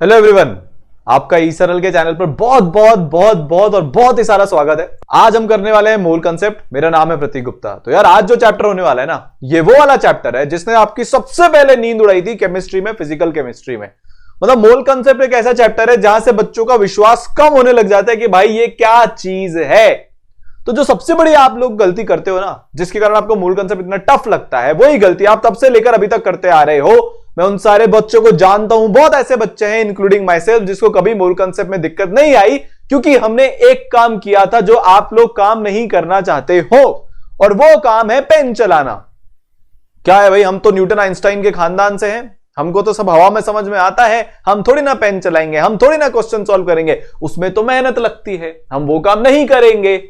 Hello everyone, आपका ई सरल के चैनल पर बहुत बहुत बहुत बहुत और बहुत ही सारा स्वागत है। आज हम करने वाले हैं मूल कंसेप्ट। मेरा नाम है प्रतीक गुप्ता। तो यार आज जो चैप्टर होने वाला है ना, ये वो वाला चैप्टर है जिसने आपकी सबसे पहले नींद उड़ाई थी केमिस्ट्री में, फिजिकल केमिस्ट्री में। मतलब मूल कंसेप्ट एक ऐसा चैप्टर है जहां से बच्चों का विश्वास कम होने लग जाता है कि भाई ये क्या चीज है। तो जो सबसे बड़ी आप लोग गलती करते हो ना, जिसके कारण आपको मूल कंसेप्ट इतना टफ लगता है, वही गलती आप तब से लेकर अभी तक करते आ रहे हो। मैं उन सारे बच्चों को जानता हूं, बहुत ऐसे बच्चे हैं इंक्लूडिंग माई सेल्फ जिसको कभी मूल कंसेप्ट में दिक्कत नहीं आई, क्योंकि हमने एक काम किया था जो आप लोग काम नहीं करना चाहते हो, और वो काम है पेन चलाना। क्या है भाई, हम तो न्यूटन आइंस्टाइन के खानदान से हैं, हमको तो सब हवा में समझ में आता है। हम थोड़ी ना पेन चलाएंगे, हम थोड़ी ना क्वेश्चन सॉल्व करेंगे, उसमें तो मेहनत लगती है, हम वो काम नहीं करेंगे,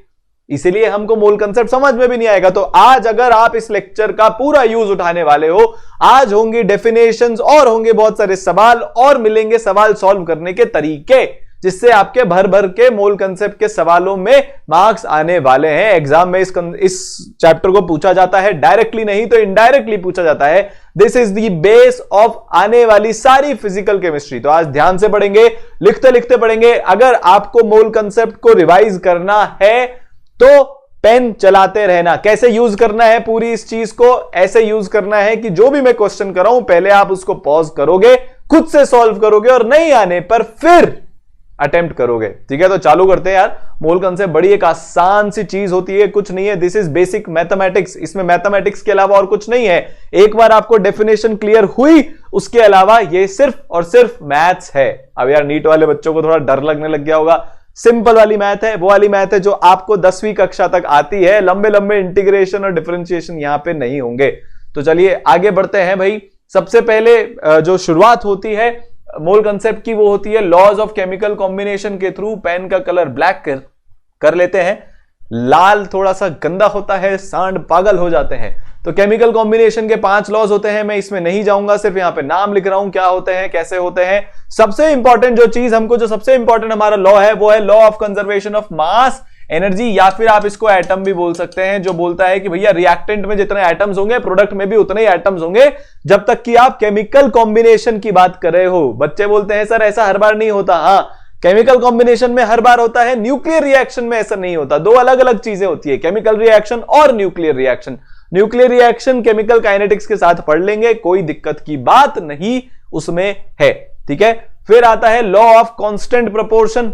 इसीलिए हमको मूल कंसेप्ट समझ में भी नहीं आएगा। तो आज अगर आप इस लेक्चर का पूरा यूज उठाने वाले हो, आज होंगे डेफिनेशंस और होंगे बहुत सारे सवाल और मिलेंगे सवाल सॉल्व करने के तरीके, जिससे आपके भर भर के मूल कंसेप्ट के सवालों में मार्क्स आने वाले हैं। एग्जाम में इस चैप्टर को पूछा जाता है, डायरेक्टली नहीं तो इनडायरेक्टली पूछा जाता है। This is the base of आने वाली सारी फिजिकल केमिस्ट्री। तो आज ध्यान से पढ़ेंगे, लिखते लिखते पढ़ेंगे। अगर आपको मूल कंसेप्ट को रिवाइज करना है तो पेन चलाते रहना। कैसे यूज करना है पूरी इस चीज को, ऐसे यूज करना है कि जो भी मैं क्वेश्चन कर रहा हूं पहले आप उसको पॉज करोगे, खुद से सॉल्व करोगे और नहीं आने पर फिर अटेम्प्ट करोगे। ठीक है, तो चालू करते हैं यार। मूल कंसेप्ट बड़ी एक आसान सी चीज होती है, कुछ नहीं है। This is basic mathematics. इसमें मैथमेटिक्स के अलावा और कुछ नहीं है। एक बार आपको डेफिनेशन क्लियर हुई, उसके अलावा ये सिर्फ और सिर्फ मैथ्स है। अब यार नीट वाले बच्चों को थोड़ा डर लगने लग गया होगा। सिंपल वाली मैथ है, वो वाली मैथ है जो आपको 10वीं कक्षा तक आती है। लंबे लंबे इंटीग्रेशन और डिफरेंशिएशन यहां पे नहीं होंगे। तो चलिए आगे बढ़ते हैं भाई। सबसे पहले जो शुरुआत होती है मूल कंसेप्ट की, वो होती है लॉज ऑफ केमिकल कॉम्बिनेशन के थ्रू। पेन का कलर ब्लैक कर लेते हैं। लाल थोड़ा सा गंदा होता है, सांड पागल हो जाते हैं। तो केमिकल कॉम्बिनेशन के 5 लॉज होते हैं। मैं इसमें नहीं जाऊंगा, सिर्फ यहां पे नाम लिख रहा हूं क्या होते हैं, कैसे होते हैं। सबसे इंपॉर्टेंट जो चीज हमको, जो सबसे इंपॉर्टेंट हमारा लॉ है, वो है law of conservation of mass energy, या फिर आप इसको एटम भी बोल सकते हैं, जो बोलता है कि भैया रिएक्टेंट में जितने एटम्स होंगे प्रोडक्ट में भी उतने ही एटम्स होंगे, जब तक कि आप केमिकल कॉम्बिनेशन की बात कर रहे हो। बच्चे बोलते हैं सर ऐसा हर बार नहीं होता। हाँ, केमिकल कॉम्बिनेशन में हर बार होता है, न्यूक्लियर रिएक्शन में ऐसा नहीं होता। दो अलग अलग चीजें होती है, केमिकल रिएक्शन और nuclear reaction. Nuclear reaction chemical kinetics के साथ पढ़ लेंगे, कोई दिक्कत की बात नहीं उसमें है। ठीक है, फिर आता है लॉ ऑफ कांस्टेंट प्रोपोर्शन।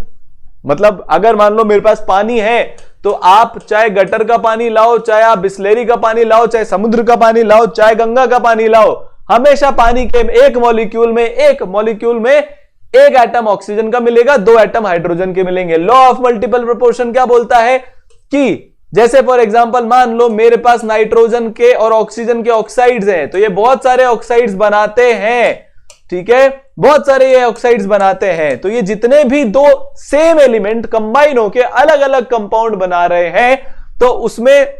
मतलब अगर मान लो मेरे पास पानी है, तो आप चाहे गटर का पानी लाओ, चाहे आप बिस्लेरी का पानी लाओ, चाहे समुद्र का पानी लाओ, चाहे गंगा का पानी लाओ, हमेशा पानी के एक मॉलिक्यूल में एक एटम ऑक्सीजन का मिलेगा, 2 एटम हाइड्रोजन के मिलेंगे। लॉ ऑफ मल्टीपल प्रोपोर्शन क्या बोलता है कि जैसे फॉर एग्जांपल मान लो मेरे पास नाइट्रोजन के और ऑक्सीजन के ऑक्साइड्स हैं, तो ये बहुत सारे ऑक्साइड्स बनाते हैं। ठीक है, बहुत सारे ये ऑक्साइड्स बनाते हैं। तो ये जितने भी 2 सेम एलिमेंट कंबाइन होकर अलग अलग कंपाउंड बना रहे हैं, तो उसमें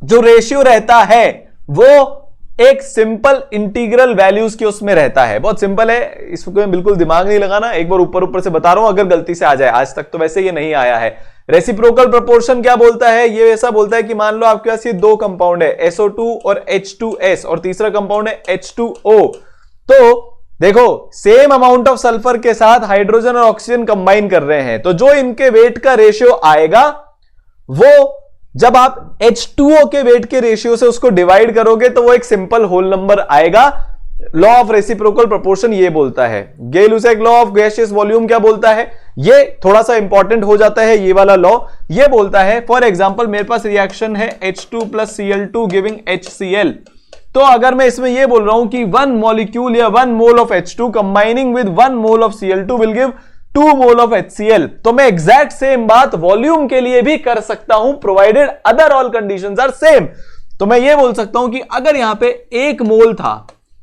जो रेशियो रहता है वो एक सिंपल इंटीग्रल वैल्यूज की उसमें रहता है। बहुत सिंपल है, इसको बिल्कुल दिमाग नहीं लगाना। एक बार ऊपर ऊपर से बता रहा हूं, अगर गलती से आ जाए। आज तक तो वैसे ये नहीं आया है। रेसिप्रोकल प्रोपोर्शन क्या बोलता है, ये ऐसा बोलता है कि मान लो आपके पास ये 2 कंपाउंड है, SO2 और H2S, और तीसरा कंपाउंड है H2O। तो देखो सेम अमाउंट ऑफ सल्फर के साथ हाइड्रोजन और ऑक्सीजन कंबाइन कर रहे हैं, तो जो इनके वेट का रेशियो आएगा, वो जब आप H2O के वेट के रेशियो से उसको डिवाइड करोगे तो वो एक सिंपल होल नंबर आएगा। लॉ ऑफ रेसिप्रोकल प्रोपोर्शन ये बोलता है। गे-लुसैक लॉ ऑफ गैसियस वॉल्यूम क्या बोलता है, ये थोड़ा सा इंपॉर्टेंट हो जाता है। ये वाला लॉ ये बोलता है, फॉर एग्जांपल मेरे पास रिएक्शन है H2 + Cl2 गिविंग HCl। तो अगर मैं इसमें ये बोल रहा हूं कि 1 मॉलिक्यूल या 1 mole of H2 combining with 1 mole of Cl2 will give 2 mole of HCl, तो मैं एग्जैक्ट सेम बात वॉल्यूम के लिए भी कर सकता हूं, provided other all conditions are same. तो मैं ये बोल सकता हूं कि अगर यहां पे 1 मोल था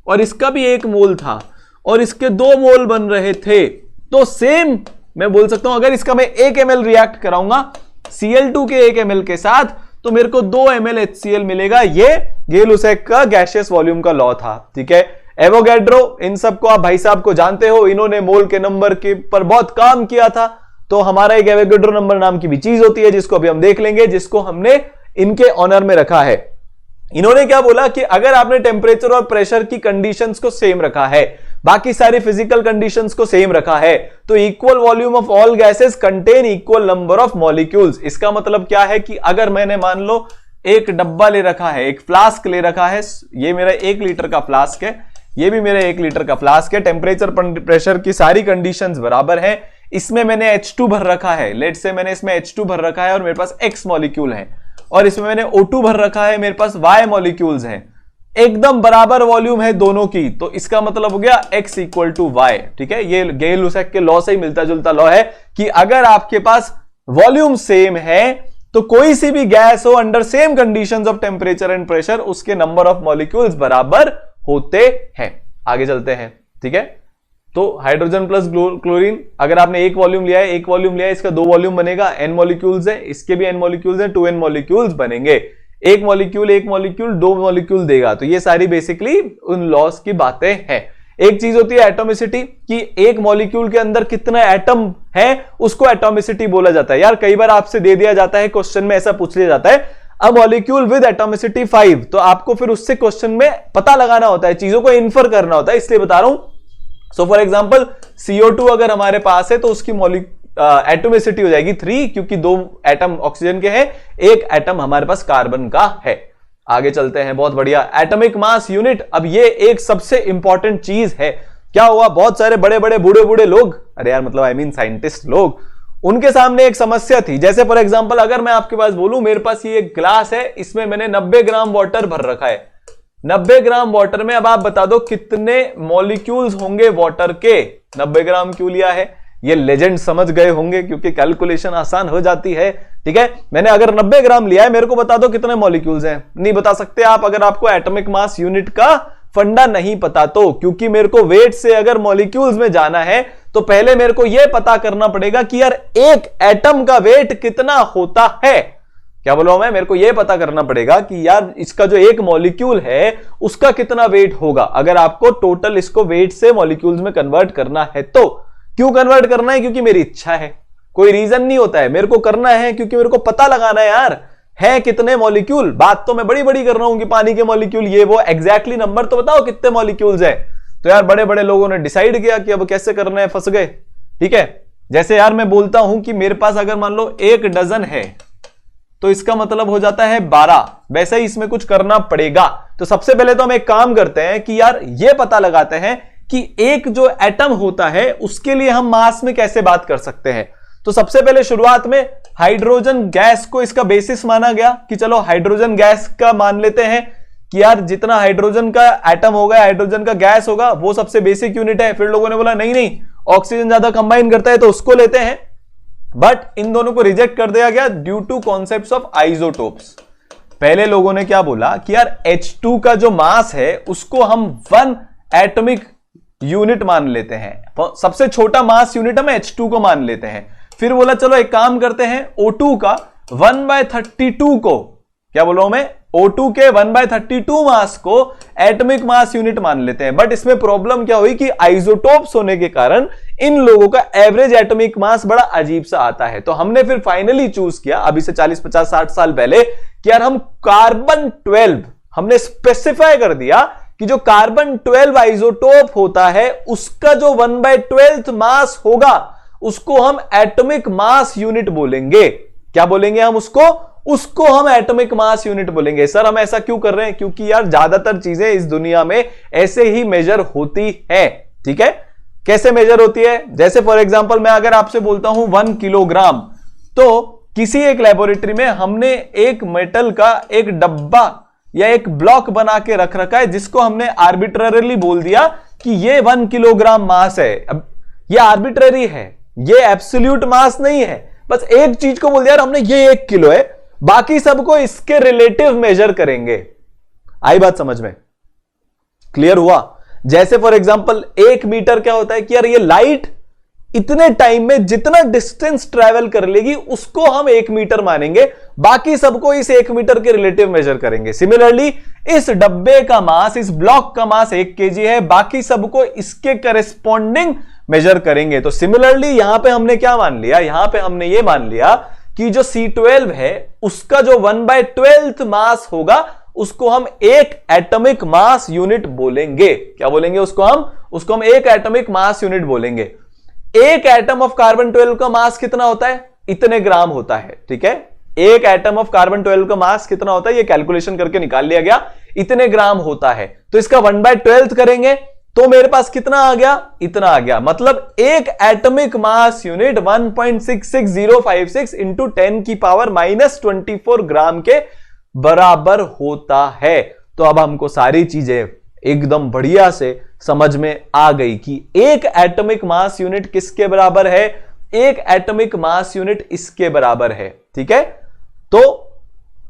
और इसका भी 1 मोल था और इसके 2 मोल बन रहे थे, तो सेम मैं बोल सकता हूं अगर इसका मैं 1 ml रिएक्ट कराऊंगा Cl2 के 1 ml के साथ, तो मेरे को 2 ml HCl मिलेगा। ये गे-लुसैक का गैसियस वॉल्यूम का लॉ था। ठीक है, एवोगैड्रो, इन सबको आप भाई साहब को जानते हो, इन्होंने मोल के नंबर के पर बहुत काम किया था। तो हमारा एक एवोगैड्रो नंबर नाम की भी चीज होती है, जिसको अभी हम देख लेंगे, जिसको हमने इनके ऑनर में रखा है। इन्होंने क्या बोला कि अगर आपने टेम्परेचर और प्रेशर की कंडीशंस को सेम रखा है, बाकी सारी फिजिकल कंडीशंस को सेम रखा है। तो equal volume of all gases contain equal number of molecules. इसका मतलब क्या है कि अगर मैंने मान लो एक डब्बा ले रखा है, एक फ्लास्क ले रखा है, ये मेरा 1 लीटर का फ्लास्क है, ये भी मेरा 1 लीटर का फ्लास्क है, टेम्परेचर प्रेशर की सारी कंडीशंस बराबर है, इसमें मैंने H2 भर रखा है, लेट से मैंने इसमें H2 भर रखा है और मेरे पास X मॉलिक्यूल है, और इसमें मैंने O2 भर रखा है, मेरे पास Y मॉलिक्यूल्स हैं, एकदम बराबर वॉल्यूम है दोनों की, तो इसका मतलब हो गया X इक्वल टू Y। ठीक है, ये गेल-लुसाक के लॉ से ही मिलता जुलता लॉ है कि अगर आपके पास वॉल्यूम सेम है तो कोई सी भी गैस हो under same conditions of temperature and pressure, उसके नंबर ऑफ मॉलिक्यूल्स बराबर होते हैं। आगे चलते हैं। ठीक है, तो हाइड्रोजन प्लस क्लोरीन, अगर आपने एक वॉल्यूम लिया है, इसका 2 वॉल्यूम बनेगा, n मॉलिक्यूल्स है, इसके भी n मॉलिक्यूल्स हैं, 2n मॉलिक्यूल्स बनेंगे। एक मॉलिक्यूल 2 मॉलिक्यूल देगा। तो ये सारी बेसिकली उन लॉस की बातें हैं। एक चीज होती है एटॉमिसिटी, कि एक मॉलिक्यूल के अंदर कितना एटम है उसको एटॉमिसिटी बोला जाता है। यार कई बार आपसे दे दिया जाता है, क्वेश्चन में ऐसा पूछ लिया जाता है, अ मॉलिक्यूल विद एटॉमिसिटी 5, तो आपको फिर उससे क्वेश्चन में पता लगाना होता है, चीजों को इन्फर करना होता है, इसलिए बता रहा हूं। सो फॉर एग्जांपल CO2 अगर हमारे पास है तो उसकी एटोमिसिटी हो जाएगी 3, क्योंकि 2 एटम ऑक्सीजन के हैं, 1 एटम हमारे पास कार्बन का है। आगे चलते हैं, बहुत बढ़िया। एटॉमिक मास यूनिट, अब ये एक सबसे इंपॉर्टेंट चीज है। क्या हुआ, बहुत सारे बड़े बड़े बूढ़े बूढ़े लोग, अरे यार मतलब आई मीन साइंटिस्ट लोग, उनके सामने एक समस्या थी। जैसे फॉर एग्जांपल अगर मैं आपके पास बोलूं मेरे पास ये एक ग्लास है, इसमें मैंने 90 ग्राम वाटर भर रखा है, 90 ग्राम वाटर में अब आप बता दो कितने मॉलिक्यूल्स होंगे वाटर के। 90 ग्राम क्यों लिया है, ये लेजेंड समझ गए होंगे क्योंकि कैलकुलेशन आसान हो जाती है। ठीक है, मैंने अगर 90 ग्राम लिया है, मेरे को बता दो कितने मॉलिक्यूल्स हैं। नहीं बता सकते आप अगर आपको एटॉमिक मास यूनिट का फंडा नहीं पता तो, क्योंकि मेरे को वेट से अगर मॉलिक्यूल्स में जाना है तो पहले मेरे को यह पता करना पड़ेगा कि यार एक एटम का वेट कितना होता है। क्या बोला मैं, मेरे को यह पता करना पड़ेगा कि यार इसका जो एक मॉलिक्यूल है उसका कितना वेट होगा, अगर आपको टोटल इसको वेट से मॉलिक्यूल्स में कन्वर्ट करना है तो। क्यों कन्वर्ट करना है, क्योंकि मेरी इच्छा है, कोई रीजन नहीं होता है, मेरे को करना है क्योंकि मेरे को पता लगाना है यार है कितने मॉलिक्यूल। बात तो मैं बड़ी बड़ी कर रहा हूं कि पानी के मॉलिक्यूल ये वो, एग्जैक्टली नंबर तो बताओ कितने मॉलिक्यूल्स है। तो यार बड़े बड़े लोगों ने डिसाइड किया कि अब कैसे करना है, फंस गए। ठीक है, जैसे यार मैं बोलता हूं कि मेरे पास अगर मान लो 1 डजन है तो इसका मतलब हो जाता है 12, वैसे ही इसमें कुछ करना पड़ेगा। तो सबसे पहले तो हम एक काम करते हैं कि यार ये पता लगाते हैं कि एक जो एटम होता है उसके लिए हम मास में कैसे बात कर सकते हैं। तो सबसे पहले शुरुआत में हाइड्रोजन गैस को इसका बेसिस माना गया कि चलो हाइड्रोजन गैस का मान लेते हैं कि यार जितना हाइड्रोजन का एटम होगा, हाइड्रोजन का गैस होगा, वो सबसे बेसिक यूनिट है। फिर लोगों ने बोला नहीं नहीं, ऑक्सीजन ज्यादा कंबाइन करता है तो उसको लेते हैं, बट इन दोनों को रिजेक्ट कर दिया गया due to concepts of isotopes. पहले लोगों ने क्या बोला कि यार H2 का जो मास है उसको हम 1 एटॉमिक यूनिट मान लेते हैं, सबसे छोटा मास यूनिट हम H2 को मान लेते हैं। फिर बोला चलो एक काम करते हैं, O2 का 1/32 को, क्या बोला मैं, O2 के 1/32 मास को एटॉमिक मास यूनिट मान लेते हैं। बट इसमें प्रॉब्लम क्या हुई कि आइसोटोप्स होने के कारण इन लोगों का एवरेज एटॉमिक मास बड़ा अजीब सा आता है। तो हमने फिर फाइनली चूज किया अभी से 40 50 60 साल पहले कि यार हम कार्बन 12 हमने स्पेसिफाई कर दिया कि जो कार्बन 12 आइसोटोप होता है उसका जो 1/12 मास होगा उसको हम एटॉमिक मास यूनिट बोलेंगे। क्या बोलेंगे हम उसको हम एटॉमिक मास यूनिट बोलेंगे। सर हम ऐसा क्यों कर रहे हैं, क्योंकि यार ज्यादातर चीजें इस दुनिया में ऐसे ही मेजर होती है। ठीक है, कैसे मेजर होती है, जैसे फॉर एग्जांपल मैं अगर आपसे बोलता हूं 1 किलोग्राम, तो किसी एक लेबोरेटरी में हमने एक मेटल का एक डब्बा या एक ब्लॉक बना के रख रखा है जिसको हमने आर्बिट्ररीली बोल दिया कि ये 1 किलोग्राम मास है। अब ये आर्बिट्ररी है, ये एब्सोल्यूट मास नहीं है, बस एक चीज को बोल दिया हमने ये 1 किलो है, बाकी सबको इसके रिलेटिव मेजर करेंगे। आई बात समझ में, क्लियर हुआ। जैसे फॉर एग्जांपल 1 मीटर क्या होता है कि यार ये लाइट इतने टाइम में जितना डिस्टेंस ट्रेवल कर लेगी उसको हम 1 मीटर मानेंगे, बाकी सबको इस 1 मीटर के रिलेटिव मेजर करेंगे। सिमिलरली इस डब्बे का मास, इस ब्लॉक का मास 1 केजी है, बाकी सबको इसके करेस्पॉन्डिंग मेजर करेंगे। तो सिमिलरली यहां पे हमने क्या मान लिया, यहां पे हमने ये मान लिया कि जो C12 है उसका जो 1/12 मास होगा उसको हम एक एटॉमिक मास यूनिट बोलेंगे। क्या बोलेंगे उसको हम, उसको हम एक एटॉमिक मास यूनिट बोलेंगे। एक एटम ऑफ कार्बन 12 का मास कितना होता है? इतने ग्राम होता है। ठीक है, एक एटम ऑफ कार्बन 12 का मास कितना होता है, ये कैलकुलेशन करके निकाल लिया गया, इतने ग्राम होता है। तो इसका 1/12 करेंगे तो मेरे पास कितना आ गया? इतना आ गया। मतलब एक एटॉमिक मास यूनिट 1.66056 इंटू 10 की पावर -24 ग्राम के बराबर होता है। तो अब हमको सारी चीजें एकदम बढ़िया से समझ में आ गई कि एक एटॉमिक मास यूनिट किसके बराबर है, एक एटॉमिक मास यूनिट इसके बराबर है। ठीक है, तो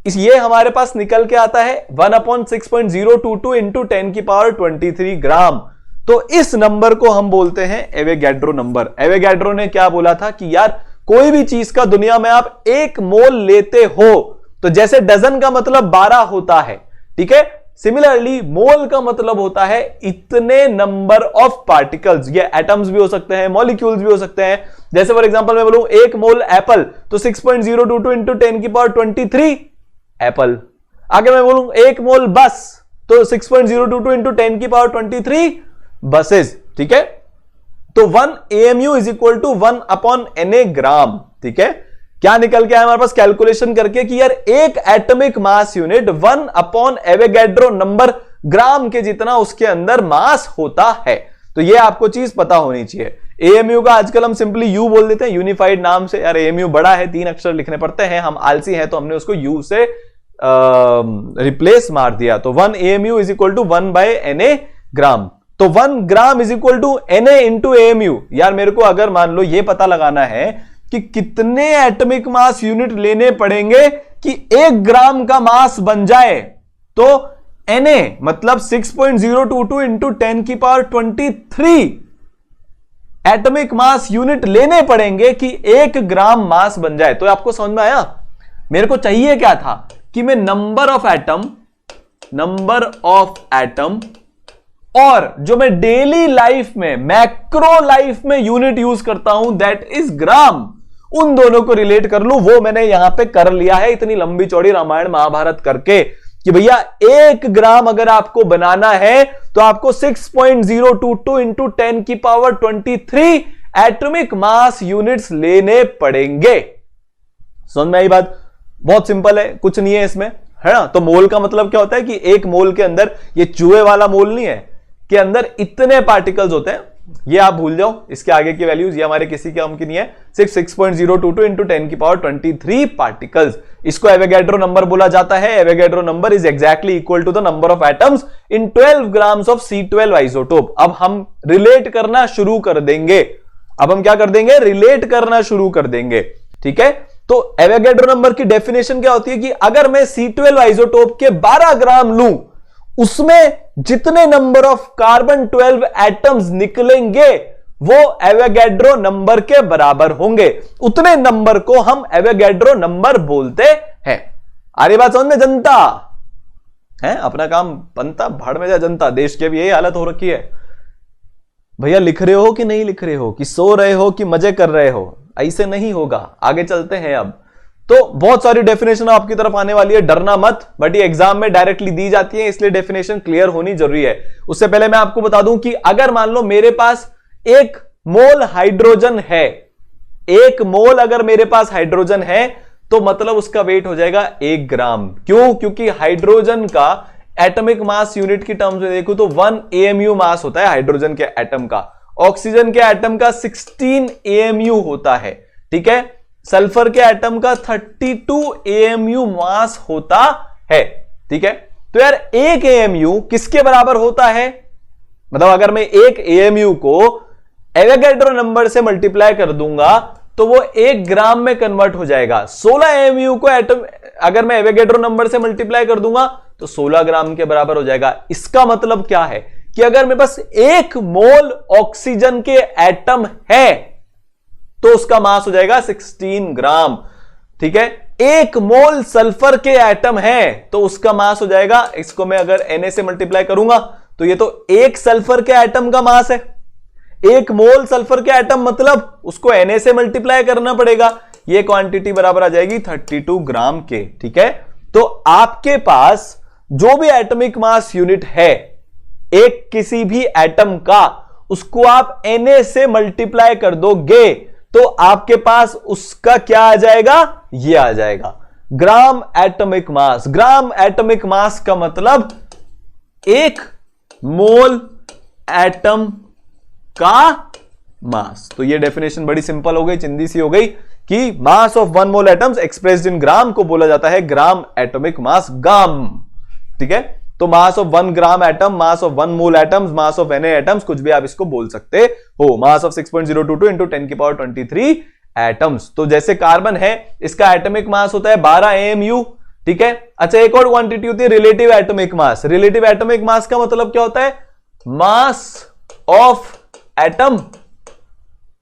ये हमारे पास निकल के आता है 1/6.022 इंटू 10 की पावर 23 ग्राम। तो इस नंबर को हम बोलते हैं एवोगैड्रो नंबर। एवोगैड्रो ने क्या बोला था कि यार कोई भी चीज का दुनिया में आप 1 मोल लेते हो तो जैसे डजन का मतलब 12 होता है, ठीक है, सिमिलरली मोल का मतलब होता है इतने नंबर ऑफ पार्टिकल्स। ये एटम्स भी हो सकते हैं, मॉलिक्यूल्स भी हो सकते हैं। जैसे फॉर एग्जांपल मैं बोलूं 1 मोल एप्पल तो 6.022 इंटू 10 की पावर 23 एप्पल। आगे मैं बोलूं 1 मोल बस तो 6.022 इंटू 10 की पावर 23 बसेस। ठीक है, तो 1 AMU is equal to 1/Na gram. ठीक है, क्या निकल के आया हमारे पास कैलकुलेशन करके कि यार एक atomic mass unit 1 Avogadro number gram के जितना उसके अंदर मास होता है। तो ये आपको चीज पता होनी चाहिए। AMU का आजकल हम सिंपली यू बोल देते हैं, यूनिफाइड नाम से। यार AMU बड़ा है, 3 अक्षर लिखने पड़ते हैं, हम आलसी हैं तो हमने उसको यू से रिप्लेस मार दिया। तो 1 AMU is equal to 1/Na gram. तो 1 gram is equal to Na into AMU। यार मेरे को अगर मान लो ये पता लगाना है कि कितने एटॉमिक मास यूनिट लेने पड़ेंगे कि 1 ग्राम का मास बन जाए, तो Na मतलब 6.022 इंटू 10 की पावर 23 एटॉमिक मास यूनिट लेने पड़ेंगे कि 1 ग्राम मास बन जाए। तो आपको समझ में आया? मेरे को चाहिए क्या था कि मैं नंबर ऑफ एटम और जो मैं डेली लाइफ में, मैक्रो लाइफ में यूनिट यूज करता हूं दैट इज ग्राम, उन दोनों को रिलेट कर लूं। वो मैंने यहां पे कर लिया है इतनी लंबी चौड़ी रामायण महाभारत करके कि भैया 1 ग्राम अगर आपको बनाना है तो आपको 6.022 इंटू 10 की पावर 23 एटॉमिक मास यूनिट्स लेने पड़ेंगे। समझ में आई बात? बहुत सिंपल है, कुछ नहीं है इसमें, है ना। तो मोल का मतलब क्या होता है कि 1 मोल के अंदर, ये चूहे वाला मोल नहीं है, के अंदर इतने पार्टिकल्स होते हैं। ये आप भूल जाओ, इसके आगे की वैल्यूज ये हमारे किसी काम की नहीं है। 6.022 इंटू 10 की पावर 23 पार्टिकल्स, इसको एवोगैड्रो नंबर बोला जाता है। Avogadro number is exactly equal to the number of atoms in 12 grams of C12 isotope. अब हम रिलेट करना शुरू कर देंगे। अब हम क्या कर देंगे? रिलेट करना शुरू कर देंगे। ठीक है, तो एवोगैड्रो नंबर की डेफिनेशन क्या होती है कि अगर मैं C12 आइसोटोप के 12 ग्राम लूं, उसमें जितने नंबर ऑफ कार्बन 12 एटम्स निकलेंगे वो एवोगैड्रो नंबर के बराबर होंगे। उतने नंबर को हम एवोगैड्रो नंबर बोलते हैं। आरी बात समझ में? जनता है, अपना काम बनता, भाड़ में जा जनता। देश की भी यही हालत हो रखी है। भैया लिख रहे हो कि नहीं लिख रहे हो, कि सो रहे हो कि मजे कर रहे हो? ऐसे नहीं होगा। आगे चलते हैं। अब तो बहुत सारी डेफिनेशन आपकी तरफ आने वाली है, डरना मत। बट ये एग्जाम में डायरेक्टली दी जाती है, इसलिए डेफिनेशन क्लियर होनी जरूरी है। उससे पहले मैं आपको बता दूं कि अगर मान लो मेरे पास 1 मोल हाइड्रोजन है, 1 मोल अगर मेरे पास हाइड्रोजन है तो मतलब उसका वेट हो जाएगा 1 ग्राम। क्यों? क्योंकि हाइड्रोजन का एटॉमिक मास यूनिट की टर्म्स में देखो तो 1 AMU मास होता है हाइड्रोजन के एटम का। ऑक्सीजन के एटम का 16 AMU होता है। ठीक है, सल्फर के एटम का 32 AMU मास होता है। ठीक है, तो यार 1 AMU किसके बराबर होता है? मतलब अगर मैं 1 AMU को एवोगैड्रो नंबर से मल्टीप्लाई कर दूंगा तो वो 1 ग्राम में कन्वर्ट हो जाएगा। 16 AMU को एटम अगर मैं एवोगैड्रो नंबर से मल्टीप्लाई कर दूंगा तो 16 ग्राम के बराबर हो जाएगा। इसका मतलब क्या है कि अगर मेरे पास 1 मोल ऑक्सीजन के एटम है तो उसका मास हो जाएगा 16 ग्राम। ठीक है, 1 मोल सल्फर के एटम है तो उसका मास हो जाएगा, इसको मैं अगर Na से मल्टीप्लाई करूंगा तो ये तो 1 सल्फर के एटम का मास है। 1 मोल सल्फर के एटम मतलब उसको Na से मल्टीप्लाई करना पड़ेगा। ये क्वांटिटी बराबर आ जाएगी 32 ग्राम के। ठीक है, तो आपके पास जो भी एटॉमिक मास यूनिट है एक किसी भी एटम का, उसको आप Na से मल्टीप्लाई कर दोगे तो आपके पास उसका क्या आ जाएगा, ये आ जाएगा gram atomic mass. Gram atomic mass का मतलब एक मोल एटम का मास। तो ये डेफिनेशन बड़ी सिंपल हो गई, चिंदी सी हो गई कि mass of one mole atoms expressed in gram को बोला जाता है ग्राम एटॉमिक मास, गाम। ठीक है, तो mass of 1 gram atom, mass of 1 mole atoms, mass of Na atoms, कुछ भी आप इसको बोल सकते हो। मास ऑफ 6.022 इंटू 10 की पावर 23 एटम्स। तो जैसे कार्बन है, इसका एटॉमिक मास होता है 12 AMU। ठीक है, अच्छा एक और क्वांटिटी होती है relative atomic mass. Relative atomic mass का मतलब क्या होता है, mass of atom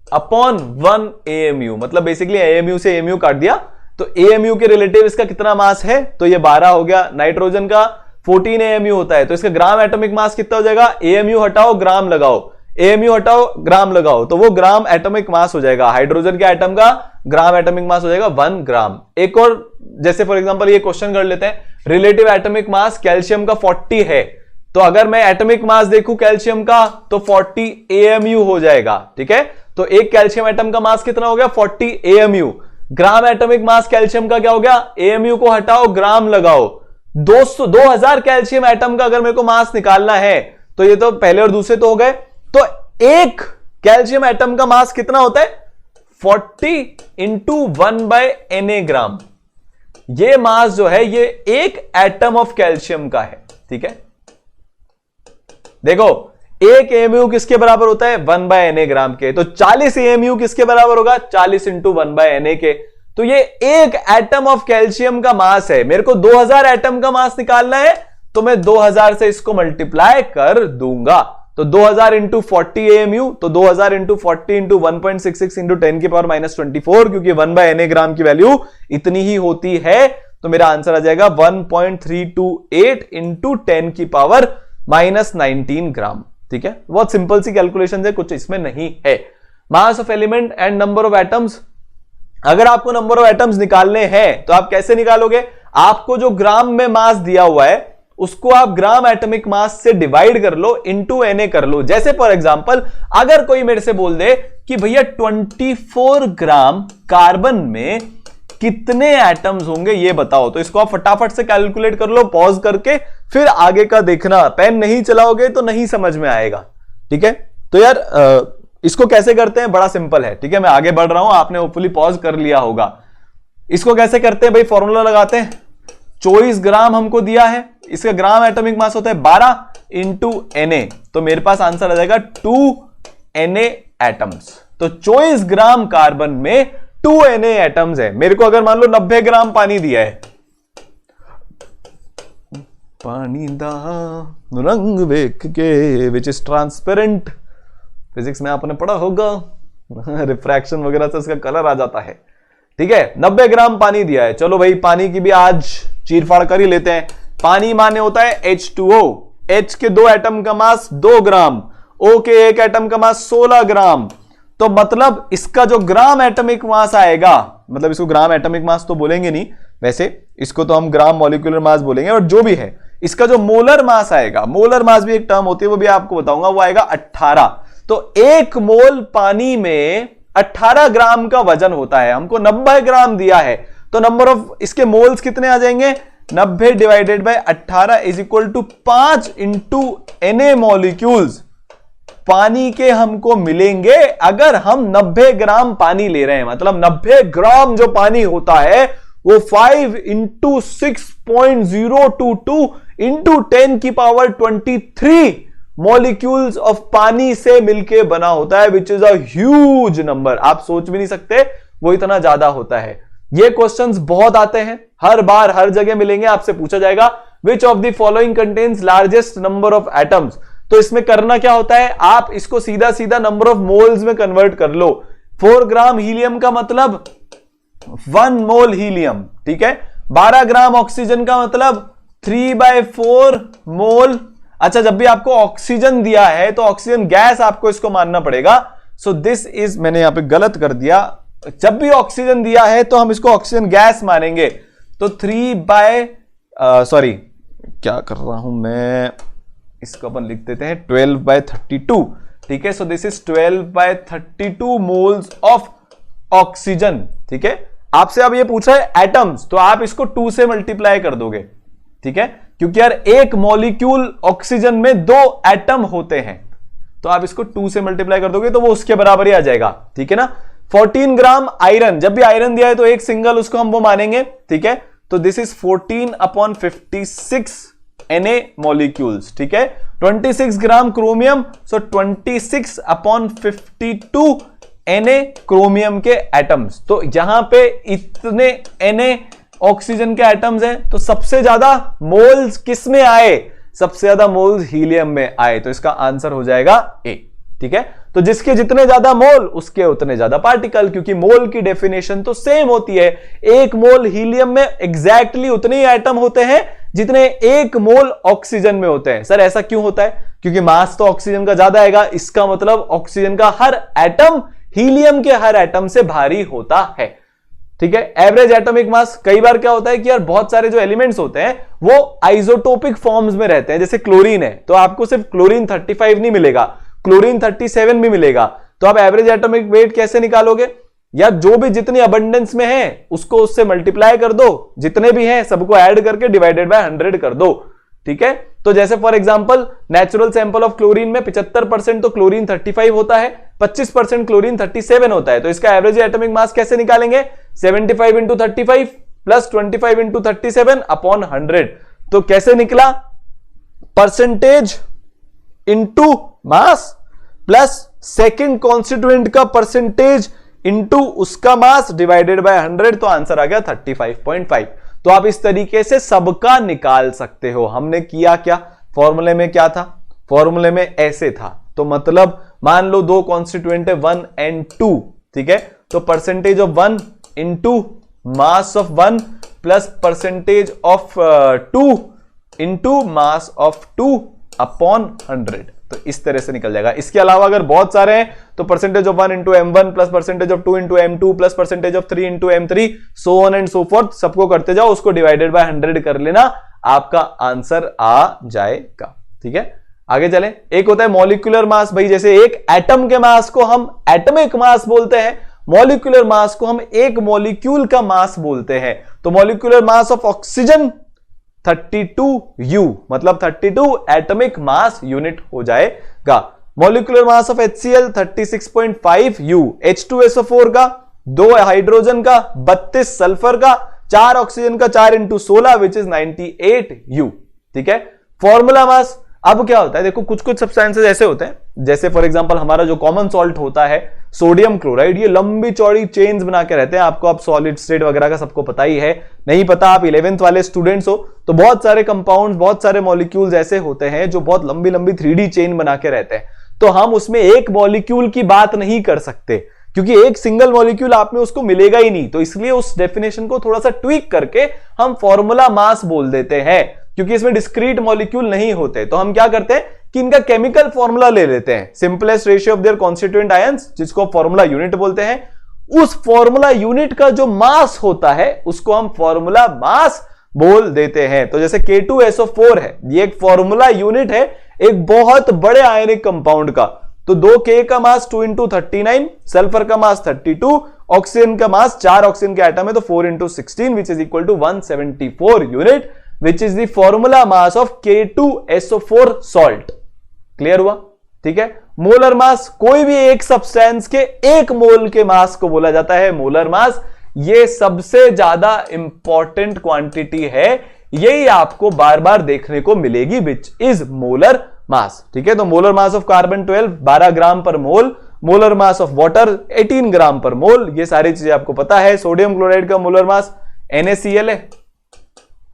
upon 1 AMU। मतलब बेसिकली AMU से AMU काट दिया तो AMU के रिलेटिव इसका कितना मास है, तो ये 12 हो गया। नाइट्रोजन का 14 AMU होता है, तो इसका ग्राम एटॉमिक मास कितना हो जाएगा, AMU हटाओ ग्राम लगाओ, AMU हटाओ ग्राम लगाओ, तो वो ग्राम एटॉमिक मास हो जाएगा। हाइड्रोजन के एटम का ग्राम एटॉमिक मास हो जाएगा 1 ग्राम। एक और जैसे फॉर एग्जांपल ये क्वेश्चन कर लेते हैं, रिलेटिव एटॉमिक मास कैल्शियम का 40 है, तो अगर मैं एटॉमिक मास देखूं कैल्शियम का तो 40 AMU हो जाएगा। ठीक है, तो एक कैल्शियम एटम का मास कितना हो गया, 40 AMU। Gram atomic mass calcium का क्या हो गया, AMU को हटाओ ग्राम लगाओ, 2000 कैल्शियम एटम का अगर मेरे को मास निकालना है, तो ये तो पहले और दूसरे तो हो गए, तो एक कैल्शियम एटम का मास कितना होता है, 40 इंटू 1/Na ग्राम। ये मास जो है ये एक एटम ऑफ कैल्शियम का है। ठीक है, देखो एक AMU किसके बराबर होता है, 1/Na ग्राम के, तो 40 AMU किसके बराबर होगा, 40 इंटू 1/Na के। तो ये एक एटम ऑफ कैल्शियम का मास है। मेरे को 2000 एटम का मास निकालना है, तो मैं 2000 से इसको मल्टीप्लाई कर दूंगा, तो 2000 इंटू 40 AMU, तो 2000 इंटू 40 इंटू 1.66 इंटू 10 की पावर -24, क्योंकि 1/Na ग्राम की वैल्यू इतनी ही होती है, तो मेरा आंसर आ जाएगा 1.328 इंटू 10 की पावर -19 ग्राम। ठीक है, बहुत सिंपल सी कैलकुलेशन है, कुछ इसमें नहीं है। Mass of element and number of atoms, अगर आपको नंबर ऑफ एटम्स निकालने हैं तो आप कैसे निकालोगे, आपको जो ग्राम में मास दिया हुआ है उसको आप ग्राम एटॉमिक मास से डिवाइड कर लो, इंटू Na कर लो। जैसे फॉर एग्जांपल अगर कोई मेरे से बोल दे कि भैया 24 ग्राम कार्बन में कितने एटम्स होंगे ये बताओ, तो इसको आप फटाफट से कैलकुलेट कर लो पॉज करके, फिर आगे का देखना। पेन नहीं चलाओगे तो नहीं समझ में आएगा। ठीक है, तो यार इसको कैसे करते हैं, बड़ा सिंपल है। ठीक है, मैं आगे बढ़ रहा हूं, आपने होपफुली पॉज कर लिया होगा। इसको कैसे करते हैं भाई, फॉर्मूला लगाते हैं। 24 ग्राम हमको दिया है, इसका ग्राम एटॉमिक मास होता है 12 इंटू Na, तो मेरे पास आंसर आ जाएगा 2 Na एटम्स। तो 24 ग्राम कार्बन में 2 Na एटम्स है। मेरे को अगर मान लो 90 ग्राम पानी दिया है, पानी दा रंग वेख के विच इज ट्रांसपेरेंट, फिजिक्स में आपने पढ़ा होगा, रिफ्रैक्शन वगैरह से इसका कलर आ जाता है। ठीक है, 90 ग्राम पानी दिया है, चलो भाई पानी की भी आज चीरफाड़ कर ही लेते हैं। पानी माने होता है H2O, H के 2 एटम का मास 2 ग्राम, O के 1 एटम का मास 16 ग्राम, तो मतलब इसका जो ग्राम एटॉमिक मास आएगा, मतलब इसको ग्राम एटॉमिक मास तो बोलेंगे नहीं, वैसे इसको तो हम ग्राम मॉलिक्यूलर मास बोलेंगे, और जो भी है इसका जो मोलर मास आएगा, मोलर मास भी एक टर्म होती है, वो भी आपको बताऊंगा, वो आएगा 18। तो 1 मोल पानी में 18 ग्राम का वजन होता है। हमको 90 ग्राम दिया है, तो नंबर ऑफ इसके मोल्स कितने आ जाएंगे, 90 divided by 18 is equal to 5 into Na molecules पानी के हमको मिलेंगे अगर हम 90 ग्राम पानी ले रहे हैं। मतलब 90 ग्राम जो पानी होता है वो 5 इंटू 6.022 इंटू 10 की पावर 23 मॉलिक्यूल्स ऑफ पानी से मिलके बना होता है, which is a huge number. आप सोच भी नहीं सकते वो इतना ज्यादा होता है। ये क्वेश्चंस बहुत आते हैं, हर बार हर जगह मिलेंगे, आपसे पूछा जाएगा which of the following contains largest number of atoms. तो इसमें करना क्या होता है, आप इसको सीधा सीधा नंबर ऑफ मोल्स में कन्वर्ट कर लो। 4 ग्राम हीलियम का मतलब 1 मोल हीलियम, ठीक है। 12 ग्राम ऑक्सीजन का मतलब 3/4 मोल। अच्छा, जब भी आपको ऑक्सीजन दिया है तो ऑक्सीजन गैस आपको इसको मानना पड़ेगा। सो दिस इज, मैंने यहां पे गलत कर दिया, जब भी ऑक्सीजन दिया है तो हम इसको ऑक्सीजन गैस मानेंगे। तो 3/, क्या कर रहा हूं मैं, इसको अपन लिख देते हैं 12/32। ठीक है। So this is 12/32 moles of oxygen, ठीक है। आपसे अब ये पूछा है एटम्स, तो आप इसको 2 से मल्टीप्लाई कर दोगे, ठीक है, क्योंकि यार एक मॉलिक्यूल ऑक्सीजन में 2 एटम होते हैं, तो आप इसको 2 से मल्टीप्लाई कर दोगे तो वो उसके बराबर ही आ जाएगा, ठीक है ना। 14 ग्राम आयरन, जब भी आयरन दिया है तो एक सिंगल उसको हम वो मानेंगे, ठीक है। तो दिस इज 14/56 Na मॉलिक्यूल्स, ठीक है। 26 ग्राम क्रोमियम, सो 26/52 Na क्रोमियम के एटम्स। तो यहां पे इतने Na ऑक्सीजन के एटम्स हैं, तो सबसे ज्यादा मोल्स किस में आए? सबसे ज्यादा मोल्स हीलियम में आए, तो इसका आंसर हो जाएगा ए, ठीक है। तो जिसके जितने ज्यादा मोल उसके उतने ज्यादा पार्टिकल, क्योंकि मोल की डेफिनेशन तो सेम होती है। एक मोल हीलियम में एग्जैक्टली उतने ही एटम होते हैं जितने एक मोल ऑक्सीजन में होते हैं। सर ऐसा क्यों होता है? क्योंकि मास तो ऑक्सीजन का ज्यादा आएगा, इसका मतलब ऑक्सीजन का हर एटम हीलियम के हर एटम से भारी होता है, ठीक है। एवरेज एटॉमिक मास, कई बार क्या होता है कि यार बहुत सारे जो एलिमेंट्स होते हैं वो आइसोटोपिक फॉर्म्स में रहते हैं, जैसे क्लोरीन है तो आपको सिर्फ क्लोरीन 35 नहीं मिलेगा, क्लोरीन 37 भी मिलेगा। तो आप एवरेज एटॉमिक वेट कैसे निकालोगे? या जो भी जितनी अबंडेंस में है उसको उससे मल्टीप्लाई कर दो, जितने भी हैं सबको ऐड करके डिवाइडेड बाय 100 कर दो, ठीक है। तो जैसे for example natural sample of chlorine में 75% तो क्लोरीन 35 होता है, 25% क्लोरीन 37 होता है, तो इसका एवरेज एटॉमिक मास कैसे निकालेंगे? 75 इंटू 35 प्लस 25 इंटू 37 अपॉन 100। तो कैसे निकला? Percentage into mass plus second constituent का परसेंटेज इंटू उसका मास डिवाइडेड बाय 100, तो आंसर आ गया 35.5। तो आप इस तरीके से सबका निकाल सकते हो। हमने किया क्या? फॉर्मूले में क्या था? फॉर्मूले में ऐसे था, तो मतलब मान लो 2 कॉन्स्टिट्यूएंट है 1 and 2, ठीक है। तो percentage of 1 into mass of 1 plus percentage of 2 into mass of 2 upon 100, तो इस तरह से निकल जाएगा। इसके अलावा अगर बहुत सारे हैं तो percentage of 1 into m1 plus percentage of 2 into m2 plus percentage of 3 into m3, so on and so fourth, सबको करते जाओ, उसको डिवाइडेड बाय 100 कर लेना, आपका आंसर आ जाएगा, ठीक है। आगे चलें। एक होता है मॉलिक्यूलर मास, भाई जैसे एक एटम के मास को हम एटॉमिक मास बोलते हैं, मॉलिक्यूलर मास को हम एक मॉलिक्यूल का मास बोलते हैं। तो molecular mass of oxygen 32U, मतलब 32 एटॉमिक मास यूनिट हो जाएगा। Molecular mass of HCl 36.5U, H2SO4 का, 2 हाइड्रोजन का, 32 सल्फर का, 4 ऑक्सीजन का, 4 इंटू 16 विच इज 98U, ठीक है। फॉर्मूला मास, अब क्या होता है देखो, कुछ कुछ सब्सटेंसेस ऐसे होते हैं, जैसे फॉर एग्जांपल हमारा जो कॉमन सॉल्ट होता है सोडियम क्लोराइड, ये लंबी चौड़ी चेन्स बना के रहते हैं। आपको अब सॉलिड स्टेट वगैरह का सबको पता ही है, नहीं पता आप 11th वाले स्टूडेंट्स हो तो बहुत सारे कंपाउंड्स, बहुत सारे मॉलिक्यूल्स ऐसे होते हैं जो बहुत लंबी लंबी 3D चेन बना के रहते हैं। तो हम उसमें एक मॉलिक्यूल की बात नहीं कर सकते, क्योंकि एक सिंगल मॉलिक्यूल आप में उसको मिलेगा ही नहीं, तो इसलिए उस डेफिनेशन को थोड़ा सा ट्वीक करके हम फॉर्मूला मास बोल देते हैं। क्योंकि इसमें डिस्क्रीट मॉलिक्यूल नहीं होते, तो हम क्या करते हैं कि इनका केमिकल फॉर्मूला ले लेते हैं, simplest ratio of their constituent ions, जिसको फॉर्मूला यूनिट बोलते हैं। उस फॉर्मूला यूनिट का जो मास होता है उसको हम फॉर्मूला मास बोल देते हैं। तो जैसे K2SO4 है, ये एक फॉर्मूला यूनिट है एक बहुत बड़े आयनिक कंपाउंड का। तो 2K का मास 2 इंटू 39, सल्फर का मास 32, ऑक्सीजन का मास 4 ऑक्सीजन के एटम है तो 4 into 16 which is equal to 174 unit, which is the formula mass of K2SO4 salt. Clear हुआ? ठीक है। मोलर मास, कोई भी एक सब्सटेंस के एक मोल के मास को बोला जाता है मोलर मास। ये सबसे ज्यादा इंपॉर्टेंट क्वांटिटी है, यही आपको बार बार देखने को मिलेगी, विच इज मोलर मास। ठीक है। तो मोलर मास ऑफ कार्बन 12 ग्राम पर मोल, मोलर मास ऑफ वाटर 18 ग्राम पर मोल, ये सारी चीजें आपको पता है। सोडियम क्लोराइड का मोलर मास NaCl है,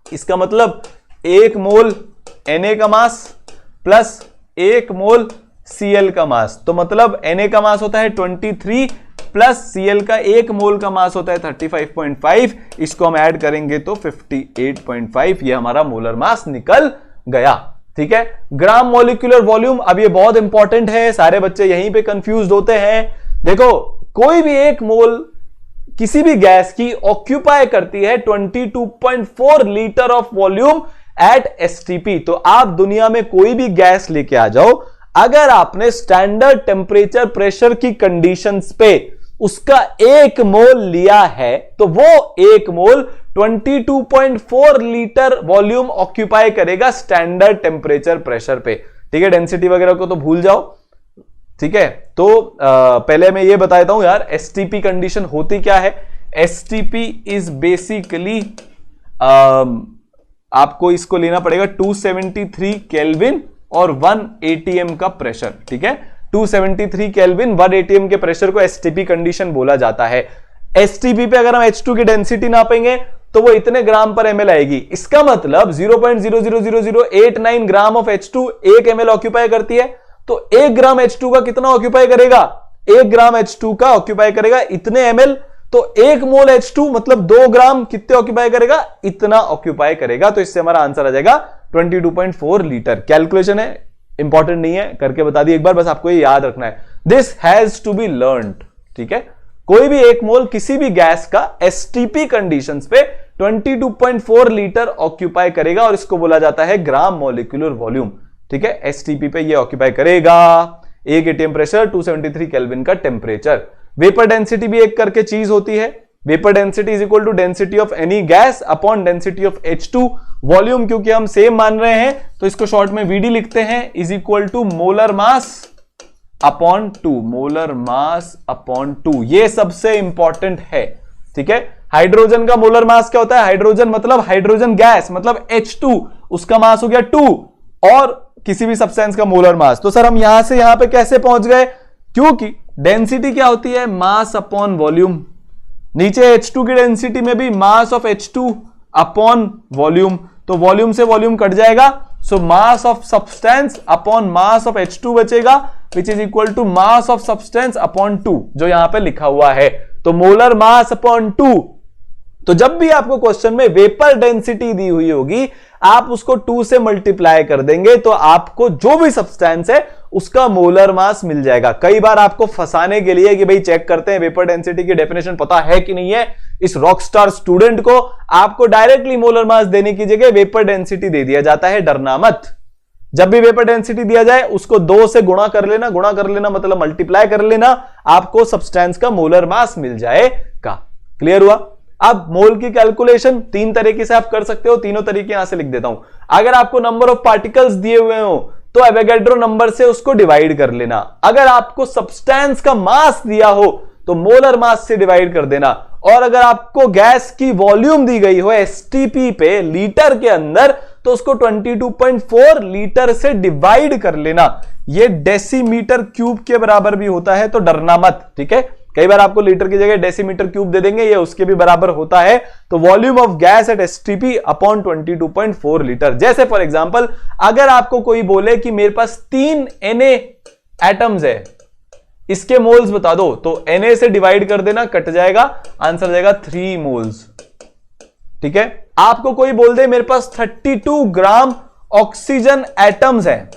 इसका मतलब 1 मोल Na का मास प्लस 1 मोल Cl का मास, तो मतलब Na का मास होता है 23 प्लस Cl का 1 मोल का मास होता है 35.5, इसको हम ऐड करेंगे तो 58.5, ये हमारा मोलर मास निकल गया। ठीक है। ग्राम मॉलिक्यूलर वॉल्यूम, अब ये बहुत इंपॉर्टेंट है, सारे बच्चे यहीं पे कंफ्यूज होते हैं। देखो, कोई भी एक मोल किसी भी गैस की ऑक्यूपाई करती है 22.4 litre of volume at STP। तो आप दुनिया में कोई भी गैस लेके आ जाओ, अगर आपने स्टैंडर्ड टेम्परेचर प्रेशर की कंडीशंस पे उसका 1 मोल लिया है तो वो 1 मोल 22.4 लीटर वॉल्यूम ऑक्यूपाई करेगा स्टैंडर्ड टेम्परेचर प्रेशर पे। ठीक है, डेंसिटी वगैरह को तो भूल जाओ। ठीक है, तो पहले मैं ये बता देता हूं यार, एसटीपी कंडीशन होती क्या है। एसटीपी इज बेसिकली आपको इसको लेना पड़ेगा 273 केल्विन और 1 एटीएम का प्रेशर। ठीक है, 273 केल्विन 1 एटीएम के प्रेशर को एसटीपी कंडीशन बोला जाता है। एसटीपी पे अगर हम H2 की डेंसिटी नापेंगे तो वो इतने ग्राम पर ml आएगी। इसका मतलब 0.00089 gram of H2 1 ml occupy करती है। तो 1 ग्राम H2 का कितना ऑक्यूपाई करेगा, 1 ग्राम H2 का ऑक्यूपाई करेगा इतने ml। तो 1 मोल H2 मतलब 2 ग्राम कितने ऑक्यूपाई करेगा, इतना ऑक्यूपाई करेगा। तो इससे हमारा आंसर आ जाएगा 22.4 लीटर। कैलकुलेशन है, इंपॉर्टेंट नहीं है, करके बता दी एक बार, बस आपको ये याद रखना है। This has to be learned. ठीक है, कोई भी 1 मोल किसी भी गैस का एसटीपी कंडीशंस पे 22.4 लीटर ऑक्यूपाई करेगा और इसको बोला जाता है ग्राम मॉलिक्यूलर वॉल्यूम। ठीक है, एसटीपी पे ये ऑक्यूपाई करेगा। 1 एटीएम प्रेशर, 273 केल्विन का टेम्परेचर। वेपर डेंसिटी भी एक करके चीज होती है। Vapour density is equal to density of any gas upon density of H2। Volume क्योंकि हम सेम मान रहे हैं तो इसको शॉर्ट में VD लिखते हैं, is equal to molar mass upon 2। Molar mass upon 2 ये सबसे इंपॉर्टेंट है। ठीक है, हाइड्रोजन का मोलर मास क्या होता है, हाइड्रोजन मतलब हाइड्रोजन गैस मतलब H2, उसका मास हो गया 2, और किसी भी सब्सटेंस का मोलर मास। तो सर हम यहां से यहां पे कैसे पहुंच गए, क्योंकि डेंसिटी क्या होती है, मास अपॉन वॉल्यूम। नीचे H2 की डेंसिटी में भी mass of H2 upon volume, तो वॉल्यूम से वॉल्यूम कट जाएगा, so mass of substance upon mass of H2 बचेगा, which is equal to mass of substance upon 2 जो यहां पे लिखा हुआ है। तो मोलर मास अपॉन 2। तो जब भी आपको क्वेश्चन में वेपर डेंसिटी दी हुई होगी आप उसको 2 से मल्टीप्लाई कर देंगे तो आपको जो भी सब्सटेंस है उसका मोलर मास मिल जाएगा। कई बार आपको फंसाने के लिए कि भाई चेक करते हैं वेपर डेंसिटी की डेफिनेशन पता है कि नहीं है, इस रॉकस्टार स्टूडेंट को आपको डायरेक्टली मोलर मास देने की जगह वेपर डेंसिटी दे दिया जाता है। डरना मत, जब भी वेपर डेंसिटी दिया जाए उसको 2 से गुणा कर लेना, गुणा कर लेना मतलब मल्टीप्लाई कर लेना, आपको सब्सटेंस का मोलर मास मिल जाएगा। क्लियर हुआ। अब मोल की कैलकुलेशन 3 तरीके से आप कर सकते हो, तीनों तरीके यहां से लिख देता हूं। अगर आपको नंबर ऑफ पार्टिकल्स दिए हुए हो तो एवोगैड्रो नंबर से उसको डिवाइड कर लेना। अगर आपको सब्सटेंस का मास दिया हो तो मोलर मास से डिवाइड कर देना, और अगर आपको गैस की वॉल्यूम दी गई हो एसटीपी पे लीटर के अंदर तो उसको 22.4 लीटर से डिवाइड कर लेना। ये डेसीमीटर क्यूब के बराबर भी होता है, तो डरना मत। ठीक है, कई बार आपको लीटर की जगह डेसीमीटर क्यूब दे देंगे, ये उसके भी बराबर होता है। तो volume of gas at STP upon 22.4 litre. जैसे फॉर एग्जांपल अगर आपको कोई बोले कि मेरे पास 3 Na एटम्स है, इसके मोल्स बता दो, तो Na से डिवाइड कर देना, कट जाएगा, आंसर जाएगा 3 मोल्स। ठीक है, आपको कोई बोल दे मेरे पास 32 ग्राम ऑक्सीजन एटम्स है,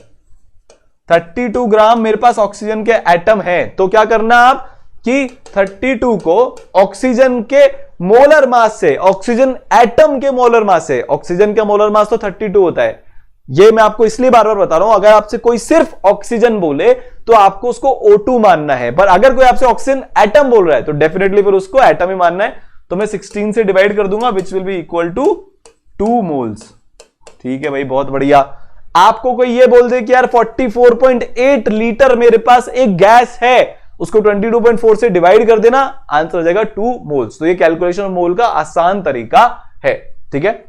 32 ग्राम मेरे पास ऑक्सीजन के एटम है, तो क्या करना आप कि 32 को ऑक्सीजन के मोलर मास से, ऑक्सीजन एटम के मोलर मास से, ऑक्सीजन का मोलर मास तो 32 होता है, ये मैं आपको इसलिए बार बार बता रहा हूं। अगर आपसे कोई सिर्फ ऑक्सीजन बोले तो आपको उसको O2 मानना है, पर अगर कोई आपसे ऑक्सीजन एटम बोल रहा है तो डेफिनेटली फिर उसको एटम ही मानना है। तो मैं 16 से डिवाइड कर दूंगा, which will be equal to 2 moles. ठीक है भाई, बहुत बढ़िया। आपको कोई ये बोल दे कि यार 44.8 लीटर मेरे पास एक गैस है, उसको 22.4 से डिवाइड कर देना, आंसर हो जाएगा 2 मोल्स। तो ये कैलकुलेशन ऑफ मोल का आसान तरीका है। ठीक है,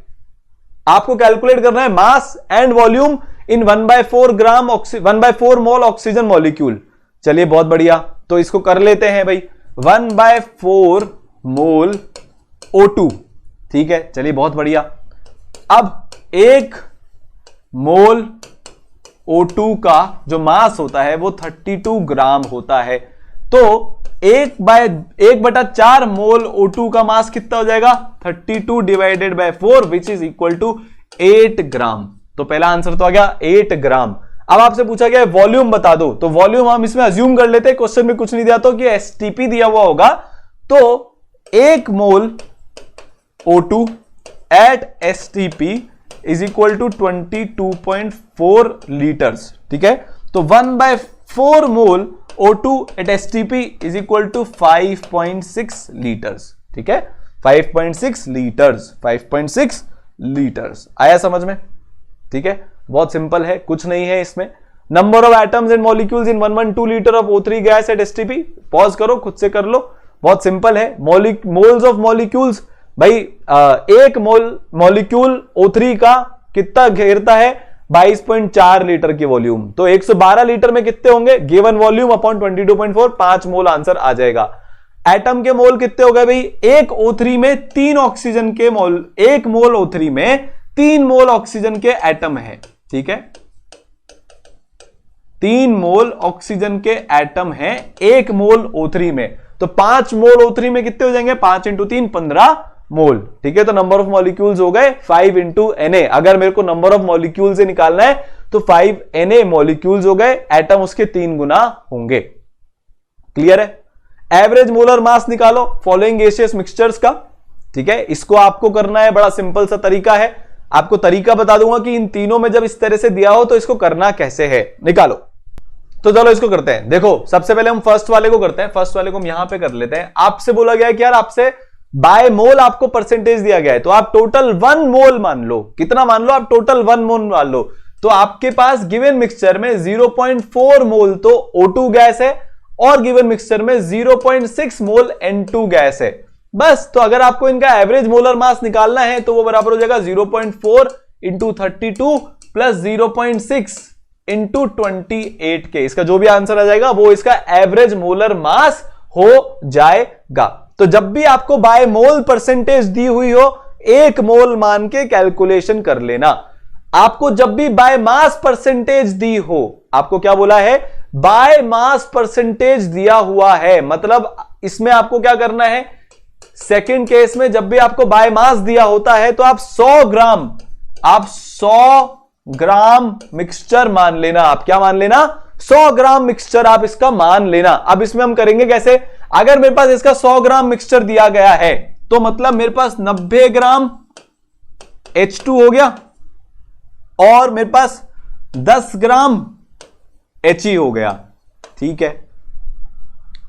आपको कैलकुलेट करना है mass and volume in 1/4 gram 1/4 mole oxygen molecule. चलिए बहुत बढ़िया, तो इसको कर लेते हैं भाई, 1/4 मोल O2। ठीक है, चलिए बहुत बढ़िया। अब 1 मोल O2 का जो मास होता है वो 32 ग्राम होता है, तो 1/4 मोल O2 का मास कितना हो जाएगा, 32 divided by 4 which is equal to 8 gram. तो पहला आंसर तो आ गया 8 ग्राम। अब आपसे पूछा गया वॉल्यूम बता दो, तो वॉल्यूम हम इसमें अज्यूम कर लेते हैं, क्वेश्चन में कुछ नहीं दिया तो कि एसटीपी दिया हुआ होगा, तो 1 mole O2 at STP is equal to 22.4 litres. ठीक है, तो 1/4 mole O2 at STP is equal to 5.6 litres. ठीक है, 5.6 लीटर्स, 5.6 लीटर्स। आया समझ में? ठीक है, बहुत सिंपल है, कुछ नहीं है इसमें। Number of atoms and molecules in 112 litre of O3 gas at STP, pause करो, खुद से कर लो, बहुत सिंपल है। मोल्स ऑफ मॉलिक्यूल्स, भाई एक मॉलिक्यूल O3 का कितना घेरता है? 22.4 लीटर की वॉल्यूम। तो 112 लीटर में कितने होंगे? गिवन वॉल्यूम अपॉन 22.4, 5 मोल आंसर आ जाएगा। एटम के मोल कितने हो गए भाई? एक O3 में 3 ऑक्सीजन के मोल, एक मोल O3 में 3 मोल ऑक्सीजन के एटम है। ठीक है, 3 मोल ऑक्सीजन के एटम है एक मोल O3 में, तो 5 मोल O3 में कितने हो जाएंगे? 5 × 3 15 मोल। ठीक है, तो नंबर ऑफ मॉलिक्यूल्स हो गए 5 × Na। अगर मेरे को नंबर ऑफ मॉलिक्यूल से निकालना है तो 5 Na मॉलिक्यूल्स हो गए, एटम उसके 3 गुना होंगे। क्लियर है? एवरेज मोलर मास निकालो फॉलोइंग गैसियस मिक्सचर्स का। ठीक है, इसको आपको करना है, बड़ा सिंपल सा तरीका है। आपको तरीका बता दूंगा कि इन तीनों में जब इस तरह से दिया हो तो इसको करना कैसे है। निकालो, तो चलो इसको करते हैं। देखो, सबसे पहले हम फर्स्ट वाले को करते हैं। फर्स्ट वाले को हम यहां पे कर लेते हैं। आपसे बोला गया है कि यार आपसे बाय मोल आपको परसेंटेज दिया गया है, तो आप टोटल 1 मोल मान लो। कितना मान लो? आप टोटल 1 मोल मान लो। तो आपके पास गिवन मिक्सचर में 0.4 मोल तो O2 गैस है और गिवन मिक्सचर में 0.6 मोल N2 गैस है। बस, तो अगर आपको इनका एवरेज मोलर मास निकालना है तो वो बराबर हो जाएगा 0.4 × 32 प्लस 0.6 × 28 के। इसका जो भी आंसर आ जाएगा वो इसका एवरेज मोलर मास हो जाएगा। तो जब भी आपको बाय मोल परसेंटेज दी हुई हो, 1 मोल मान के कैलकुलेशन कर लेना। आपको जब भी बाय मास परसेंटेज दी हो, आपको क्या बोला है? बाय मास परसेंटेज दिया हुआ है, मतलब इसमें आपको क्या करना है? सेकंड केस में जब भी आपको बाय मास दिया होता है तो आप 100 ग्राम मिक्सचर मान लेना। आप क्या मान लेना? 100 ग्राम मिक्सचर आप इसका मान लेना। अब इसमें हम करेंगे कैसे? अगर मेरे पास इसका 100 ग्राम मिक्सचर दिया गया है तो मतलब मेरे पास 90 ग्राम H2 हो गया और मेरे पास 10 ग्राम He हो गया। ठीक है,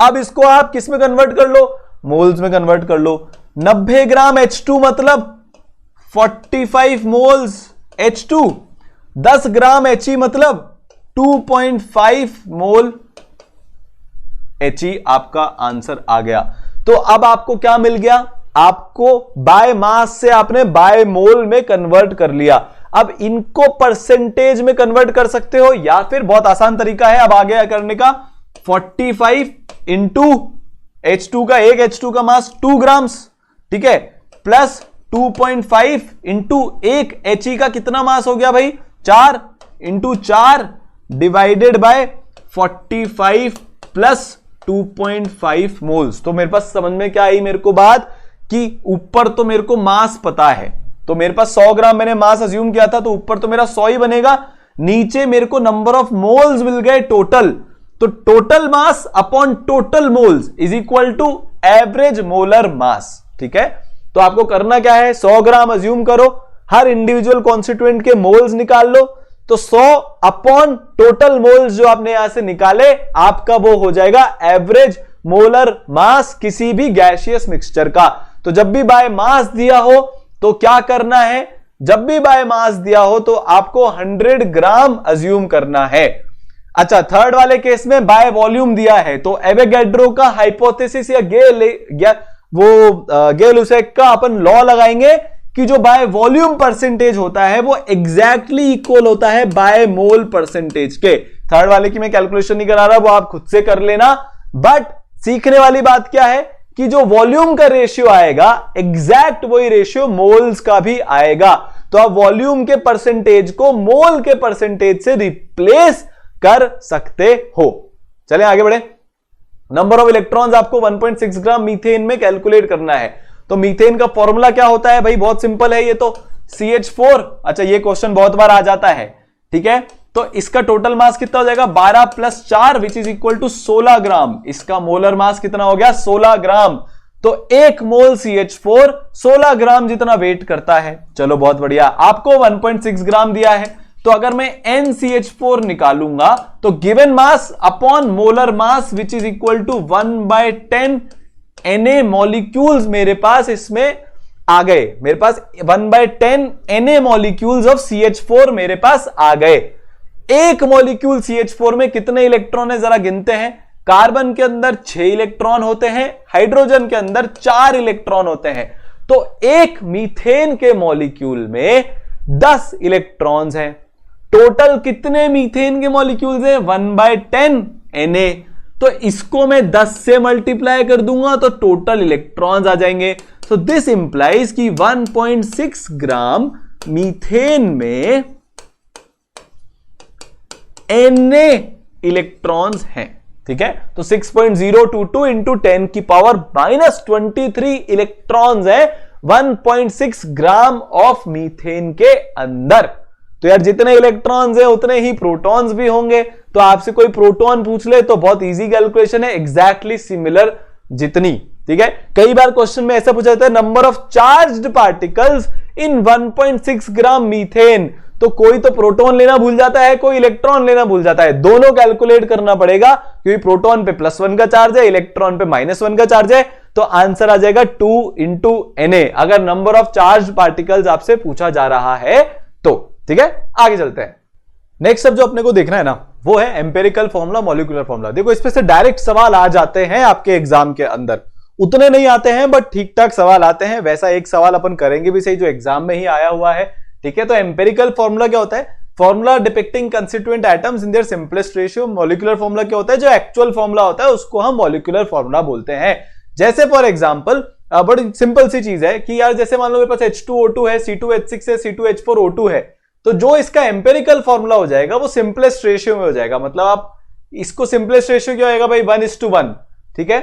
अब इसको आप किस में कन्वर्ट कर लो? मोल्स में कन्वर्ट कर लो। 90 ग्राम H2 मतलब 45 मोल्स H2, 10 ग्राम He मतलब 2.5 मोल He आपका आंसर आ गया। तो अब आपको क्या मिल गया? आपको बाय मास से आपने बाय मोल में कन्वर्ट कर लिया। अब इनको परसेंटेज में कन्वर्ट कर सकते हो या फिर बहुत आसान तरीका है अब आगे करने का, 45 × H2 का, एक H2 का मास 2 ग्राम्स, ठीक है, प्लस 2.5 × एक He का कितना मास हो गया भाई? 4 × 4 डिवाइडेड बाय 45 प्लस 2.5 मोल्स। तो मेरे पास समझ में क्या आई मेरे को बात कि ऊपर तो मेरे को मास पता है, तो मेरे पास 100 ग्राम मैंने मास अज्यूम किया था, तो ऊपर तो मेरा 100 ही बनेगा। नीचे मेरे को नंबर ऑफ मोल्स मिल गए टोटल, तो total mass upon total moles is equal to average molar mass. ठीक है, तो आपको करना क्या है? 100 ग्राम अज्यूम करो, हर इंडिविजुअल कॉन्स्टिट्यूएंट के मोल्स निकाल लो, तो 100 अपॉन टोटल मोल्स जो आपने यहां से निकाले, आपका वो हो जाएगा एवरेज मोलर मास किसी भी गैसियस मिक्सचर का। तो जब भी बाय मास दिया हो तो क्या करना है? जब भी बाय मास दिया हो तो आपको 100 ग्राम अज्यूम करना है। अच्छा, थर्ड वाले केस में बाय वॉल्यूम दिया है, तो एवोगैड्रो का हाइपोथेसिस या गै-लुसेक का अपन लॉ लगाएंगे कि जो बाय वॉल्यूम परसेंटेज होता है वो एग्जैक्टली इक्वल होता है बाय मोल परसेंटेज के। थर्ड वाले की मैं कैलकुलेशन नहीं करा रहा, वो आप खुद से कर लेना। बट सीखने वाली बात क्या है कि जो वॉल्यूम का रेशियो आएगा एग्जैक्ट वही रेशियो मोल्स का भी आएगा। तो आप वॉल्यूम के परसेंटेज को मोल के परसेंटेज से रिप्लेस कर सकते हो। चलें आगे बढ़े। नंबर ऑफ इलेक्ट्रॉन्स आपको 1.6 ग्राम मीथेन में कैलकुलेट करना है। तो मीथेन का फॉर्मूला क्या होता है भाई? बहुत सिंपल है ये तो, CH4। अच्छा, ये क्वेश्चन बहुत बार आ जाता है, ठीक है। तो इसका टोटल मास कितना हो जाएगा? 12 + 4 विच इज इक्वल टू 16 ग्राम। इसका मोलर मास कितना हो गया? 16 ग्राम। तो 1 मोल CH4 16 ग्राम जितना वेट करता है। चलो बहुत बढ़िया, आपको 1.6 ग्राम दिया है, तो अगर मैं NCH4 निकालूंगा तो given mass upon molar mass which is equal to 1/10 Na molecules मेरे पास इसमें आ गए। मेरे पास 1/10 Na मॉलिक्यूल्स ऑफ CH4 मेरे पास आ गए। एक मॉलिक्यूल CH4 में कितने इलेक्ट्रॉन है जरा गिनते हैं। कार्बन के अंदर 6 इलेक्ट्रॉन होते हैं, हाइड्रोजन के अंदर 4 इलेक्ट्रॉन होते हैं, तो एक मीथेन के मॉलिक्यूल में 10 इलेक्ट्रॉन्स हैं। टोटल कितने मीथेन के मॉलिक्यूल्स हैं? 1/10 Na। तो इसको मैं 10 से मल्टीप्लाई कर दूंगा तो टोटल इलेक्ट्रॉन्स आ जाएंगे। सो दिस इंप्लाइज कि 1.6 ग्राम मीथेन में Na इलेक्ट्रॉन्स हैं। ठीक है, तो 6.022 इंटू 10 की पावर -23 इलेक्ट्रॉन्स है 1.6 ग्राम ऑफ मीथेन के अंदर। तो यार जितने इलेक्ट्रॉन्स हैं उतने ही प्रोटॉन्स भी होंगे। तो आपसे कोई प्रोटॉन पूछ ले तो बहुत इजी कैलकुलेशन है, एग्जैक्टली सिमिलर जितनी। ठीक है, कई बार क्वेश्चन में ऐसा पूछा जाता है number of charged particles in 1.6 gram methane, तो कोई तो प्रोटॉन लेना भूल जाता है, कोई इलेक्ट्रॉन लेना भूल जाता है। दोनों कैलकुलेट करना पड़ेगा क्योंकि प्रोटॉन पे +1 का चार्ज है, इलेक्ट्रॉन पे -1 का चार्ज है। तो आंसर आ जाएगा 2 इंटू Na अगर नंबर ऑफ चार्ज पार्टिकल्स आपसे पूछा जा रहा है तो। ठीक है, आगे चलते हैं। नेक्स्ट अब जो अपने को देखना है ना वो है एम्पेरिकल फॉर्मूला, मॉलिक्यूलर फॉर्मूला। देखो इसमें से डायरेक्ट सवाल आ जाते हैं आपके एग्जाम के अंदर, उतने नहीं आते हैं बट ठीक ठाक सवाल आते हैं। वैसा एक सवाल अपन करेंगे भी सही जो एग्जाम में ही आया हुआ है। ठीक है, तो एम्पेरिकल फॉर्मूला क्या होता है? Formula depicting constituent atoms in their simplest ratio. Molecular formula क्या होता है? जो एक्चुअल फॉर्मूला होता है उसको हम मॉलिक्यूलर फॉर्मूला बोलते हैं। जैसे फॉर एग्जांपल बड़ी सिंपल सी चीज है कि यार जैसे मान लो मेरे पास H2O2 है, C2H6 है, C2H4O2 है, तो जो इसका एम्पेरिकल फॉर्मूला हो जाएगा वो सिंपलेस्ट रेशियो में हो जाएगा। मतलब आप इसको सिंपलेस्ट रेशियो क्या होगा भाई? 1:1। ठीक है,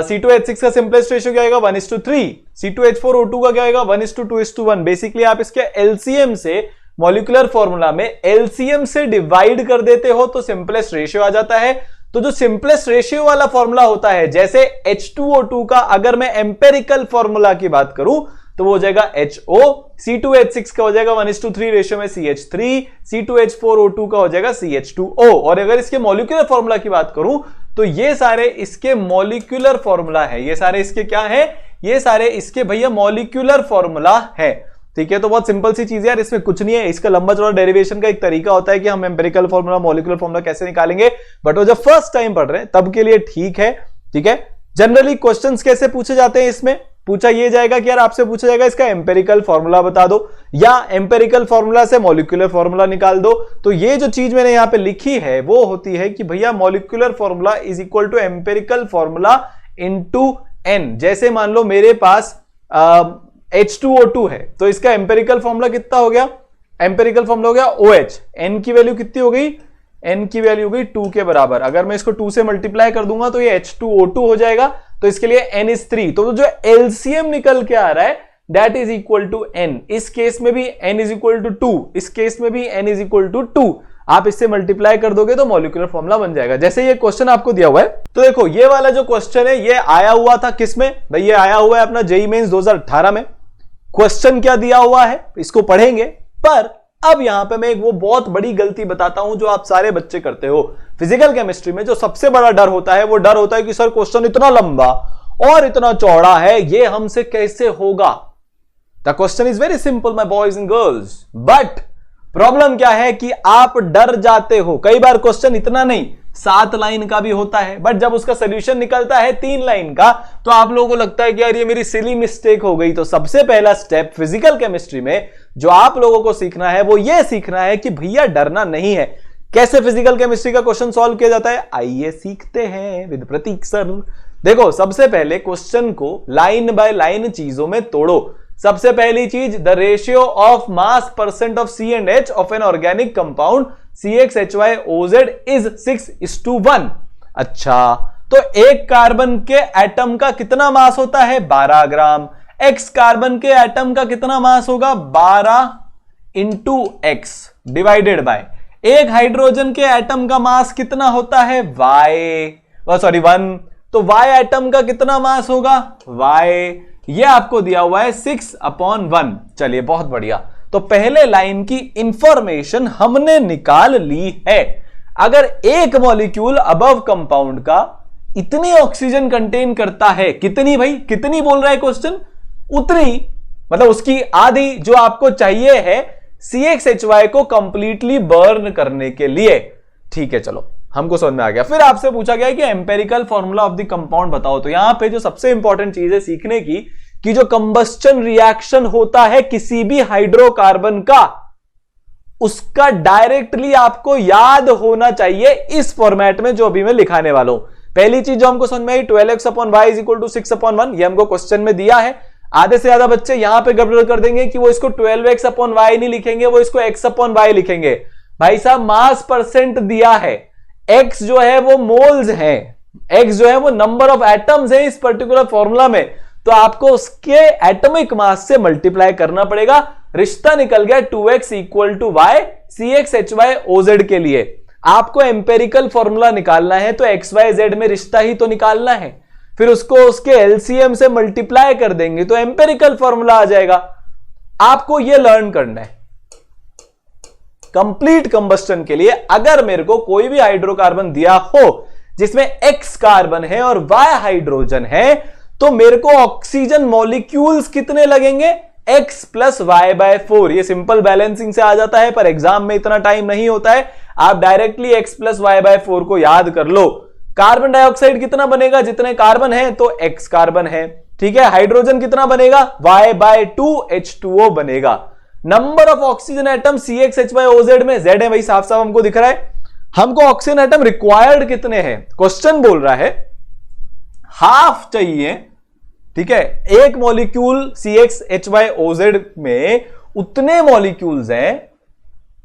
C2H6 का सिंपलेस्ट रेशियो क्या होगा? 1:3। C2H4O2 का क्या होगा? 1:2:1। बेसिकली आप इसके एलसीएम से मॉलिक्यूलर फॉर्मूला में एलसीएम से डिवाइड कर देते हो तो सिंपलेस्ट रेशियो आ जाता है। तो जो सिंपलेस्ट रेशियो वाला फॉर्मूला होता है, जैसे H2O2 का अगर मैं एम्पेरिकल फॉर्मूला की बात करूं तो वो हो जाएगा HO, C2H6 का हो जाएगा 1:3 रेशियो में CH3, C2H4O2 का हो जाएगा CH2O। और अगर इसके मॉलिक्यूलर फॉर्मूला की बात करूं तो ये सारे इसके मॉलिक्यूलर फॉर्मूला है। ये सारे इसके क्या है? ये सारे इसके भैया मॉलिक्यूलर फॉर्मूला है। ठीक है, तो बहुत सिंपल सी चीज है यार, इसमें कुछ नहीं है। इसका लंबा चौड़ा डेरिवेशन का एक तरीका होता है कि हम एम्पेरिकल फॉर्मूला, मॉलिक्यूलर फॉर्मूला कैसे निकालेंगे, बट वो जब फर्स्ट टाइम पढ़ रहे हैं तब के लिए ठीक है। ठीक है, जनरली क्वेश्चंस कैसे पूछे जाते हैं? इसमें पूछा ये जाएगा कि यार आपसे पूछा जाएगा इसका एम्पेरिकल फॉर्मूला बता दो या एम्पेरिकल फॉर्मूला से मॉलिक्यूलर फॉर्मूला निकाल दो। तो ये जो चीज मैंने यहां पे लिखी है वो होती है कि भैया molecular formula is equal to empirical formula into n। जैसे मान लो मेरे पास H2O2 है तो इसका एम्पेरिकल फॉर्मूला कितना हो गया? एम्पेरिकल फॉर्मूला हो गया OH। n की वैल्यू कितनी हो गई? n की वैल्यू हो गई 2 के बराबर। अगर मैं इसको 2 से मल्टीप्लाई कर दूंगा तो ये H2O2 हो जाएगा, तो इसके लिए n इज 3। तो जो एलसीएम निकल के आ रहा है that is equal to n। इस केस में भी n इज इक्वल टू 2, इस केस में भी n इज इक्वल टू 2। आप इससे मल्टीप्लाई कर दोगे तो मॉलिक्यूलर फॉर्मूला बन जाएगा। जैसे ये क्वेश्चन आपको दिया हुआ है, तो देखो ये वाला जो क्वेश्चन है ये आया हुआ था किसमें भाई? ये आया हुआ है अपना जेईई मेंस 2018 में। क्वेश्चन क्या दिया हुआ है इसको पढ़ेंगे, पर अब यहां पे मैं एक वो बहुत बड़ी गलती बताता हूं जो आप सारे बच्चे करते हो। फिजिकल केमिस्ट्री में जो सबसे बड़ा डर होता है वो डर होता है कि सर क्वेश्चन इतना लंबा और इतना चौड़ा है, ये हमसे कैसे होगा? The question is very simple my boys and girls, but problem क्या है कि आप डर जाते हो। कई बार क्वेश्चन इतना नहीं 7 लाइन का भी होता है, बट जब उसका सोल्यूशन निकलता है 3 लाइन का तो आप लोगों को लगता है कि यार ये मेरी सिली मिस्टेक हो गई। तो सबसे पहला स्टेप फिजिकल केमिस्ट्री में जो आप लोगों को सीखना है वो ये सीखना है कि भैया डरना नहीं है। कैसे फिजिकल केमिस्ट्री का क्वेश्चन सॉल्व किया जाता है, आइए सीखते हैं विद प्रतीक सर। देखो सबसे पहले क्वेश्चन को लाइन बाय लाइन चीजों में तोड़ो। सबसे पहली चीज, the ratio of mass percent of C and H of an organic compound CXHYOZ is 6:1। अच्छा, तो एक कार्बन के एटम का कितना मास होता है? 12 ग्राम। X कार्बन के एटम का कितना मास होगा? 12 इंटू X डिवाइडेड बाय एक हाइड्रोजन के एटम का मास कितना होता है? 1। तो Y एटम का कितना मास होगा? Y। ये आपको दिया हुआ है 6/1। चलिए बहुत बढ़िया। तो पहले लाइन की इंफॉर्मेशन हमने निकाल ली है। अगर एक मॉलिक्यूल अबव कंपाउंड का इतनी ऑक्सीजन कंटेन करता है, कितनी भाई, कितनी बोल रहा है क्वेश्चन, उतनी, मतलब उसकी आधी जो आपको चाहिए है CXHY को कंप्लीटली बर्न करने के लिए। ठीक है, चलो हमको समझ में आ गया। फिर आपसे पूछा गया कि empirical formula of the compound बताओ। तो यहां पे जो सबसे इंपॉर्टेंट चीज है सीखने की, कि जो कंबस्टन रिएक्शन होता है किसी भी हाइड्रोकार्बन का, उसका डायरेक्टली आपको याद होना चाहिए इस फॉर्मेट में जो अभी मैं लिखाने वाला हूं। पहली चीज जो हमको समझ में आई, 12x/y = 6/1, ये हमको क्वेश्चन में दिया है। आधे से ज्यादा बच्चे यहां पे गड़बड़ कर देंगे कि वो इसको 12x/y नहीं लिखेंगे, वो इसको x/y लिखेंगे। भाई साहब मास परसेंट दिया है, x जो है वो मोल्स है, x जो है वो नंबर ऑफ एटम्स है इस पर्टिकुलर फॉर्मूला में, तो आपको उसके एटॉमिक मास से मल्टीप्लाई करना पड़ेगा। रिश्ता निकल गया 2x = y CXHY OZ के लिए। आपको एम्पेरिकल फॉर्मूला निकालना है तो XYZ में रिश्ता ही तो निकालना है, फिर उसको उसके LCM से मल्टीप्लाई कर देंगे तो एम्पेरिकल फॉर्मूला आ जाएगा। आपको यह लर्न करना है। कंप्लीट कंबस्टन के लिए अगर मेरे को कोई भी हाइड्रोकार्बन दिया हो जिसमें X कार्बन है और Y हाइड्रोजन है, तो मेरे को ऑक्सीजन मॉलिक्यूल्स कितने लगेंगे, X + Y/4। ये सिंपल बैलेंसिंग से आ जाता है, पर एग्जाम में इतना टाइम नहीं होता है, आप डायरेक्टली X + Y/4 को याद कर लो। कार्बन डाइऑक्साइड कितना बनेगा, जितने कार्बन है तो X कार्बन है, ठीक है। हाइड्रोजन कितना बनेगा, Y/2 H2O बनेगा। Number of oxygen atom CXHY OZ में Z है, भाई साफ साफ हमको दिख रहा है। हमको ऑक्सीजन एटम रिक्वायर्ड कितने हैं, क्वेश्चन बोल रहा है हाफ चाहिए, ठीक है। एक मॉलिक्यूल CXHY OZ में उतने मॉलिक्यूल्स हैं,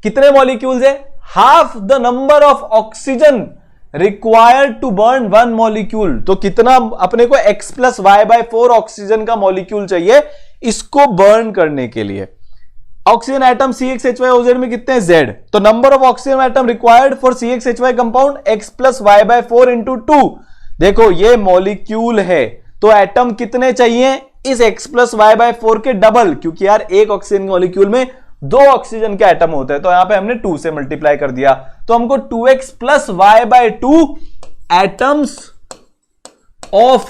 कितने मॉलिक्यूल्स हैं, half the number of oxygen required to burn one molecule. तो कितना अपने को X + Y/4 ऑक्सीजन का मॉलिक्यूल चाहिए इसको बर्न करने के लिए। ऑक्सीजन एटम CXHY OZ में कितने हैं, Z। तो number of oxygen atom required for CXHY compound X + Y/4 × 2। देखो ये मॉलिक्यूल है तो एटम कितने चाहिए, इस X + Y/4 के डबल, क्योंकि यार एक ऑक्सीजन मॉलिक्यूल में 2 ऑक्सीजन के एटम होते हैं, तो यहां पे हमने 2 से मल्टीप्लाई कर दिया, तो हमको 2x + Y/2 atoms of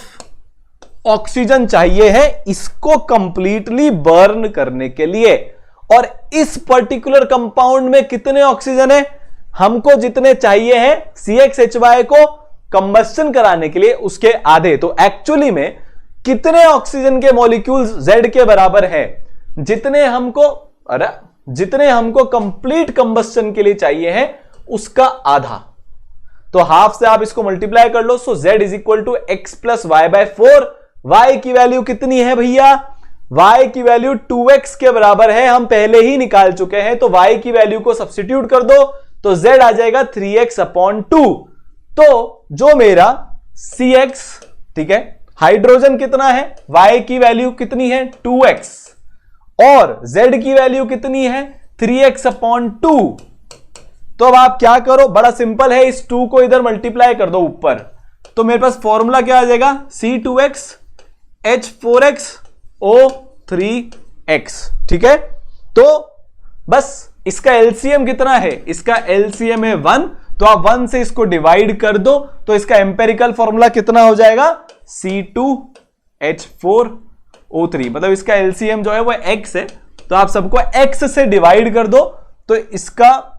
oxygen चाहिए है इसको कंप्लीटली बर्न करने के लिए। और इस पर्टिकुलर कंपाउंड में कितने ऑक्सीजन है, हमको जितने चाहिए हैं CXHY को कंबस्टन कराने के लिए उसके आधे। तो एक्चुअली में कितने ऑक्सीजन के मॉलिक्यूल्स Z के बराबर है, जितने हमको कंप्लीट कंबस्टन के लिए चाहिए है उसका आधा। तो हाफ से आप इसको मल्टीप्लाई कर लो, सो Z = X + Y/4। Y की वैल्यू कितनी है भैया, Y की वैल्यू 2x के बराबर है, हम पहले ही निकाल चुके हैं, तो Y की वैल्यू को सब्स्टिट्यूट कर दो तो Z आ जाएगा 3x/2। तो जो मेरा CX, ठीक है, हाइड्रोजन कितना है, Y की वैल्यू कितनी है 2x और Z की वैल्यू कितनी है 3x/2। तो अब आप क्या करो, बड़ा सिंपल है, इस 2 को इधर मल्टीप्लाई कर दो ऊपर, तो मेरे पास फॉर्मूला क्या आ जाएगा, C2x H4x O3x, ठीक है। तो बस इसका LCM कितना है, इसका LCM है 1, तो आप 1 से इसको डिवाइड कर दो तो इसका एम्पेरिकल फॉर्मूला कितना हो जाएगा, C2H4O3। मतलब इसका LCM जो है वो x है, तो आप सबको x से डिवाइड कर दो तो इसका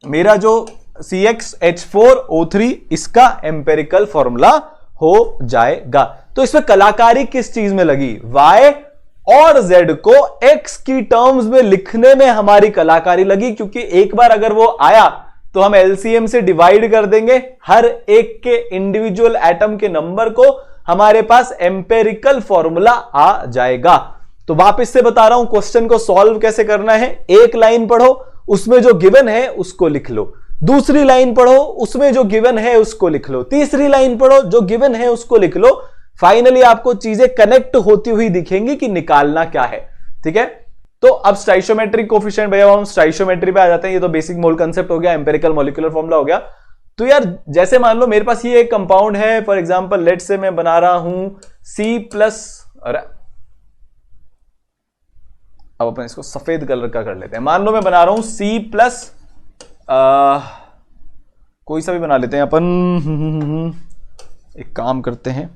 मेरा जो CXH4O3 इसका एम्पेरिकल फॉर्मूला हो जाएगा। तो इसमें कलाकारी किस चीज में लगी, Y और Z को X की टर्म्स में लिखने में हमारी कलाकारी लगी, क्योंकि एक बार अगर वो आया तो हम LCM से डिवाइड कर देंगे हर एक के इंडिविजुअल एटम के नंबर को, हमारे पास एम्पेरिकल फॉर्मूला आ जाएगा। तो वापस से बता रहा हूं क्वेश्चन को सॉल्व कैसे करना है। एक लाइन पढ़ो, उसमें जो गिवन है उसको लिख लो, दूसरी लाइन पढ़ो, उसमें जो गिवन है उसको लिख लो, तीसरी लाइन पढ़ो, जो गिवन है उसको लिख लो। फाइनली आपको चीजें कनेक्ट होती हुई दिखेंगी कि निकालना क्या है, ठीक है। तो अब स्टाइशियोमेट्रिक कोफिशिएंट, भैया हम स्टाइशियोमेट्री पे आ जाते हैं। ये तो बेसिक मोल कंसेप्ट हो गया, एम्पिरिकल मॉलिक्यूलर फॉर्मूला हो गया। तो यार जैसे मान लो मेरे पास ये एक कंपाउंड है, फॉर एग्जांपल लेट से मैं बना रहा हूं C+, अब अपन इसको सफेद कलर का कर लेते हैं। मान लो मैं बना रहा हूं C प्लस कोई सा भी बना लेते हैं अपन, एक काम करते हैं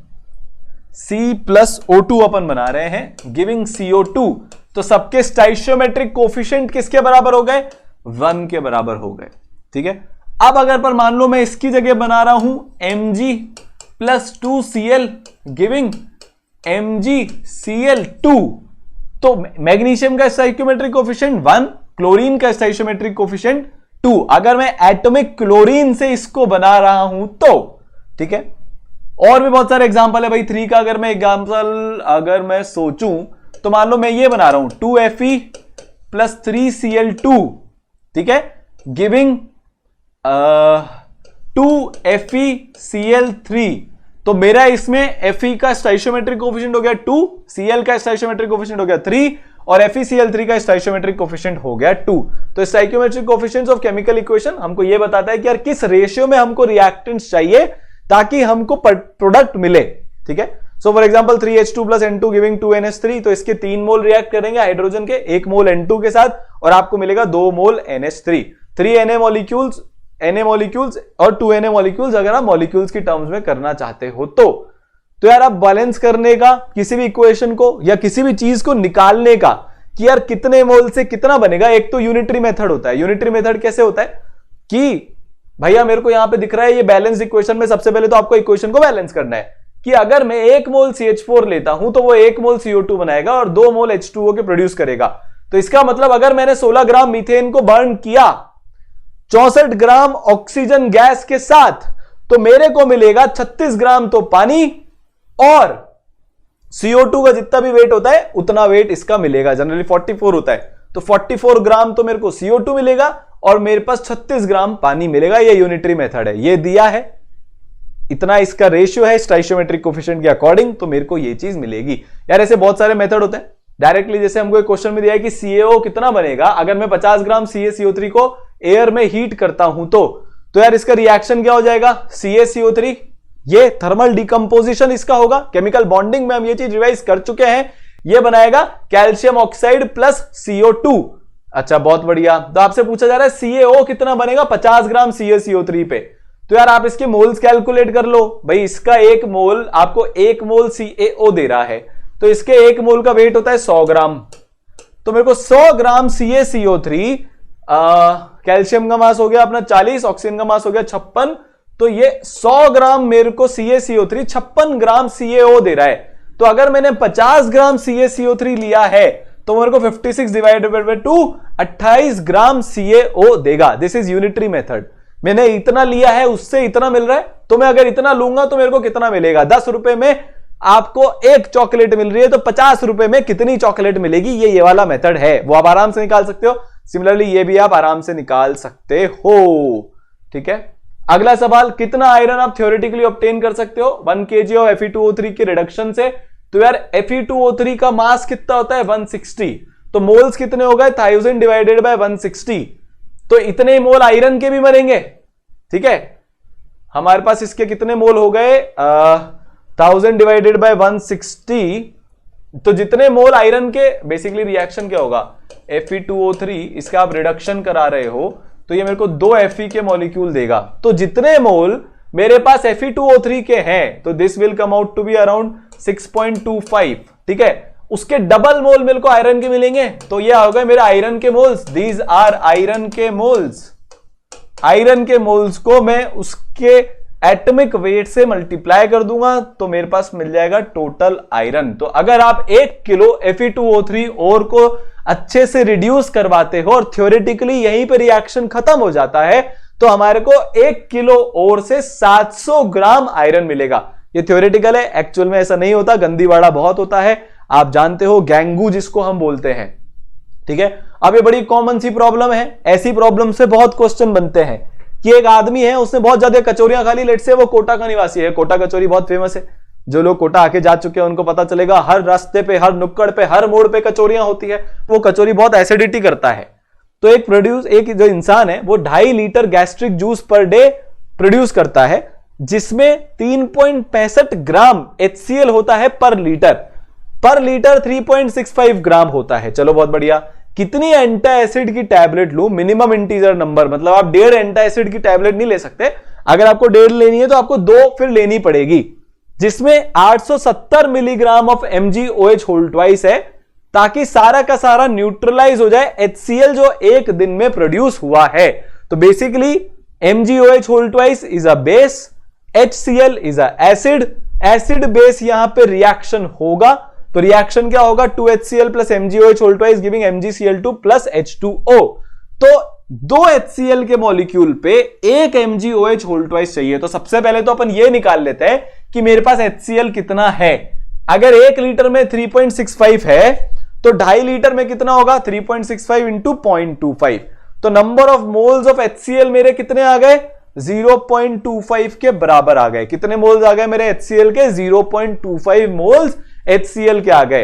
C प्लस O2 अपन बना रहे हैं गिविंग CO2। तो सबके स्टाइशियोमेट्रिक कोफिशिएंट किसके बराबर हो गए? 1 के बराबर हो गए। ठीक है, अब अगर पर मान लो मैं इसकी जगह बना रहा हूं Mg plus 2Cl giving MgCl2, तो मैग्नीशियम का स्टाइशियोमेट्रिक कोफिशिएंट 1, क्लोरीन का स्टाइशियोमेट्रिक कोफिशिएंट 2। अगर मैं एटॉमिक क्लोरीन से इसको बना रहा हूं तो ठीक है, और भी बहुत सारे एग्जांपल है भाई 3 का। अगर मैं एग्जांपल अगर मैं सोचूं तो मान लो मैं ये बना रहा हूं 2Fe प्लस 3Cl2, ठीक है, गिविंग 2FeCl3। तो मेरा इसमें Fe का स्टाइशियोमेट्रिक कोफिशिएंट हो गया 2, Cl का स्टाइशियोमेट्रिक कोफिशिएंट हो गया 3 और FeCl3 का स्टाइशियोमेट्रिक कोफिशिएंट हो गया 2। तो स्टाइशियोमेट्रिक कोफिशिएंट्स ऑफ केमिकल इक्वेशन हमको यह बताता है कि यार किस रेशियो में हमको रिएक्टेंट्स चाहिए ताकि हमको प्रोडक्ट मिले। ठीक है, so for example 3H2 plus N2 giving 2NH3, तो इसके 3 मोल रिएक्ट करेंगे हाइड्रोजन के, 1 मोल N2 के साथ और आपको मिलेगा 2 मोल NH3। 3 Na मॉलिक्यूल्स और 2 Na मॉलिक्यूल्स अगर आप मॉलिक्यूल्स की टर्म्स में करना चाहते हो तो यार आप बैलेंस करने का किसी भी इक्वेशन को या किसी भी चीज को निकालने का कि यार कितने मोल से कितना बनेगा, एक तो यूनिटरी मेथड होता है। यूनिटरी मेथड कैसे होता है कि भैया मेरे को यहां पे दिख रहा है ये बैलेंस इक्वेशन में, सबसे पहले तो आपको इक्वेशन को बैलेंस करना है कि अगर मैं 1 मोल CH4 लेता हूं तो वो 1 मोल CO2 बनाएगा और 2 मोल H2O के प्रोड्यूस करेगा। तो इसका मतलब अगर मैंने 16 ग्राम मीथेन को बर्न किया 64 ग्राम ऑक्सीजन गैस के साथ, तो मेरे को मिलेगा 36 ग्राम तो पानी और CO2 का जितना भी वेट होता है उतना वेट इसका मिलेगा। जनरली 44 होता है, तो 44 ग्राम तो मेरे को CO2 मिलेगा और मेरे पास 36 ग्राम पानी मिलेगा। ये यूनिटरी मेथड है, ये दिया है, इतना इसका रेशियो है स्टाइशियोमेट्रिक कोफिशिएंट के अकॉर्डिंग, तो मेरे को ये चीज मिलेगी। यार ऐसे बहुत सारे मेथड होते हैं। डायरेक्टली जैसे हमको एक क्वेश्चन में दिया है कि CaO कितना बनेगा अगर मैं 50 ग्राम CaCO3 को एयर में हीट करता हूं तो यार इसका रिएक्शन क्या हो जाएगा? CaCO3, ये थर्मल डिकम्पोजिशन इसका होगा। केमिकल बॉन्डिंग में हम ये चीज रिवाइज कर चुके हैं। ये बनाएगा कैल्शियम ऑक्साइड प्लस CO2। अच्छा बहुत बढ़िया। तो आपसे पूछा जा रहा है CaO कितना बनेगा 50 ग्राम CaCO3 पे, तो यार आप इसके मोल्स कैलकुलेट कर लो। भाई इसका 1 मोल आपको 1 मोल CaO दे रहा है, तो इसके 1 मोल का वेट होता है 100 ग्राम। तो मेरे को 100 ग्राम CaCO3, कैल्शियम का मास हो गया अपना 40, ऑक्सीजन का मास हो गया 56, तो ये 100 ग्राम मेरे को CaCO3 56 ग्राम CaO दे रहा है। तो अगर मैंने 50 ग्राम CaCO3 लिया है तो मेरे को 56 डिवाइडेड बाय 2 28 ग्राम CaO देगा। This is unitary method. मैंने इतना लिया है उससे इतना मिल रहा है, तो मैं अगर इतना लूंगा तो मेरे को कितना मिलेगा? 10 रुपए में आपको एक चॉकलेट मिल रही है तो 50 रुपए में कितनी चॉकलेट मिलेगी? ये वाला मेथड है, वो आप आराम से निकाल सकते हो। सिमिलरली ये भी आप आराम से निकाल सकते हो। ठीक है, अगला सवाल, कितना आयरन आप थ्योरेटिकली ऑब्टेन कर सकते हो 1 kg ऑफ Fe2O3 के रिडक्शन से? तो यार Fe2O3 का मास कितना होता है 160, तो मोल्स कितने हो गए 1000 डिवाइडेड बाय 160, तो इतने मोल आयरन के भी बनेंगे। ठीक है, हमारे पास इसके कितने मोल हो गए 1000 डिवाइडेड बाय 160, तो जितने मोल आयरन के, बेसिकली रिएक्शन क्या होगा Fe2O3, इसका आप रिडक्शन करा रहे हो तो ये मेरे को 2 Fe के मॉलिक्यूल देगा। तो जितने मोल मेरे पास Fe2O3 के हैं तो this will come out to be around 6.25। ठीक है, उसके डबल मोल मेरे को आयरन के मिलेंगे, तो ये हो गए मेरे आयरन के मोल्स। दीज आर आयरन के मोल्स। आयरन के मोल्स को मैं उसके एटॉमिक वेट से मल्टीप्लाई कर दूंगा तो मेरे पास मिल जाएगा टोटल आयरन। तो अगर आप 1 किलो Fe2O3 और को अच्छे से रिड्यूस करवाते हो और थ्योरेटिकली यहीं पे रिएक्शन खत्म हो जाता है तो हमारे को 1 किलो और से 700 ग्राम आयरन मिलेगा। ये थ्योरेटिकल है, एक्चुअल में ऐसा नहीं होता, गंदीवाड़ा बहुत होता है, आप जानते हो, गैंगू जिसको हम बोलते हैं। ठीक है, अब ये बड़ी कॉमन सी प्रॉब्लम है, ऐसी प्रॉब्लम से बहुत क्वेश्चन बनते हैं कि एक आदमी है उसने बहुत ज्यादा कचौरियां खा ली, लेट से वो कोटा का निवासी है, कोटा कचौरी बहुत फेमस है, जो लोग कोटा आके जा चुके हैं उनको पता चलेगा, हर रास्ते पे, हर नुक्कड़ पे, हर मोड़ पे कचौरियां होती है। वो कचौरी बहुत एसिडिटी करता है, तो एक जो इंसान है वो 2.5 litre gastric juice per day produce करता है, जिसमें 3.65 ग्राम HCl होता है पर लीटर। पर लीटर 3.65 ग्राम होता है। चलो बहुत बढ़िया। कितनी एंटासिड की टैबलेट लूं? मिनिमम इंटीजर नंबर, मतलब आप 1.5 एंटासिड की टैबलेट नहीं ले सकते। अगर आपको 1.5 लेनी है तो आपको 2 फिर लेनी पड़ेगी, जिसमें 870 milligram of MgOH whole twice है, ताकि सारा का सारा न्यूट्रलाइज हो जाए HCl जो एक दिन में प्रोड्यूस हुआ है। तो basically MgOH whole twice is a base, HCl is a acid, acid base यहां पे रिएक्शन होगा। तो रिएक्शन क्या होगा? 2HCl plus MgOH whole twice giving MgCl2 plus H2O। तो 2 HCl के मॉलिक्यूल पे 1 MgOH होल ट्वाइस चाहिए। तो सबसे पहले तो अपन ये निकाल लेते हैं कि मेरे पास HCl कितना है। अगर 1 लीटर में 3.65 है तो 2.5 लीटर में कितना होगा? 3.65 इंटू 0.25। तो number of moles of HCl मेरे कितने आ गए? 0.25 के बराबर आ गए। कितने मोल्स आ गए मेरे HCl के? 0.25 मोल्स HCl के आ गए।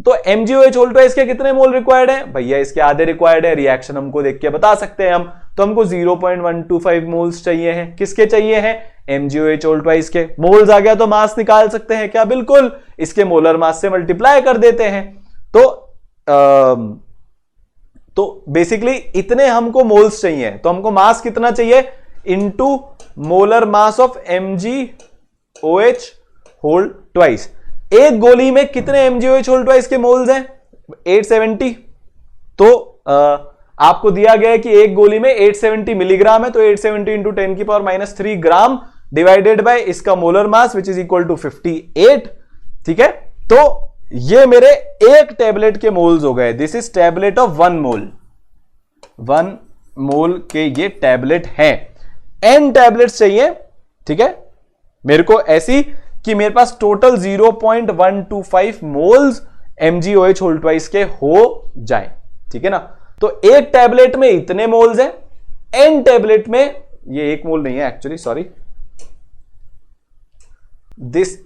तो MgOH होल ट्वाइस के कितने मोल रिक्वायर्ड है? भैया इसके आधे रिक्वायर्ड है। रिएक्शन हमको देख के बता सकते हैं हम। तो हमको 0.125 मोल्स चाहिए हैं। किसके चाहिए हैं? MgOH होल ट्वाइस के। मोल्स आ गया तो मास निकाल सकते हैं क्या? बिल्कुल। इसके मोलर मास से मल्टीप्लाई कर देते हैं। तो बेसिकली इतने हमको मोल्स चाहिए। तो हमको मास कितना चाहिए? Into molar mass of MgOH whole twice. एक गोली में कितने MgOH होल ट्वाइस के मोल्स हैं? 870। तो आपको दिया गया है कि एक गोली में 870 मिलीग्राम है। तो 870 इंटू 10⁻³ ग्राम डिवाइडेड बाय इसका molar mass which is equal to 58। ठीक है, तो ये मेरे एक टैबलेट के मोल्स हो गए। दिस इज टैबलेट ऑफ 1 मोल। 1 मोल के ये टैबलेट हैं। n टैबलेट्स चाहिए। ठीक है, मेरे को ऐसी कि मेरे पास total 0.125 moles MgOH whole twice के हो जाए। ठीक है ना। तो एक टैबलेट में इतने मोल्स हैं, n टैबलेट में ये 1 मोल नहीं है actually, sorry. This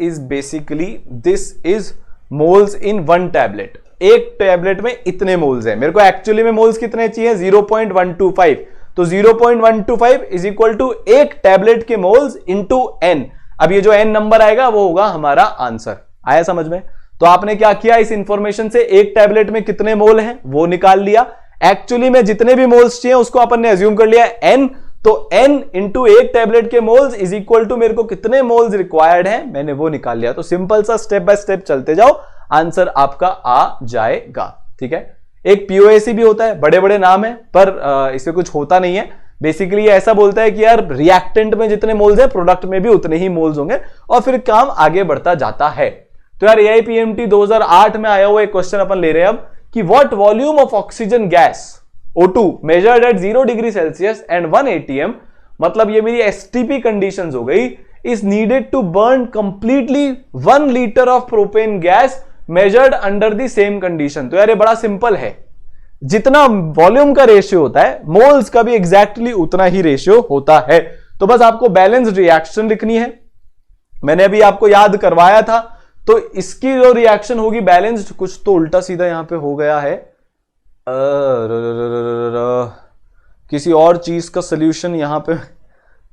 is moles in 1 tablet. एक टैबलेट में इतने मोल्स हैं। मेरे को एक्चुअली में मोल्स कितने चाहिए? 0.125। तो 0.125 इज इक्वल टू एक टैबलेट के मोल्स इंटू n। अब ये जो n नंबर आएगा वो होगा हमारा आंसर। आया समझ में? तो आपने क्या किया? इस इंफॉर्मेशन से एक टैबलेट में कितने मोल हैं वो निकाल लिया। एक्चुअली में जितने भी मोल्स चाहिए उसको अपन ने अज्यूम कर लिया n। तो n इंटू एक टैबलेट के मोल्स इज इक्वल टू मेरे को कितने मोल्स रिक्वायर्ड हैं, मैंने वो निकाल लिया। तो सिंपल सा स्टेप बाय स्टेप चलते जाओ, आंसर आपका आ जाएगा। ठीक है, एक POAC भी होता है, बड़े बड़े नाम है पर इससे कुछ होता नहीं है। बेसिकली ऐसा बोलता है कि यार रिएक्टेंट में जितने मोल्स है प्रोडक्ट में भी उतने ही मोल्स होंगे, और फिर काम आगे बढ़ता जाता है। तो यार AIPMT 2008 में आया हुआ एक क्वेश्चन अपन ले रहे हैं अब कि what volume of oxygen gas O2 measured at 0 degree Celsius and 1 atm, मतलब ये मेरी STP कंडीशंस हो गई, is needed to burn completely 1 litre of propane gas measured under the same condition। तो यार ये बड़ा सिंपल है। जितना वॉल्यूम का रेशियो होता है मोल्स का भी एग्जैक्टली उतना ही रेशियो होता है। तो बस आपको बैलेंस्ड रिएक्शन लिखनी है। मैंने अभी आपको याद करवाया था। तो इसकी जो रिएक्शन होगी बैलेंस्ड, कुछ तो उल्टा सीधा यहां पे हो गया है। किसी और चीज का सॉल्यूशन यहां पे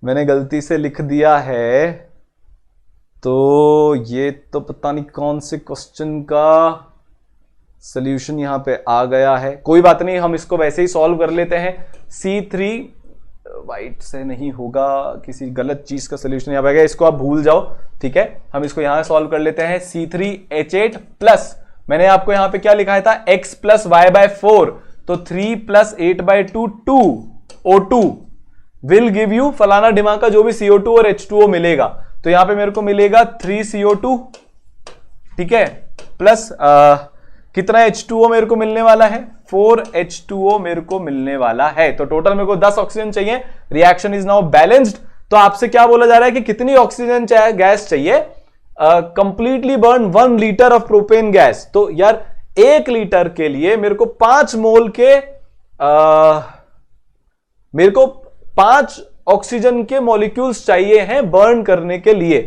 मैंने गलती से लिख दिया है। तो ये तो पता नहीं कौन से क्वेश्चन का सॉल्यूशन यहां पे आ गया है। कोई बात नहीं, हम इसको वैसे ही सॉल्व कर लेते हैं। C3 वाइट से नहीं होगा, किसी गलत चीज का सॉल्यूशन यहां पे आ गया, इसको आप भूल जाओ। ठीक है, हम इसको यहां सॉल्व कर लेते हैं। C3H8 प्लस, मैंने आपको यहां पे क्या लिखा था? x plus y by 4। तो 3 plus 8/2 2 O2 will give you फलाना ढिमाका जो भी CO2 और H2O मिलेगा। तो यहां पे मेरे को मिलेगा 3 CO2, ठीक है, प्लस कितना H2O मेरे को मिलने वाला है? 4 H2O मेरे को मिलने वाला है। तो टोटल मेरे को 10 ऑक्सीजन चाहिए। Reaction is now balanced. तो आपसे क्या बोला जा रहा है कि कितनी ऑक्सीजन गैस चाहिए? Completely burn 1 litre of propane gas. तो यार 1 लीटर के लिए मेरे को 5 मोल के मेरे को 5 ऑक्सीजन के मॉलिक्यूल्स चाहिए हैं बर्न करने के लिए।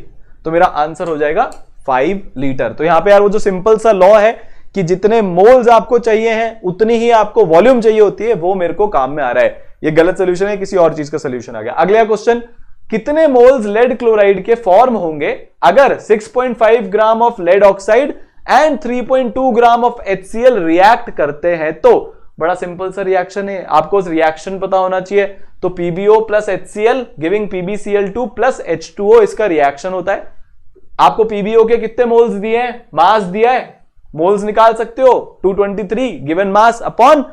तो मेरा आंसर हो जाएगा 5 लीटर। तो यहां पे यार वो जो सिंपल सा लॉ है कि जितने मोल्स आपको चाहिए हैं उतनी ही आपको वॉल्यूम चाहिए होती है, वो मेरे को काम में आ रहा है। ये गलत सोल्यूशन है, किसी और चीज का सोल्यूशन आ गया। अगला क्वेश्चन, कितने मोल्स लेड क्लोराइड के फॉर्म होंगे अगर 6.5 gram of lead oxide and 3.2 gram of HCl react करते हैं तो बड़ा सिंपल सा रिएक्शन है, आपको रिएक्शन पता होना चाहिए। तो PbO plus HCl giving PbCl2 plus H2O इसका रिएक्शन होता है। आपको PbO के कितने मोल्स दिए हैं, मास दिया है, मोल्स निकाल सकते हो 223 गिवन मास अपॉन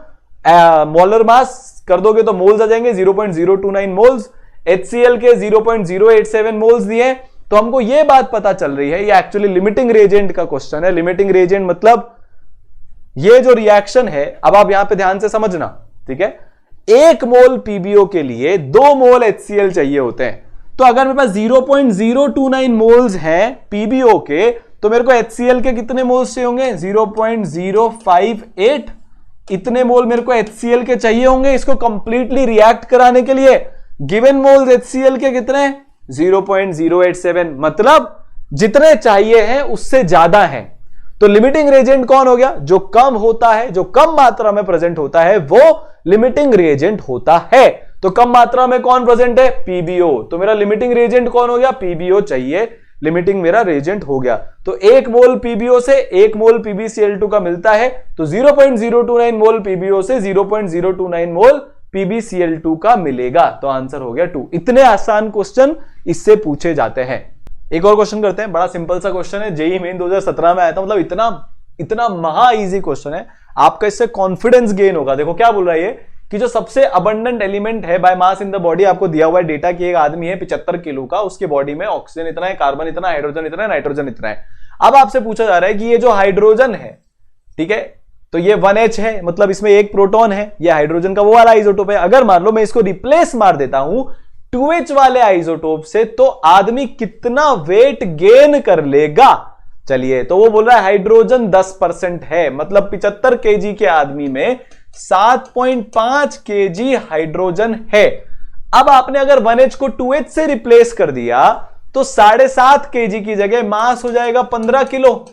मोलर मास कर दोगे तो मोल्स आ जाएंगे 0.029 मोल्स। HCl के 0.087 मोल्स दिए। तो हमको यह बात पता चल रही है, ये एक्चुअली लिमिटिंग रिएजेंट का क्वेश्चन है। लिमिटिंग रिएजेंट मतलब ये जो रिएक्शन है, अब आप यहां पे ध्यान से समझना, ठीक है। 1 मोल PbO के लिए 2 मोल HCl चाहिए होते हैं। तो अगर मेरे पास 0.029 मोल्स हैं PbO के, तो मेरे को HCl के कितने मोल्स चाहिए होंगे, 0.058 इतने मोल मेरे को HCl के चाहिए होंगे इसको कंप्लीटली रिएक्ट कराने के लिए। गिवन मोल्स HCl के कितने, 0.087, मतलब जितने चाहिए हैं उससे ज्यादा हैं। तो लिमिटिंग रिएजेंट कौन हो गया, जो कम होता है, जो कम मात्रा में प्रेजेंट होता है वो लिमिटिंग रिएजेंट होता है। तो कम मात्रा में कौन प्रेजेंट है, PbO। तो मेरा लिमिटिंग रिएजेंट कौन हो गया, PbO चाहिए, लिमिटिंग मेरा रिएजेंट हो गया। तो 1 मोल PbO से 1 मोल PbCl2 का मिलता है, तो 0.029 मोल PbO से 0.029 मोल PbCl2 का मिलेगा। तो आंसर हो गया 2। इतने आसान क्वेश्चन इससे पूछे जाते हैं। एक और क्वेश्चन करते हैं, बड़ा सिंपल सा क्वेश्चन है, जेईई मेन 2017 में आया था, मतलब इतना महा इजी क्वेश्चन है, आपका इससे कॉन्फिडेंस गेन होगा। देखो क्या बोल रहा है ये, कि जो सबसे अबंडेंट एलिमेंट है by mass in the body, आपको दिया हुआ है डेटा कि एक आदमी है 75 किलो का, उसके बॉडी में ऑक्सीजन इतना है, कार्बन इतना, हाइड्रोजन इतना है, नाइट्रोजन इतना है। अब आपसे पूछा जा रहा है कि ये जो हाइड्रोजन है, ठीक है, तो ये 1H है, मतलब इसमें 1 प्रोटॉन है, ये हाइड्रोजन का वो वाला आइसोटोप है। अगर मान लो मैं इसको रिप्लेस मार देता हूं 2H वाले आइसोटोप से, तो आदमी कितना वेट गेन कर लेगा। चलिए, तो वो बोल रहा है हाइड्रोजन 10% है, मतलब 75 केजी के आदमी में 7.5 केजी हाइड्रोजन है। अब आपने अगर 1H को 2H से रिप्लेस कर दिया तो 7.5 केजी की जगह मास हो जाएगा 15 किलो।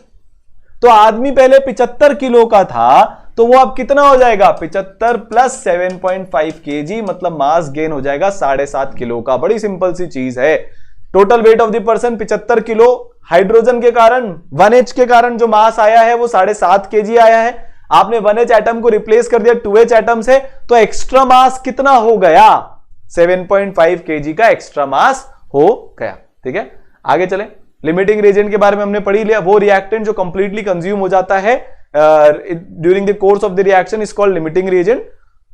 तो आदमी पहले 75 किलो का था, तो वो अब कितना हो जाएगा, 75 प्लस 7.5 केजी, मतलब मास गेन हो जाएगा 7.5 किलो का। बड़ी सिंपल सी चीज है। Total weight of the person 75 kilo, hydrogen के कारण 1H के कारण जो मास आया है वो 7.5 केजी आया है। आपने 1H एटम को रिप्लेस कर दिया 2H एटम से, तो एक्स्ट्रा मास कितना हो गया, 7.5 केजी का एक्स्ट्रा मास हो गया। ठीक है, आगे चले। लिमिटिंग रिएजेंट के बारे में हमने पढ़ी लिया, वो रिएक्टेंट जो कंप्लीटली कंज्यूम हो जाता है during the course of the reaction is called limiting reagent.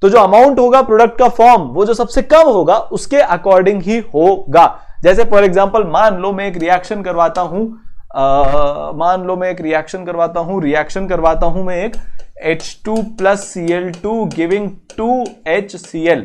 तो जो अमाउंट होगा प्रोडक्ट का फॉर्म, वो जो सबसे कम होगा उसके अकॉर्डिंग ही होगा। जैसे फॉर एग्जांपल मान लो मैं एक रिएक्शन करवाता हूं मैं एक H2 plus Cl2 giving 2HCl।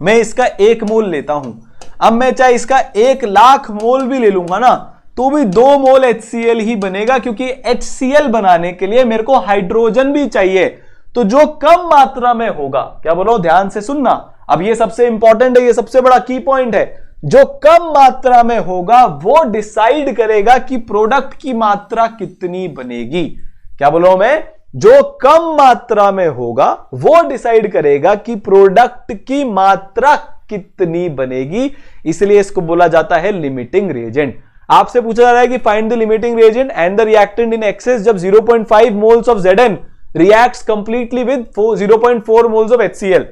मैं इसका 1 मोल लेता हूं। अब मैं चाहे इसका 1,00,000 मोल भी ले लूंगा ना, तो भी 2 मोल HCl ही बनेगा, क्योंकि HCl बनाने के लिए मेरे को हाइड्रोजन भी चाहिए। तो जो कम मात्रा में होगा, क्या बोलो, ध्यान से सुनना, अब ये सबसे इंपॉर्टेंट है, ये सबसे बड़ा की पॉइंट है। जो कम मात्रा में होगा वो डिसाइड करेगा कि प्रोडक्ट की मात्रा कितनी बनेगी। क्या बोलो मैं, जो कम मात्रा में होगा वो डिसाइड करेगा कि प्रोडक्ट की मात्रा कितनी बनेगी, इसलिए इसको बोला जाता है लिमिटिंग रिएजेंट। आपसे पूछा जा रहा है कि find the limiting reagent and the reactant in excess जब 0.5 moles of Zn reacts completely with 0.4 moles of HCl।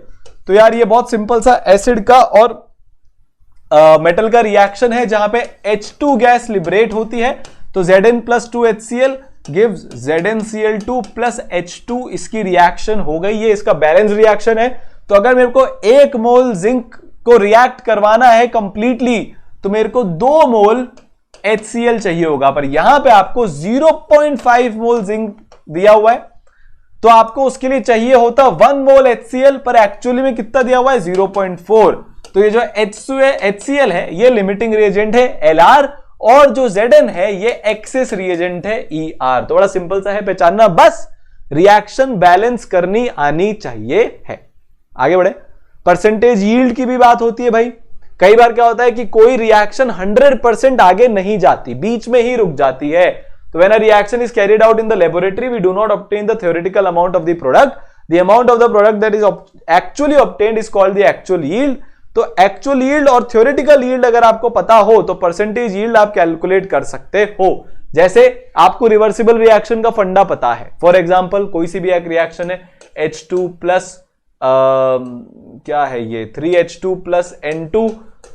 तो यार ये बहुत सिंपल सा एसिड का और मेटल का रिएक्शन है, जहां पे H2 गैस लिबरेट होती है। तो Zn plus 2HCl gives ZnCl2 plus H2, इसकी रिएक्शन हो गई। ये इसका बैलेंस रिएक्शन है। तो अगर मेरे को 1 मोल जिंक को रिएक्ट करवाना है कंप्लीटली, तो मेरे को 2 मोल HCl चाहिए होगा, पर यहां पे आपको 0.5 मोल जिंक दिया हुआ है, तो आपको उसके लिए चाहिए होता 1 मोल HCl, पर एक्चुअली में कितना दिया हुआ है, 0.4। तो ये जो HCl है ये लिमिटिंग रिएजेंट है LR, और जो Zn है ये एक्सेस रिएजेंट है ER। तो बड़ा सिंपल सा है, पहचानना बस, रिएक्शन बैलेंस करनी आनी चाहिए है। आगे बढ़े। परसेंटेज यील्ड की भी बात होती है भाई। कई बार क्या होता है कि कोई रिएक्शन 100% आगे नहीं जाती, बीच में ही रुक जाती है। तो when a reaction is carried out in the laboratory we do not obtain the theoretical amount of the product, the amount of the product that is actually obtained is called the actual yield. तो actual yield और theoretical yield अगर आपको पता हो तो percentage yield आप calculate कर सकते हो। जैसे आपको रिवर्सिबल रिएक्शन का फंडा पता है, फॉर एग्जांपल कोई सी भी एक रिएक्शन है H2 प्लस क्या है ये 3H2 plus N2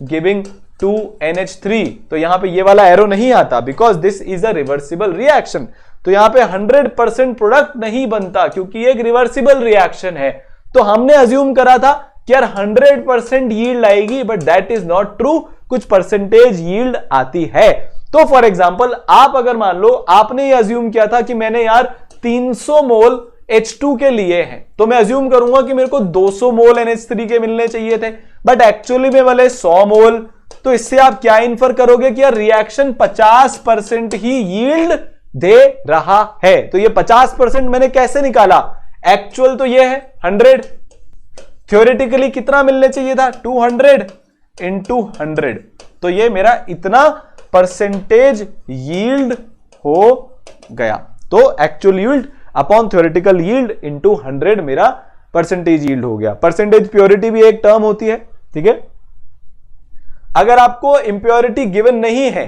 giving 2NH3, तो यहां पे ये वाला एरो नहीं आता because this is a reversible reaction. तो यहां पे 100% प्रोडक्ट नहीं बनता क्योंकि एक रिवर्सिबल रिएक्शन है। तो हमने अज्यूम करा था कि यार 100% यील्ड आएगी, but that is not true, कुछ परसेंटेज यील्ड आती है। तो फॉर एग्जांपल आप अगर मान लो आपने ये अज्यूम किया था कि मैंने यार 300 मोल H2 के लिए हैं, तो मैं अज्यूम करूंगा कि मेरे को 200 मोल NH3 के मिलने चाहिए थे, बट एक्चुअली में वाले 100 मोल। तो इससे आप क्या इन्फर करोगे कि यार रिएक्शन 50% ही यील्ड दे रहा है। तो ये 50% मैंने कैसे निकाला, एक्चुअल तो ये है 100, थ्योरेटिकली कितना मिलने चाहिए था 200 इंटू 100, तो ये मेरा इतना परसेंटेज यील्ड हो गया। तो actual yield upon theoretical yield into 100 मेरा परसेंटेज यील्ड हो गया। परसेंटेज प्योरिटी भी एक टर्म होती है, ठीक है। अगर आपको इंप्योरिटी गिवन नहीं है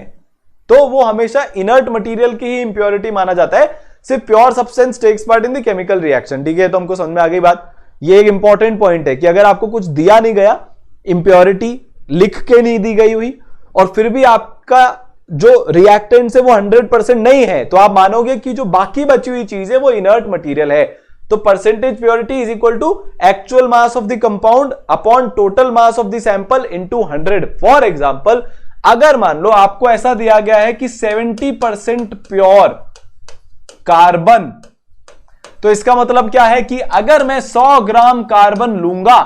तो वो हमेशा इनर्ट मटेरियल की ही इंप्योरिटी माना जाता है, सिर्फ pure substance takes part in the chemical reaction, ठीक है। तो हमको समझ में आ गई बात। ये एक इंपॉर्टेंट पॉइंट है कि अगर आपको कुछ दिया नहीं गया, इंप्योरिटी लिख के नहीं दी गई हुई, और फिर भी आपका जो रिएक्टेंट है वो 100% नहीं है, तो आप मानोगे कि जो बाकी बची हुई चीज है वो इनर्ट मटेरियल है। तो percentage purity is equal to actual mass of the compound upon total mass of the sample into 100। For example अगर मान लो आपको ऐसा दिया गया है कि 70% प्योर कार्बन, तो इसका मतलब क्या है कि अगर मैं 100 ग्राम कार्बन लूंगा,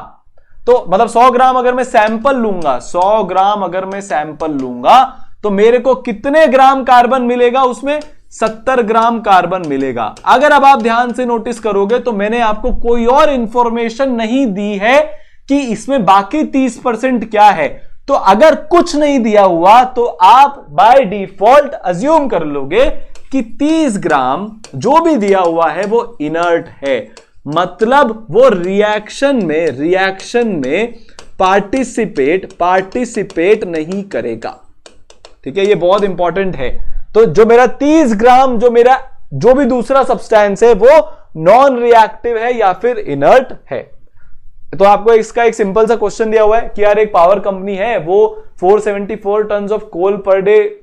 तो मतलब 100 ग्राम अगर मैं सैंपल लूंगा, 100 ग्राम अगर मैं सैंपल लूंगा, तो मेरे को कितने ग्राम कार्बन मिलेगा, उसमें 70 ग्राम कार्बन मिलेगा। अगर अब आप ध्यान से नोटिस करोगे तो मैंने आपको कोई और इंफॉर्मेशन नहीं दी है कि इसमें बाकी 30% क्या है। तो अगर कुछ नहीं दिया हुआ तो आप बाय डिफॉल्ट अज्यूम कर लोगे कि 30 ग्राम जो भी दिया हुआ है वो इनर्ट है, मतलब वो रिएक्शन में पार्टिसिपेट नहीं करेगा, ठीक है। ये बहुत इंपॉर्टेंट है। तो जो मेरा 30 ग्राम जो भी दूसरा सब्सटेंस है वो नॉन रिएक्टिव है या फिर इनर्ट है। तो आपको इसका एक सिंपल सा क्वेश्चन दिया हुआ है कि यार एक पावर कंपनी है, वो 474 ton of coal per day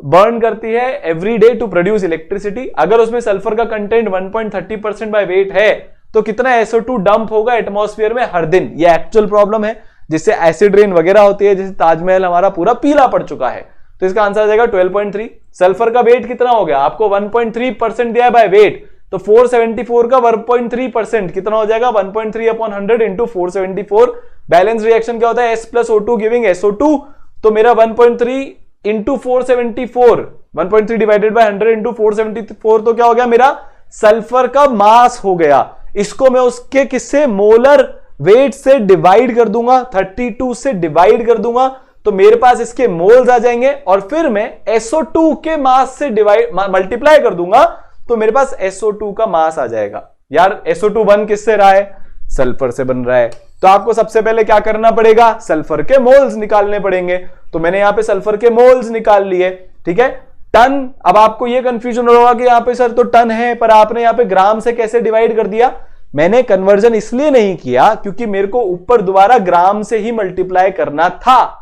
burn करती है every day to produce electricity. अगर उसमें सल्फर का कंटेंट 1.30% बाय वेट है तो कितना SO2 डंप होगा एटमॉस्फेयर में हर दिन। ये एक्चुअल प्रॉब्लम है जिससे एसिड रेन वगैरह होती है, जैसे ताजमहल हमारा पूरा पीला पड़ चुका है। तो इसका आंसर आ जाएगा 12.3। सल्फर का वेट कितना हो गया, आपको 1.3% दिया है बाय वेट, तो 474 का 1.3% कितना हो जाएगा 1.3 अपॉन 100 इंटू 474। बैलेंस रिएक्शन क्या होता है, S plus O2 giving SO2, तो मेरा 1.3 इंटू 474, 1.3 डिवाइडेड बाय 100 इंटू 474, तो क्या हो गया मेरा सल्फर का मास हो गया। इसको मैं उसके किससे मोलर वेट से डिवाइड कर दूंगा, 32 से डिवाइड कर दूंगा, तो मेरे पास इसके मोल्स आ जाएंगे, और फिर मैं SO2 के मास से मल्टीप्लाई कर दूंगा, तो मेरे पास SO2 का मास आ जाएगा। यार SO2 बन किससे रहा है, सल्फर से बन रहा है। तो आपको सबसे पहले क्या करना पड़ेगा, सल्फर के मोल्स निकालने पड़ेंगे। तो मैंने यहां पे सल्फर के मोल्स निकाल लिए, ठीक है। टन, अब आपको यह कंफ्यूजन होगा कि यहां पे सर तो टन है, पर आपने यहां पे ग्राम से कैसे डिवाइड कर दिया। मैंने कन्वर्जन इसलिए नहीं किया क्योंकि मेरे को ऊपर दोबारा ग्राम से ही मल्टीप्लाई करना था।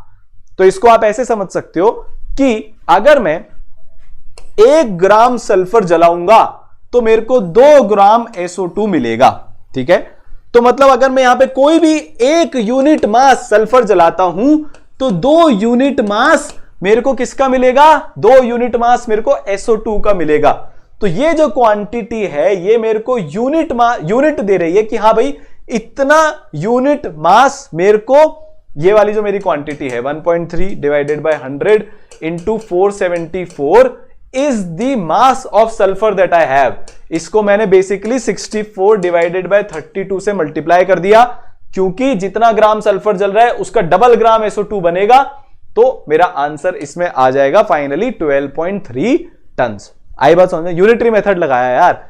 तो इसको आप ऐसे समझ सकते हो कि अगर मैं 1 ग्राम सल्फर जलाऊंगा तो मेरे को 2 ग्राम SO2 मिलेगा, ठीक है। तो मतलब अगर मैं यहां पे कोई भी 1 यूनिट मास सल्फर जलाता हूं तो 2 यूनिट मास मेरे को किसका मिलेगा, 2 यूनिट मास मेरे को SO2 का मिलेगा। तो ये जो क्वांटिटी है ये मेरे को यूनिट दे रही है कि हाँ भाई इतना यूनिट मास मेरे को, ये वाली जो मेरी क्वांटिटी है 1.3 divided by 100 into 474 is the mass of sulphur that I have. इसको मैंने बेसिकली 64 डिवाइडेड बाय 32 से मल्टीप्लाई कर दिया, क्योंकि जितना ग्राम सल्फर जल रहा है उसका डबल ग्राम SO2 बनेगा। तो मेरा आंसर इसमें आ जाएगा फाइनली 12.3 टन। आई बात समझ में, यूनिटरी मेथड लगाया यार।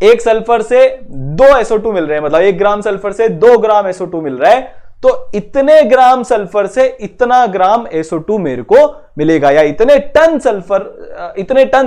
1 सल्फर से 2 SO2 मिल रहे हैं, मतलब 1 ग्राम सल्फर से 2 ग्राम SO2 मिल रहा है, तो इतने ग्राम सल्फर से इतना ग्राम SO2 मेरे को मिलेगा, या इतने टन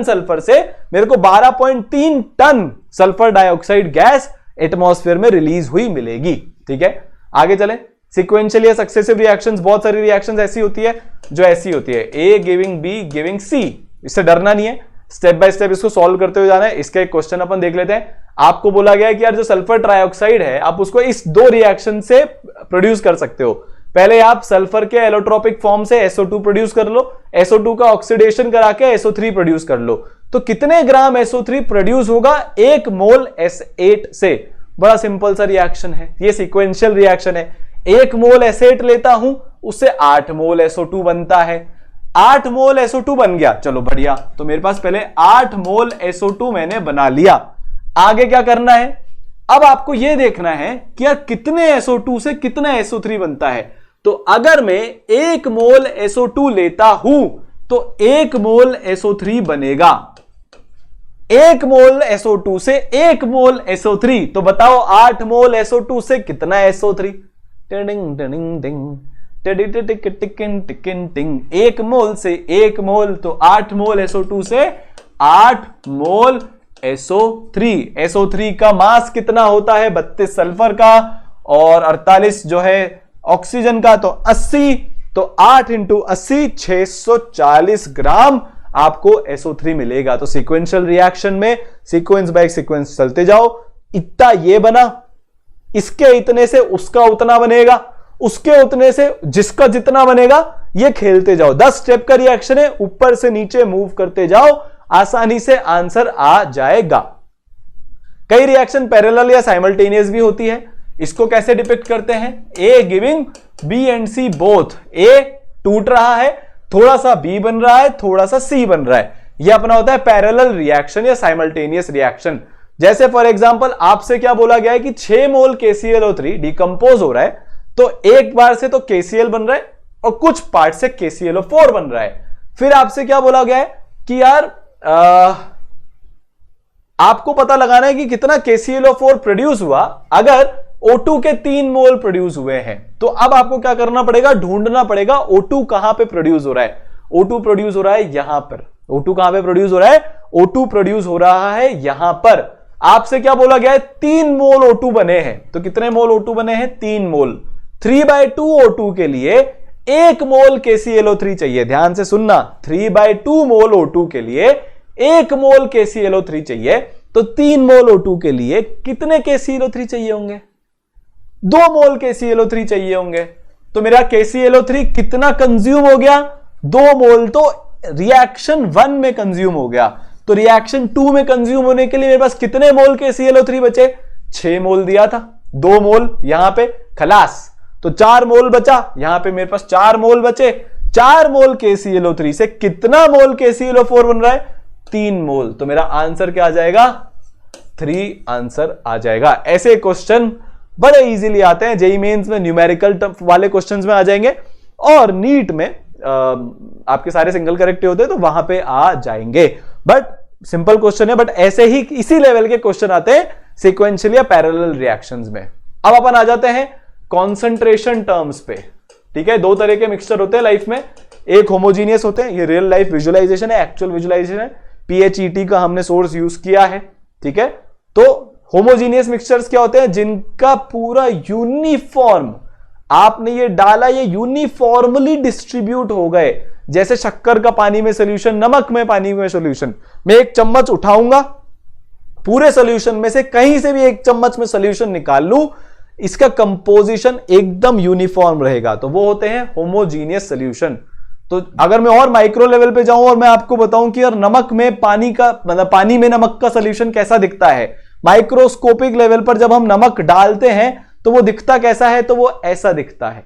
सल्फर से मेरे को 12.3 ton sulphur dioxide gas atmosphere में रिलीज हुई मिलेगी। ठीक है, आगे चले। सिक्वेंशियल या सक्सेसिव रिएक्शंस, बहुत सारी रिएक्शंस ऐसी होती है जो ऐसी होती है, A giving B giving C। इससे डरना नहीं है, स्टेप बाय स्टेप इसको सॉल्व करते हुए जाना है। इसका एक क्वेश्चन अपन देख लेते हैं। आपको बोला गया है कि यार जो सल्फर ट्राइऑक्साइड है आप उसको इस दो रिएक्शन से प्रोड्यूस कर सकते हो। पहले आप सल्फर के एलोट्रोपिक फॉर्म से SO2 प्रोड्यूस कर लो, SO2 का ऑक्सीडेशन करा के SO3 प्रोड्यूस कर लो। तो कितने ग्राम SO3 प्रोड्यूस होगा 1 मोल S8 से? बड़ा सिंपल सा रिएक्शन है, ये सिक्वेंशियल रिएक्शन है। 1 मोल S8 लेता हूं, उससे 8 मोल SO2 बनता है। 8 मोल SO2 बन गया, चलो बढ़िया। तो मेरे पास पहले 8 मोल SO2 मैंने बना लिया। आगे क्या करना है? अब आपको यह देखना है कि यार कितने SO2 से कितना SO3 बनता है। तो अगर मैं 1 मोल SO2 लेता हूं तो 1 मोल SO3 बनेगा। 1 मोल SO2 से 1 मोल SO3, तो बताओ 8 मोल SO2 से कितना SO3? टिंग टिंग टिंग टिकिन। 1 मोल से 1 मोल, तो 8 मोल SO2 से 8 मोल SO3। SO3 का मास कितना होता है? 32 सल्फर का और 48 जो है ऑक्सीजन का, तो 80। तो 8 इंटू 80 640 ग्राम आपको SO3 मिलेगा। तो सीक्वेंशियल रिएक्शन में सीक्वेंस बाय सीक्वेंस चलते जाओ। इतना ये बना, इसके इतने से उसका उतना बनेगा, उसके उतने से जिसका जितना बनेगा, ये खेलते जाओ। 10 स्टेप का रिएक्शन है, ऊपर से नीचे मूव करते जाओ, आसानी से आंसर आ जाएगा। कई रिएक्शन पैरेलल या साइमल्टेनियस भी होती है। इसको कैसे डिपिक्ट करते हैं? A giving B and C both. A टूट रहा है, थोड़ा सा B बन रहा है, थोड़ा सा C बन रहा है। यह अपना होता है पैरेलल रिएक्शन या साइमल्टेनियस रिएक्शन। जैसे फॉर एग्जांपल आपसे क्या बोला गया है कि 6 मोल KClO3 डिकम्पोज हो रहा है, तो एक बार से तो KCl बन रहा है और कुछ पार्ट से KClO4 बन रहा है। फिर आपसे क्या बोला गया है कि यार आपको पता लगाना है कि कितना KClO4 प्रोड्यूस हुआ। अगर O2 के 3 मोल प्रोड्यूस हुए हैं, तो अब आपको क्या करना पड़ेगा? ढूंढना पड़ेगा O2 कहां पे प्रोड्यूस हो रहा है। O2 प्रोड्यूस हो रहा है यहां पर। O2 कहां पे प्रोड्यूस हो रहा है? O2 प्रोड्यूस हो रहा है यहां पर। आपसे क्या बोला गया है? 3 मोल O2 बने हैं, तो कितने मोल O2 बने हैं? 3 मोल। 3/2 O2 के लिए 1 मोल KClO3 चाहिए। ध्यान से सुनना, 3/2 मोल O2 के लिए 1 मोल KClO3 चाहिए। तो 3 मोल O2 के लिए कितने KClO3 चाहिए होंगे? 2 मोल KClO3 चाहिए होंगे। तो मेरा KClO3 कितना कंज्यूम हो गया? 2 मोल तो रिएक्शन 1 में कंज्यूम हो गया। तो रिएक्शन 2 में कंज्यूम होने के लिए मेरे पास कितने मोल KClO3 बचे? 6 मोल दिया था, 2 मोल यहां पे खलास, तो 4 मोल बचा। यहां पे मेरे पास 4 मोल बचे। 4 मोल KClO3 से कितना मोल KClO4 बन रहा है? 3 मोल। तो मेरा आंसर क्या आ जाएगा? 3 आंसर आ जाएगा। ऐसे क्वेश्चन बड़े इजीली आते हैं। जेईई मेंस में न्यूमेरिकल वाले क्वेश्चंस में आ जाएंगे, और नीट में आपके सारे सिंगल करेक्ट होते हैं तो वहां पे आ जाएंगे। बट सिंपल क्वेश्चन है, बट ऐसे ही इसी लेवल के क्वेश्चन आते हैं सीक्वेंशियल या पैरेलल रिएक्शंस में। अब अपन आ जाते हैं कॉन्सेंट्रेशन टर्म्स पे। ठीक है, 2 तरह के मिक्सचर होते हैं लाइफ में। एक होमोजीनियस होते हैं, ये रियल लाइफ विजुअलाइजेशन है, एक्चुअल विजुअलाइजेशन है। PHET का हमने सोर्स यूज किया है। ठीक है, तो होमोजीनियस मिक्सचर्स क्या होते हैं? जिनका पूरा यूनिफॉर्म, आपने ये डाला, ये यूनिफॉर्मली डिस्ट्रीब्यूट हो गए। जैसे शक्कर का पानी में सोल्यूशन, नमक में पानी में सोल्यूशन। मैं एक चम्मच उठाऊंगा, पूरे सोल्यूशन में से कहीं से भी एक चम्मच में सोल्यूशन निकाल लूं, इसका कंपोजिशन एकदम यूनिफॉर्म रहेगा। तो वो होते हैं होमोजीनियस सोल्यूशन। तो अगर मैं और माइक्रो लेवल पे जाऊं और मैं आपको बताऊं कि यार नमक में पानी का, मतलब पानी में नमक का सोल्यूशन कैसा दिखता है, माइक्रोस्कोपिक लेवल पर जब हम नमक डालते हैं तो वो दिखता कैसा है? तो वो ऐसा दिखता है।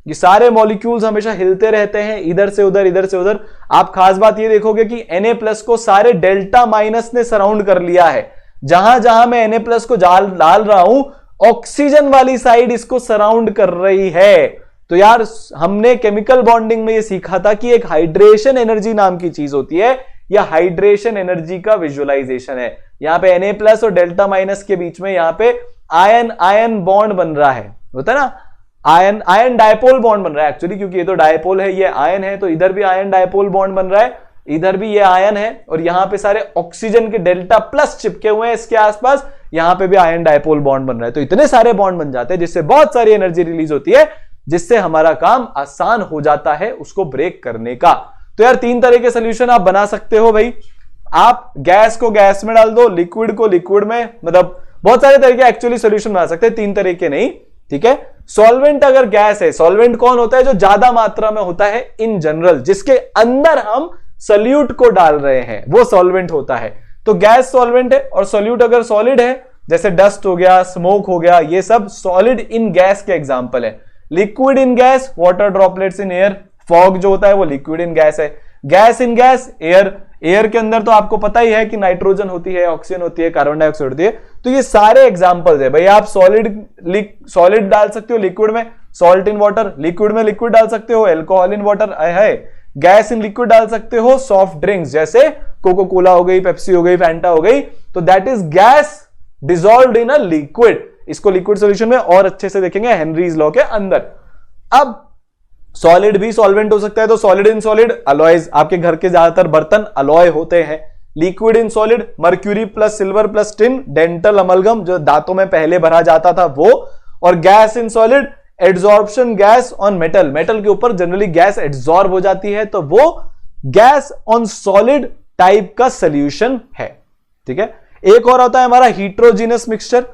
ये सारे मॉलिक्यूल्स हमेशा हिलते रहते हैं, इधर से उधर, इधर से उधर। आप खास बात ये देखोगे कि Na+ को सारे डेल्टा माइनस ने सराउंड कर लिया है। जहां जहां मैं Na+ को डाल रहा हूं, ऑक्सीजन वाली साइड इसको सराउंड कर रही है। तो यार हमने केमिकल बॉन्डिंग में ये सीखा था कि एक हाइड्रेशन एनर्जी नाम की चीज होती है, या हाइड्रेशन एनर्जी का विजुअलाइजेशन है। यहां पे Na+ और डेल्टा माइनस के बीच में यहां पे आयन आयन बॉन्ड बन रहा है, होता है ना। आयन आयन डायपोल बॉन्ड बन रहा है एक्चुअली, क्योंकि ये तो डायपोल है, ये आयन है, तो इधर भी आयन डायपोल बॉन्ड बन रहा है, इधर भी ये आयन है, और यहां पे सारे ऑक्सीजन के डेल्टा प्लस चिपके हुए हैं इसके आसपास, यहां पे भी आयन डायपोल बॉन्ड बन रहा है। तो इतने सारे बॉन्ड बन जाते हैं जिससे बहुत सारी एनर्जी रिलीज होती है, जिससे हमारा काम आसान हो जाता है उसको ब्रेक करने का। तो यार 3 तरह के सोल्यूशन आप बना सकते हो भाई। आप गैस को गैस में डाल दो, लिक्विड को लिक्विड में, मतलब बहुत सारे तरीके एक्चुअली सोल्यूशन बना सकते हैं, 3 तरीके नहीं, ठीक है। सॉल्वेंट अगर गैस है, सॉल्वेंट कौन होता है? जो ज्यादा मात्रा में होता है इन जनरल, जिसके अंदर हम सॉल्यूट को डाल रहे हैं, वो सॉल्वेंट होता है। तो गैस सॉल्वेंट है, और सॉल्यूट अगर सॉलिड है, जैसे डस्ट हो गया, स्मोक हो गया, ये सब सॉलिड इन गैस के एग्जांपल है। Liquid in gas, water droplets in air, fog जो होता है वो लिक्विड इन गैस है। Gas in gas, air, air के अंदर तो आपको पता ही है कि नाइट्रोजन होती है, ऑक्सीजन होती है, कार्बन डाइऑक्साइड होती है। तो ये सारे एग्जांपल्स है भाई। आप सॉलिड डाल सकते हो लिक्विड में, सॉल्ट इन वाटर, लिक्विड में लिक्विड डाल सकते हो, एल्कोहल इन वाटर है, गैस इन लिक्विड डाल सकते हो, सॉफ्ट ड्रिंक्स जैसे कोको कोला हो गई, पेप्सी हो गई, फैंटा हो गई, तो that is gas dissolved in a liquid. इसको लिक्विड सॉल्यूशन में और अच्छे से देखेंगे हेनरीज लॉ के अंदर। अब सॉलिड भी सॉल्वेंट हो सकता है, तो सॉलिड इन सॉलिड, अलॉयज, आपके घर के ज्यादातर बर्तन अलॉय होते हैं। Liquid in solid, mercury plus silver plus tin, dental amalgam जो दांतों में पहले भरा जाता था वो। और gas in solid, adsorption gas on metal, metal के ऊपर जनरली गैस एड्सॉर्ब हो जाती है, तो वो गैस ऑन सॉलिड टाइप का सोल्यूशन है, ठीक है। एक और होता है हमारा हीट्रोजीनियस मिक्सचर।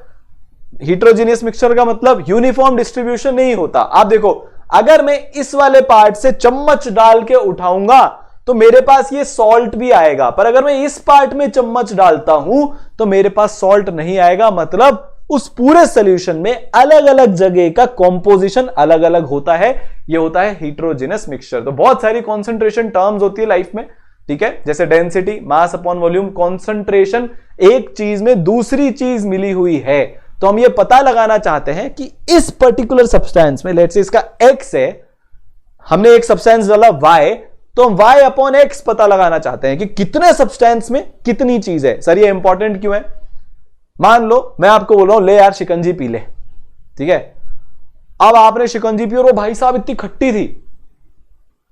हीट्रोजीनियस मिक्सचर का मतलब यूनिफॉर्म डिस्ट्रीब्यूशन नहीं होता। आप देखो, अगर मैं इस वाले पार्ट से चम्मच डाल के उठाऊंगा तो मेरे पास ये सॉल्ट भी आएगा, पर अगर मैं इस पार्ट में चम्मच डालता हूं तो मेरे पास सॉल्ट नहीं आएगा। मतलब उस पूरे सॉल्यूशन में अलग अलग जगह का कॉम्पोजिशन अलग अलग होता है, ये होता है हीट्रोजीनियस मिक्सचर। तो बहुत सारी कॉन्सेंट्रेशन टर्म्स होती है लाइफ में, ठीक है, जैसे density, mass upon volume, concentration, एक चीज में दूसरी चीज मिली हुई है। तो हम ये पता लगाना चाहते हैं कि इस पर्टिकुलर सब्सटेंस में, लेट्स से इसका x है, हमने एक सब्सटेंस डाला y, तो हम y अपॉन x पता लगाना चाहते हैं कि कितने सब्सटेंस में कितनी चीज है। सर ये इंपॉर्टेंट क्यों है? मान लो मैं आपको बोल रहा हूं ले यार शिकंजी पी ले, ठीक है। अब आपने शिकंजी पी और वो भाई साहब इतनी खट्टी थी,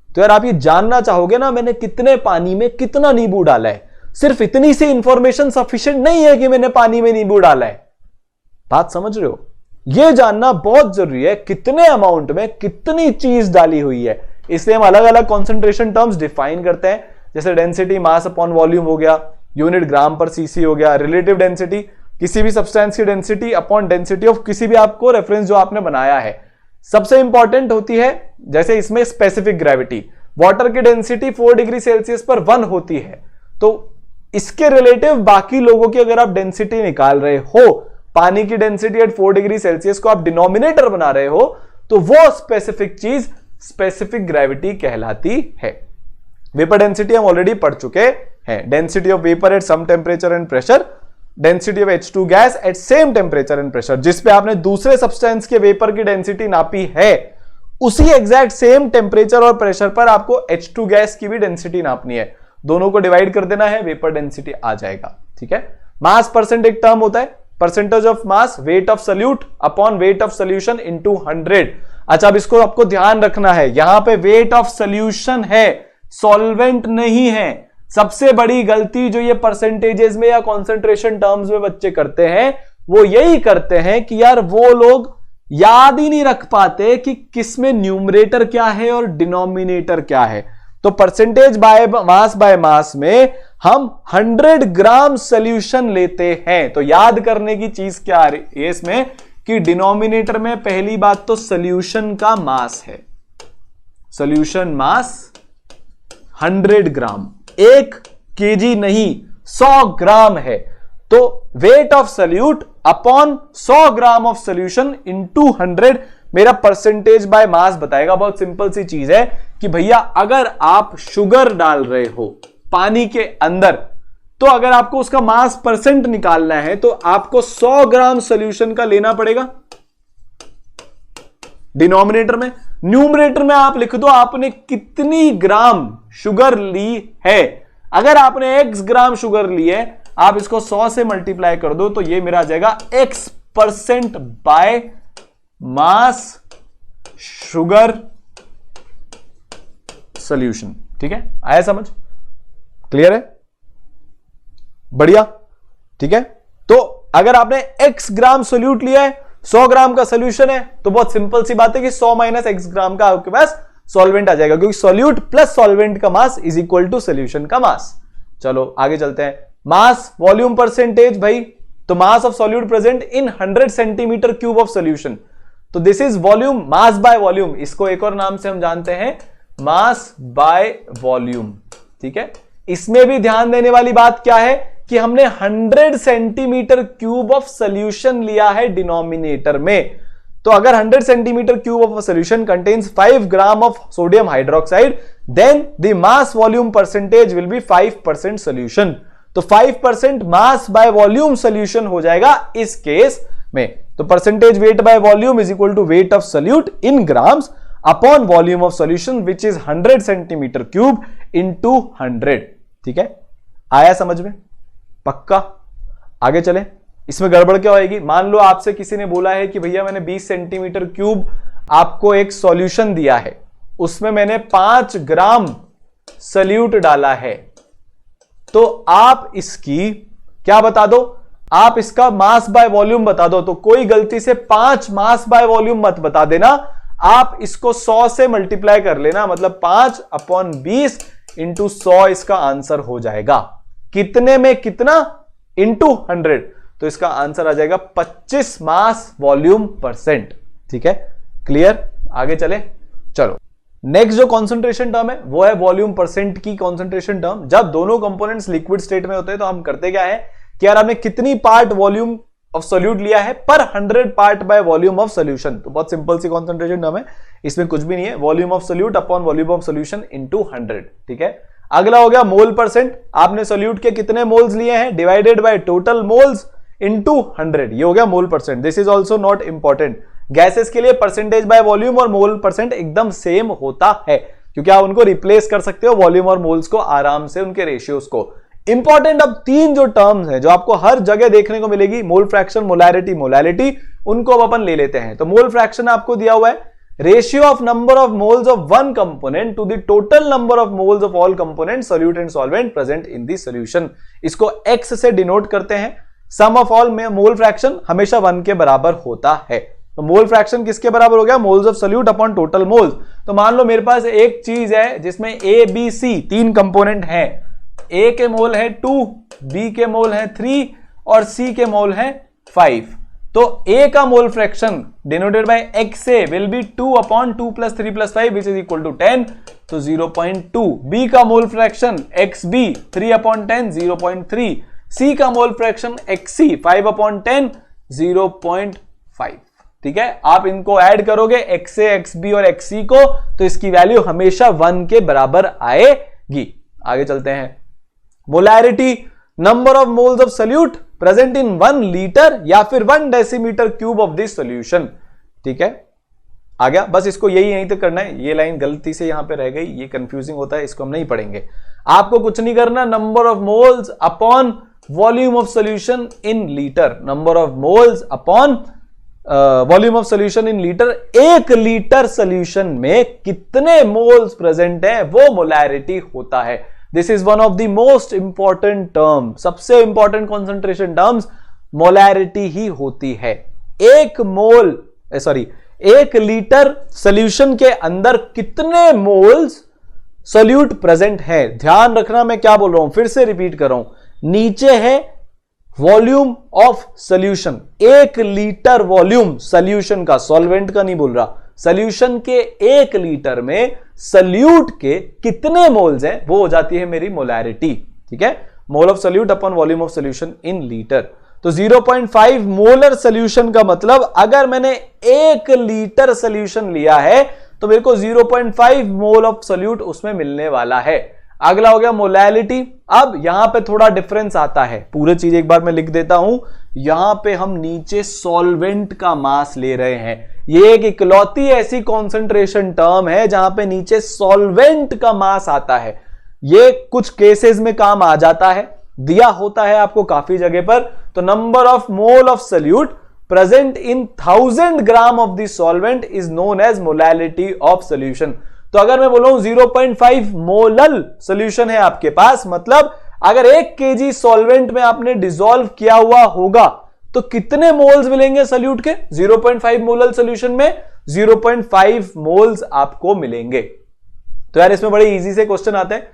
तो यार आप ये जानना चाहोगे ना मैंने कितने पानी में कितना नींबू डाला है। सिर्फ इतनी सी इंफॉर्मेशन सफिशिएंट नहीं है कि मैंने पानी में नींबू डाला है। बात समझ रहे हो? यह जानना बहुत जरूरी है कितने अमाउंट में कितनी चीज डाली हुई है। इसलिए हम अलग अलग कॉन्सेंट्रेशन टर्म्स डिफाइन करते हैं, जैसे डेंसिटी मास अपॉन वॉल्यूम हो गया, यूनिट ग्राम पर सीसी हो गया, रिलेटिव डेंसिटी किसी भी सब्सटेंस की डेंसिटी अपॉन डेंसिटी ऑफ किसी भी आपको रेफरेंस जो आपने बनाया है। सबसे इंपॉर्टेंट होती है जैसे इसमें स्पेसिफिक ग्रेविटी, वाटर की डेंसिटी 4 डिग्री सेल्सियस पर 1 होती है, तो इसके रिलेटिव बाकी लोगों की अगर आप डेंसिटी निकाल रहे हो, पानी की डेंसिटी एट 4 डिग्री सेल्सियस को आप डिनोमिनेटर बना रहे हो, तो वो स्पेसिफिक चीज स्पेसिफिक ग्रेविटी कहलाती है। वेपर डेंसिटी हम ऑलरेडी पढ़ चुके हैं, density of vapour at some temperature and pressure, density of H2 gas at same temperature and pressure. जिस पे आपने दूसरे सब्सटेंस के वेपर की डेंसिटी नापी है, उसी एग्जैक्ट सेम टेम्परेचर और प्रेशर पर आपको H2 गैस की भी डेंसिटी नापनी है। दोनों को डिवाइड कर देना है, वेपर डेंसिटी आ जाएगा, ठीक है। मास परसेंट एक टर्म होता है, percentage of mass weight of solute upon weight of solution into 100। अच्छा, अब इसको आपको ध्यान रखना है, यहां पे वेट ऑफ सोल्यूशन है, सॉल्वेंट नहीं है। सबसे बड़ी गलती जो ये परसेंटेजेस में या कॉन्सेंट्रेशन टर्म्स में बच्चे करते हैं, वो यही करते हैं कि यार वो लोग याद ही नहीं रख पाते कि किसमें न्यूमरेटर क्या है और डिनोमिनेटर क्या है। तो परसेंटेज बाय मास में हम 100 ग्राम सोल्यूशन लेते हैं, तो याद करने की चीज क्या है इसमें कि डिनोमिनेटर में पहली बात तो सोल्यूशन का मास है, सोल्यूशन मास 100 ग्राम, 1 केजी नहीं 100 ग्राम है। तो wait of solute upon 100 gram of solution into 100 मेरा परसेंटेज बाय मास बताएगा। बहुत सिंपल सी चीज है कि भैया अगर आप शुगर डाल रहे हो पानी के अंदर, तो अगर आपको उसका मास परसेंट निकालना है तो आपको 100 ग्राम सोल्यूशन का लेना पड़ेगा डिनोमिनेटर में। न्यूमरेटर में आप लिख दो आपने कितनी ग्राम शुगर ली है। अगर आपने x ग्राम शुगर ली है, आप इसको 100 से मल्टीप्लाई कर दो, तो ये मेरा आ जाएगा x% by mass sugar solution. ठीक है, आया समझ? क्लियर है? बढ़िया। ठीक है, तो अगर आपने x ग्राम सोल्यूट लिया है, 100 ग्राम का सोल्यूशन है, तो बहुत सिंपल सी बात है कि 100 माइनस x ग्राम का आपके पास सॉल्वेंट आ जाएगा, क्योंकि सॉल्यूट प्लस सॉल्वेंट का mass is equal to solution का मास। चलो आगे चलते हैं। मास वॉल्यूम परसेंटेज भाई, तो mass of solute present in 100 centimetre cube of solution, तो this is volume, mass by volume, इसको एक और नाम से हम जानते हैं मास बाय वॉल्यूम। ठीक है, इसमें भी ध्यान देने वाली बात क्या है कि हमने 100 सेंटीमीटर क्यूब ऑफ सोल्यूशन लिया है डिनोमिनेटर में। तो अगर 100 centimetre cube of solution contains 5 gram of sodium hydroxide, then the mass volume percentage will be 5% solution. तो 5% मास बाय वॉल्यूम सोल्यूशन हो जाएगा इस केस में। तो percentage weight by volume is equal to weight of solute in grams upon volume of solution which is 100 centimetre cube into 100। ठीक है, आया समझ में? पक्का? आगे चलें। इसमें गड़बड़ क्या होगी? मान लो आपसे किसी ने बोला है कि भैया मैंने 20 सेंटीमीटर क्यूब आपको एक सॉल्यूशन दिया है, उसमें मैंने 5 ग्राम सोल्यूट डाला है, तो आप इसकी क्या बता दो? आप इसका मास बाय वॉल्यूम बता दो। तो कोई गलती से 5 मास बाय वॉल्यूम मत बता देना, आप इसको 100 से मल्टीप्लाई कर लेना, मतलब 5/20 इंटू 100 इसका आंसर हो जाएगा। कितने में कितना? इंटू 100, तो इसका आंसर आ जाएगा 25 मास वॉल्यूम परसेंट। ठीक है, क्लियर? आगे चले। चलो नेक्स्ट जो कॉन्सेंट्रेशन टर्म है वो है वॉल्यूम परसेंट की कॉन्सेंट्रेशन टर्म। जब दोनों कंपोनेंट्स लिक्विड स्टेट में होते हैं तो हम करते क्या है कि यार आपने कितनी पार्ट वॉल्यूम ऑफ सोल्यूट लिया है पर 100 part by volume of solution. तो बहुत सिंपल सी कॉन्सेंट्रेशन टर्म है, इसमें कुछ भी नहीं है, volume of solute upon volume of solution into 100। ठीक है, अगला हो गया मोल परसेंट। आपने सोल्यूट के कितने मोल्स लिए हैं divided by total moles into 100, ये हो गया mole percent. This is also not important. Gases के लिए परसेंटेज बाय वॉल्यूम और मोल परसेंट एकदम सेम होता है, क्योंकि आप उनको रिप्लेस कर सकते हो वॉल्यूम और मोल्स को आराम से, उनके रेशियोज को। इंपॉर्टेंट अब 3 जो टर्म्स हैं जो आपको हर जगह देखने को मिलेगी, मोल फ्रैक्शन, मोलैरिटी, मोलैलिटी, उनको अब अपन ले लेते हैं। तो मोल फ्रैक्शन आपको दिया हुआ है ratio of number of moles of one component to the total number of moles of all component solute and solvent present in the solution. इसको x से डिनोट करते हैं। सम ऑफ ऑल में मोल फ्रैक्शन हमेशा 1 के बराबर होता है। तो मोल फ्रैक्शन किसके बराबर हो गया? Moles of solute upon total moles. तो मान लो मेरे पास एक चीज है जिसमें A, B, C 3 कंपोनेंट हैं। A के मोल है 2, B के मोल है 3 और C के मोल है 5। तो A का mole fraction denoted by XA will be 2/2 + 3 + 5 which is equal to 10, तो 0.2। B का मोल फ्रैक्शन XB 3/10 0.3। C का मोल फ्रैक्शन XC 5/10 0.5। ठीक है, आप इनको ऐड करोगे XA, XB और XC को, तो इसकी वैल्यू हमेशा 1 के बराबर आएगी। आगे चलते हैं। Molarity, number of moles of solute present in 1 litre या फिर 1 decimetre cube of this solution. ठीक है, आ गया? बस इसको यहीं तक करना है। ये लाइन गलती से यहां पे रह गई, ये कंफ्यूजिंग होता है, इसको हम नहीं पढ़ेंगे। आपको कुछ नहीं करना, number of moles upon volume of solution in litre, number of moles upon volume of solution in litre. 1 litre solution में कितने मोल्स प्रेजेंट है वो मोलैरिटी होता है। This is one of the most important term, सबसे important concentration terms molarity ही होती है। 1 litre solution के अंदर कितने मोल्स सोल्यूट प्रेजेंट है। ध्यान रखना मैं क्या बोल रहा हूं, फिर से रिपीट कर रहा हूं। नीचे है volume of solution, 1 litre volume solution का, सॉल्वेंट का नहीं बोल रहा। सोल्यूशन के 1 लीटर में सोल्यूट के कितने मोल्स हैं वो हो जाती है मेरी मोलैरिटी। ठीक है, मोल of solute upon volume of solution in litre. तो 0.5 मोलर सोल्यूशन का मतलब अगर मैंने 1 लीटर सोल्यूशन लिया है तो मेरे को 0.5 मोल ऑफ सोल्यूट उसमें मिलने वाला है। अगला हो गया मोलैलिटी। अब यहां पे थोड़ा डिफरेंस आता है, पूरी चीज एक बार मैं लिख देता हूं। यहां पे हम नीचे सॉल्वेंट का मास ले रहे हैं। ये एक इकलौती ऐसी कॉन्सेंट्रेशन टर्म है जहां पे नीचे सॉल्वेंट का मास आता है। ये कुछ केसेस में काम आ जाता है, दिया होता है आपको काफी जगह पर। तो number of mole of solute present in 1000 gram of the solvent is known as molality of solution. तो अगर मैं बोलूं 0.5 मोलल सोल्यूशन है आपके पास, मतलब अगर 1 kg सॉल्वेंट में आपने डिसॉल्व किया हुआ होगा तो कितने मोल्स मिलेंगे सोल्यूट के? 0.5 मोलल सोल्यूशन में 0.5 मोल्स आपको मिलेंगे। तो यार इसमें बड़े इजी से क्वेश्चन आते हैं।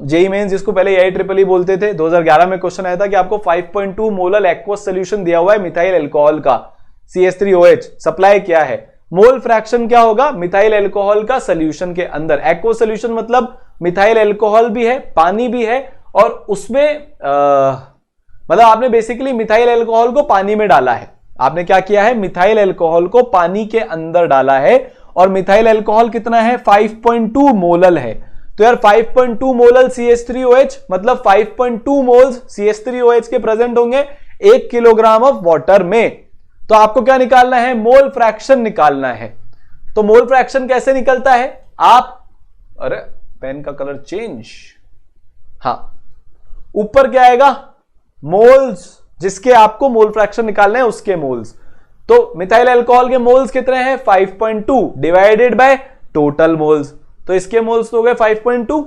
जेई मेंस जिसको पहले AIEEE बोलते थे, 2011 में क्वेश्चन आया था कि आपको 5.2 मोलल एक्वस सोल्यूशन दिया हुआ है मिथाइल अल्कोहल का, CH3OH सप्लाई क्या है, मोल फ्रैक्शन क्या होगा मिथाइल अल्कोहल का सोल्यूशन के अंदर। एक्वस सोल्यूशन मतलब मिथाइल अल्कोहल भी है, पानी भी है, और उसमें मतलब आपने बेसिकली मिथाइल अल्कोहल को पानी में डाला है। आपने क्या किया है? मिथाइल अल्कोहल को पानी के अंदर डाला है, और मिथाइल अल्कोहल कितना है? 5.2 मोलल है। तो यार 5.2 मोलल CH3OH मतलब 5.2 मोल्स CH3OH के प्रेजेंट होंगे 1 किलोग्राम ऑफ वाटर में। तो आपको क्या निकालना है? मोल फ्रैक्शन निकालना है। तो मोल फ्रैक्शन कैसे निकलता है? अरे पेन का कलर चेंज, हाँ, ऊपर क्या आएगा? मोल्स, जिसके आपको मोल फ्रैक्शन निकालना है उसके मोल्स। तो मिथाइल अल्कोहल के मोल्स कितने हैं? 5.2 डिवाइडेड बाय टोटल मोल्स। तो इसके मोल्स तो हो गए 5.2।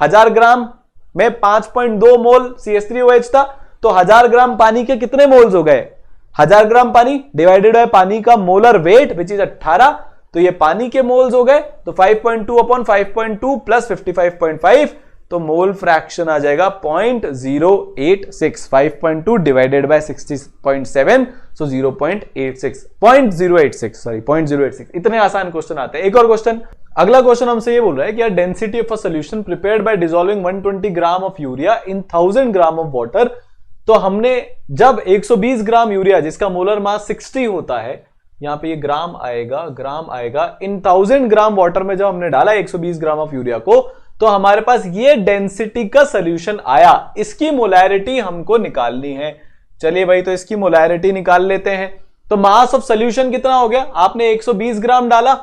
1000 ग्राम में 5.2 मोल CH3OH था, तो 1000 ग्राम पानी के कितने मोल्स हो गए? 1000 ग्राम पानी डिवाइडेड बाय पानी का मोलर वेट विच इज 18, तो ये पानी के मोल्स हो गए। तो 5.2 अपॉन 5.2 प्लस 55.5, तो मोल फ्रैक्शन आ जाएगा 0.086। 5.2 डिवाइडेड बाय 60.7, सो 0.86। इतने आसान क्वेश्चन आते हैं। एक और क्वेश्चन, अगला क्वेश्चन हमसे ये बोल रहा है कि density of a solution prepared by dissolving 120 gram of urea in 1000 gram of water. तो हमने जब 120 ग्राम यूरिया जिसका मोलर मास 60 होता है, यहां पे ये ग्राम आएगा, इन 1000 ग्राम वाटर में जब हमने डाला 120 ग्राम ऑफ यूरिया को, तो हमारे पास ये डेंसिटी का सॉल्यूशन आया। इसकी मोलैरिटी हमको निकालनी है। चलिए भाई, तो इसकी मोलैरिटी निकाल लेते हैं। तो मास ऑफ सॉल्यूशन कितना हो गया? आपने 120 ग्राम डाला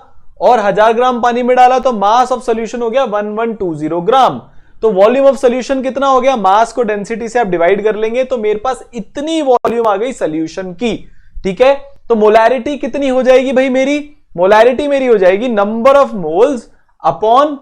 और 1000 ग्राम पानी में डाला, तो मास ऑफ सॉल्यूशन हो गया 1120 ग्राम। तो वॉल्यूम ऑफ सॉल्यूशन कितना हो गया? मास को डेंसिटी से आप डिवाइड कर लेंगे, तो मेरे पास इतनी वॉल्यूम आ गई सॉल्यूशन की। ठीक है, तो मोलैरिटी कितनी हो जाएगी भाई? मोलैरिटी मेरी हो जाएगी number of moles upon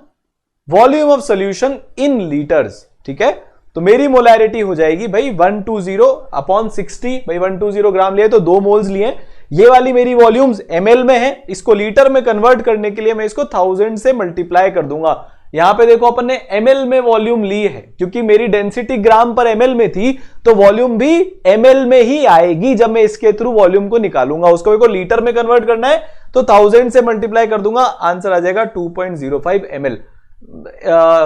volume of solution in litres. ठीक है, तो मेरी मोलैरिटी हो जाएगी भाई 120 अपॉन 60। भाई 120 ग्राम लिए तो 2 मोल्स लिए। ये वाली मेरी वॉल्यूम्स ml में है, इसको लीटर में कन्वर्ट करने के लिए मैं इसको 1000 से मल्टीप्लाई कर दूंगा। यहां पे देखो अपन ने ml में वॉल्यूम ली है, क्योंकि मेरी डेंसिटी ग्राम पर ml में थी, तो वॉल्यूम भी ml में ही आएगी जब मैं इसके थ्रू वॉल्यूम को निकालूंगा। उसको मेरे को लीटर में कन्वर्ट करना है, तो 1000 से मल्टीप्लाई कर दूंगा, आंसर आ जाएगा 2.05 ml।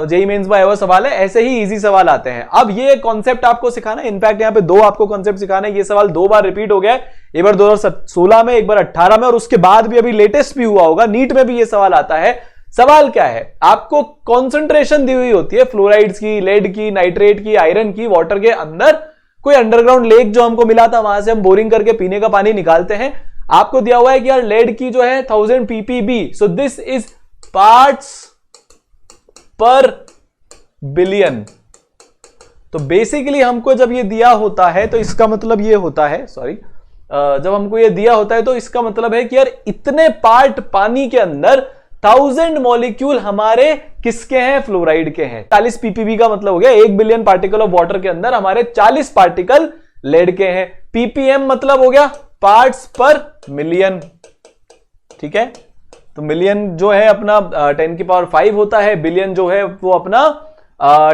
जेईई मेंस में आया हुआ सवाल है, ऐसे ही इजी सवाल आते हैं। अब ये कॉन्सेप्ट आपको सिखाना है, इनफैक्ट यहाँ पे 2 आपको कॉन्सेप्ट सिखाना है। ये सवाल 2 बार रिपीट हो गया है, एक बार 2016 में, एक बार 18 में, और उसके बाद भी अभी लेटेस्ट भी हुआ होगा। नीट में भी ये सवाल आता है। सवाल क्या है? आपको कॉन्सेंट्रेशन दी हुई होती है फ्लोराइड्स की, लेड की, नाइट्रेट की, आयरन की वाटर के अंदर। कोई अंडरग्राउंड लेक जो हमको मिला था, वहां से हम बोरिंग करके पीने का पानी निकालते हैं। आपको दिया हुआ है कि यार लेड की जो है 1000 ppb, so this is parts पर बिलियन। तो बेसिकली हमको जब ये दिया होता है तो इसका मतलब ये होता है, जब हमको ये दिया होता है तो इसका मतलब है कि यार इतने पार्ट पानी के अंदर 1000 मॉलिक्यूल हमारे किसके हैं? फ्लोराइड के हैं। 40 ppb का मतलब हो गया 1 बिलियन पार्टिकल ऑफ वाटर के अंदर हमारे 40 पार्टिकल लेड के हैं। ppm मतलब हो गया पार्ट्स पर मिलियन। ठीक है, तो मिलियन जो है अपना 10 की पावर 5 होता है, बिलियन जो है वो अपना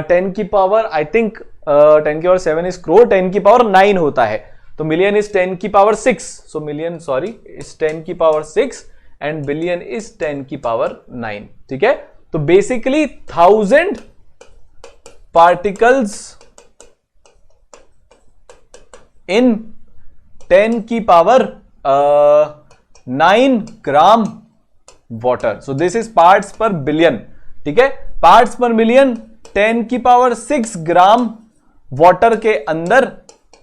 10 की पावर, आई थिंक 10 की पावर 7 इज क्रोर, 10 की पावर 9 होता है। तो मिलियन इज 10 की पावर 6, सो मिलियन इज 10 की पावर 6 एंड बिलियन इज 10 की पावर 9। ठीक है, तो बेसिकली 1000 पार्टिकल्स इन 10 की power 9 gram water. So this is parts पर बिलियन। ठीक है, पार्ट्स पर मिलियन 10 की पावर 6 ग्राम वाटर के अंदर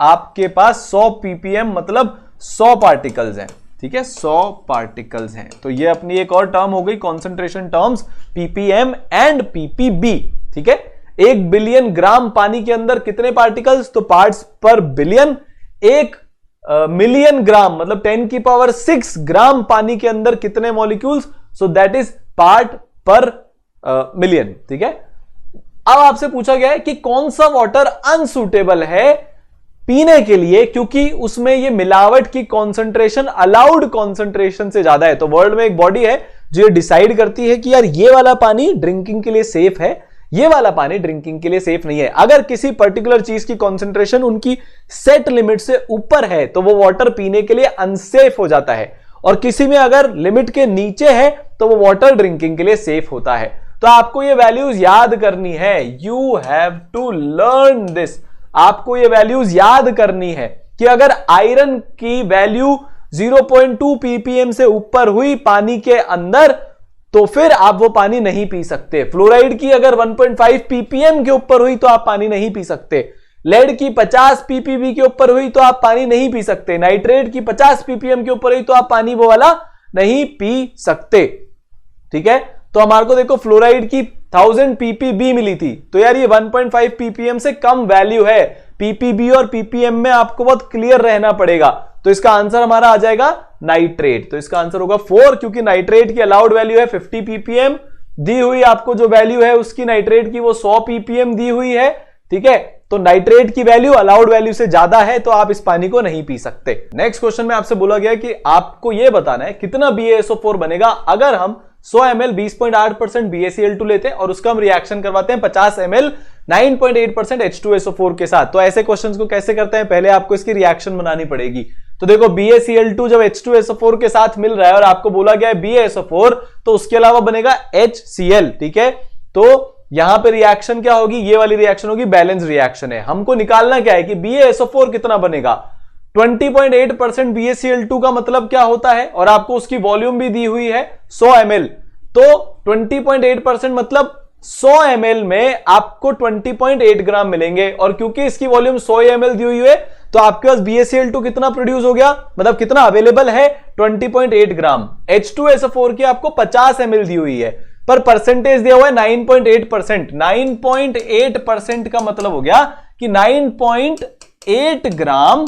आपके पास 100 ppm मतलब 100 पार्टिकल्स हैं। ठीक है, 100 पार्टिकल्स हैं। तो ये अपनी एक और टर्म हो गई concentration terms, ppm and ppb। ठीक है, 1 बिलियन ग्राम पानी के अंदर कितने पार्टिकल्स? तो पार्ट्स पर बिलियन। 1 मिलियन ग्राम, मतलब 10⁶ ग्राम पानी के अंदर कितने molecules, so that is part पर मिलियन। ठीक है, अब आपसे पूछा गया है कि कौन सा वाटर अनसूटेबल है पीने के लिए, क्योंकि उसमें ये मिलावट की कॉन्सेंट्रेशन अलाउड कॉन्सेंट्रेशन से ज्यादा है। तो वर्ल्ड में एक बॉडी है जो ये डिसाइड करती है कि यार ये वाला पानी ड्रिंकिंग के लिए सेफ है, ये वाला पानी ड्रिंकिंग के लिए सेफ नहीं है। अगर किसी पर्टिकुलर चीज की कॉन्सेंट्रेशन उनकी सेट लिमिट से ऊपर है तो वो वाटर पीने के लिए अनसेफ हो जाता है, और किसी में अगर लिमिट के नीचे है तो वो वाटर ड्रिंकिंग के लिए सेफ होता है। तो आपको ये वैल्यूज याद करनी है, you have to learn this. आपको ये वैल्यूज याद करनी है कि अगर आयरन की वैल्यू 0.2 ppm से ऊपर हुई पानी के अंदर तो फिर आप वो पानी नहीं पी सकते। फ्लोराइड की अगर 1.5 ppm के ऊपर हुई तो आप पानी नहीं पी सकते। लेड की 50 ppb के ऊपर हुई तो आप पानी नहीं पी सकते। नाइट्रेट की 50 ppm के ऊपर हुई तो आप पानी वो वाला नहीं पी सकते। ठीक है, तो हमारे को देखो फ्लोराइड की 1000 ppb मिली थी, तो यार ये 1.5 ppm से कम वैल्यू है। ppb और ppm में आपको बहुत क्लियर रहना पड़ेगा। तो इसका आंसर हमारा आ जाएगा नाइट्रेट। तो इसका आंसर होगा 4, क्योंकि नाइट्रेट की अलाउड वैल्यू है 50 ppm दी हुई, आपको जो वैल्यू है उसकी नाइट्रेट की वो 100 ppm दी हुई है। ठीक है, तो नाइट्रेट की वैल्यू अलाउड वैल्यू से ज्यादा है तो आप इस पानी को नहीं पी सकते। नेक्स्ट क्वेश्चन में आपसे बोला गया कि आपको यह बताना है कितना BaSO4 बनेगा अगर हम 100 ml 20.8% BaCl2 लेते हैं और उसका हम रिएक्शन करवाते हैं 50 ml 9.8% H2SO4 के साथ। तो ऐसे क्वेश्चंस को कैसे करते हैं, पहले आपको इसकी रिएक्शन बनानी पड़ेगी। तो देखो BaCl2 जब H2SO4 के साथ मिल रहा है और आपको बोला गया है BaSO4, तो उसके अलावा बनेगा HCl। ठीक है, तो यहां पे रिएक्शन क्या होगी, ये वाली रिएक्शन होगी बैलेंस रिएक्शन है। हमको निकालना क्या है कि BaSO4 कितना बनेगा। 20.8% BaCl2 का मतलब क्या होता है, और आपको उसकी वॉल्यूम भी दी हुई है 100 ml। तो 20.8% मतलब 100 ml में आपको 20.8 ग्राम मिलेंगे, और क्योंकि इसकी वॉल्यूम 100 ml दी हुई है तो आपके पास BaCl2 कितना प्रोड्यूस हो गया, मतलब कितना अवेलेबल है 20.8 ग्राम। H2SO4 की आपको 50 ml दी हुई है, पर परसेंटेज दिया हुआ है 9.8%। 9.8% का मतलब हो गया कि 9.8 ग्राम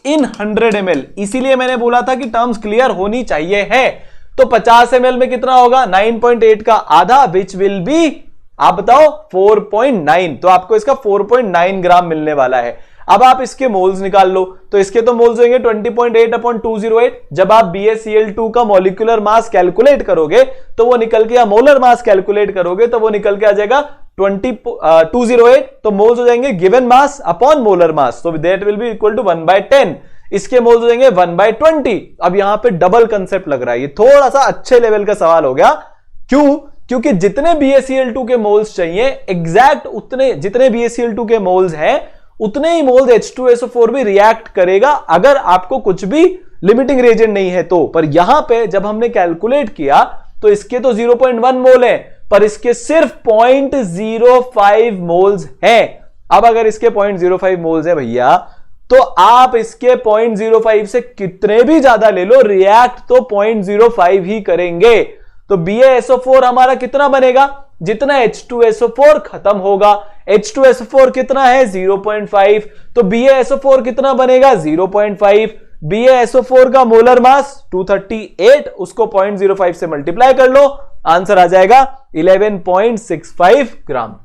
इन 100 ml। इसीलिए मैंने बोला था कि टर्म्स क्लियर होनी चाहिए है। तो 50 ml में कितना होगा, 9.8 का आधा, विच विल बी, आप बताओ 4.9। तो आपको इसका 4.9 ग्राम मिलने वाला है। अब आप इसके मोल्स निकाल लो, तो इसके तो मोल्स होंगे 20.8/208। जब आप BaCl2 का मॉलिक्यूलर मास कैलकुलेट करोगे तो वो निकल के, या मोलर मास कैलकुलेट करोगे तो वो निकल के आ जाएगा 208। तो मोल्स हो जाएंगे given mass upon molar mass, तो that will be equal to 1/10। इसके मोल्स हो जाएंगे 1/20। अब यहां पे डबल कंसेप्ट लग रहा है, ये थोड़ा सा अच्छे लेवल का सवाल हो गया। क्यों, क्योंकि जितने BaCl2 के मोल्स चाहिए एग्जैक्ट उतने, जितने BaCl2 के मोल्स हैं उतने ही मोल्स H2SO4 भी रिएक्ट करेगा अगर आपको कुछ भी लिमिटिंग रिएजेंट नहीं है तो। पर यहां पे जब हमने कैलकुलेट किया तो इसके तो 0.1 मोल है, पर इसके सिर्फ 0.05 मोल्स हैं। अब अगर इसके 0.05 मोल्स है भैया, तो आप इसके 0.05 से कितने भी ज्यादा ले लो, रिएक्ट तो 0.05 ही करेंगे। तो BaSO4 हमारा कितना बनेगा, जितना H2SO4 खत्म होगा। H2SO4 कितना है 0.5, तो BaSO4 कितना बनेगा 0.5। BaSO4 का मोलर मास 238, उसको 0.05 से मल्टीप्लाई कर लो, आंसर आ जाएगा 11.65 ग्राम।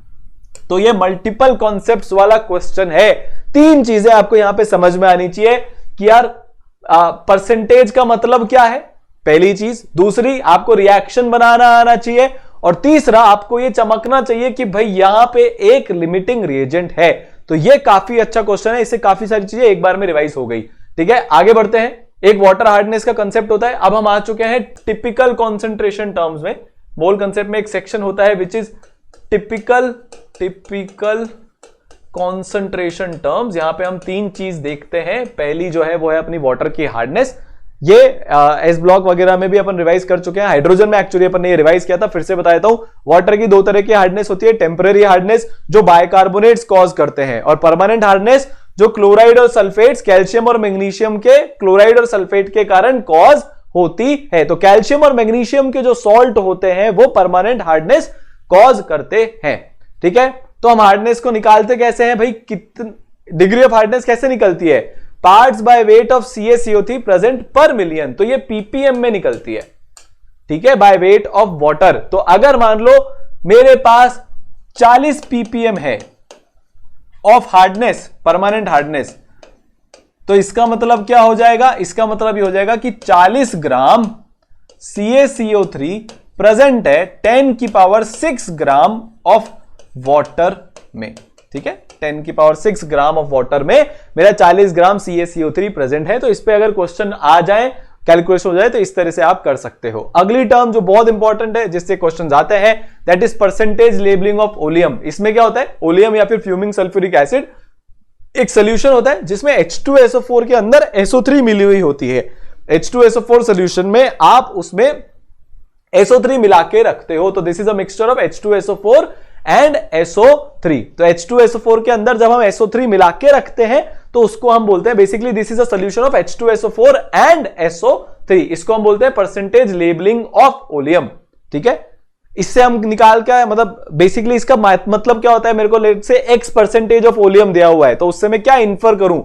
तो ये मल्टीपल कॉन्सेप्ट्स वाला क्वेश्चन है। 3 चीजें आपको यहां पे समझ में आनी चाहिए कि यार परसेंटेज का मतलब क्या है, पहली चीज। दूसरी, आपको रिएक्शन बनाना आना चाहिए, और तीसरा, आपको ये चमकना चाहिए कि भाई यहां पे एक लिमिटिंग रिएजेंट है। तो ये काफी अच्छा क्वेश्चन है, इससे काफी सारी चीजें एक बार में रिवाइज हो गई। ठीक है, आगे बढ़ते हैं। एक वाटर हार्डनेस का कंसेप्ट होता है। अब हम आ चुके हैं टिपिकल कॉन्सेंट्रेशन टर्म्स में। मोल कंसेप्ट में एक सेक्शन होता है which is typical concentration terms. यहां पे हम 3 चीज देखते हैं। पहली जो है वो है अपनी वाटर की हार्डनेस। ये एस ब्लॉक वगैरह में भी अपन रिवाइज कर चुके हैं। हाइड्रोजन में एक्चुअली अपन ने रिवाइज किया था, फिर से बता देता हूं। वाटर की 2 तरह की हार्डनेस होती है, टेम्पररी हार्डनेस जो बाइकार्बोनेट्स कॉज करते हैं, और परमानेंट हार्डनेस जो क्लोराइड और सल्फेट्स, कैल्शियम और मैग्नीशियम के क्लोराइड और सल्फेट के कारण कॉज होती है। तो कैल्शियम और मैग्नीशियम के जो सॉल्ट होते हैं वो परमानेंट हार्डनेस कॉज करते हैं। ठीक है, तो हम हार्डनेस को निकालते कैसे हैं भाई, कितनी डिग्री ऑफ हार्डनेस कैसे निकलती है, parts by weight of CaCO3 present पर मिलियन, तो ये ppm में निकलती है, ठीक है, बाय वेट ऑफ वाटर। तो अगर मान लो मेरे पास 40 ppm है ऑफ हार्डनेस, परमानेंट हार्डनेस, तो इसका मतलब क्या हो जाएगा, इसका मतलब ये हो जाएगा कि 40 ग्राम CaCO3 प्रेजेंट है 10⁶ ग्राम ऑफ वाटर में, ठीक है, 10⁶ ग्राम ऑफ वाटर में मेरा 40 ग्राम CaCO3 प्रेजेंट है। तो इस पे अगर क्वेश्चन आ जाए, कैलकुलेशन हो जाए, तो इस तरह से आप कर सकते हो। अगली टर्म जो बहुत इंपॉर्टेंट है, जिससे क्वेश्चन आते हैं, that is percentage labelling of oleum. इसमें क्या होता है, ओलियम या फिर फ्यूमिंग सल्फ्यूरिक एसिड एक सोल्यूशन होता है जिसमें H2SO4 के अंदर SO3 मिली हुई होती है। H2SO4 सोल्यूशन में आप उसमें SO3 मिला के रखते हो, तो this is a mixture of H2SO4 and SO3। तो H2SO4 के अंदर जब हम SO3 मिला के रखते हैं तो उसको हम बोलते हैं, basically this is a solution of H2SO4 and SO3, इसको हम बोलते हैं परसेंटेज लेबलिंग ऑफ ओलियम, ठीक है। इससे हम निकाल के, मतलब बेसिकली इसका मतलब क्या होता है, मेरे को लेट से X% ऑफ ओलियम दिया हुआ है, तो उससे मैं क्या इन्फर करूं,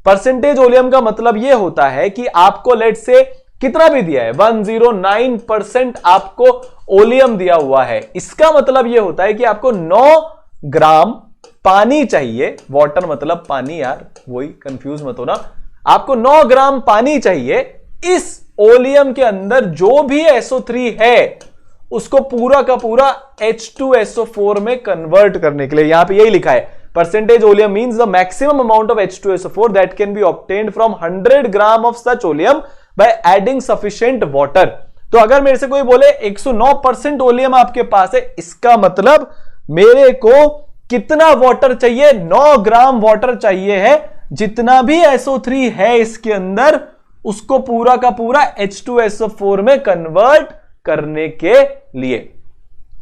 परसेंटेज ओलियम का मतलब यह होता है कि आपको लेट से कितना भी दिया है, 109% आपको ओलियम दिया हुआ है, इसका मतलब यह होता है कि आपको 9 ग्राम पानी चाहिए, वाटर मतलब पानी यार, वही कंफ्यूज मत होना, आपको 9 ग्राम पानी चाहिए इस ओलियम के अंदर जो भी SO3 है उसको पूरा का पूरा H2SO4 में कन्वर्ट करने के लिए। यहां पे यही लिखा है, percentage oleum means the maximum amount of H2SO4 that can be obtained from 100 gram of such oleum by adding sufficient water. तो अगर मेरे से कोई बोले 109% ओलियम आपके पास है, इसका मतलब मेरे को कितना वाटर चाहिए, 9 ग्राम वाटर चाहिए है, जितना भी SO3 है इसके अंदर उसको पूरा का पूरा H2SO4 में कन्वर्ट करने के लिए।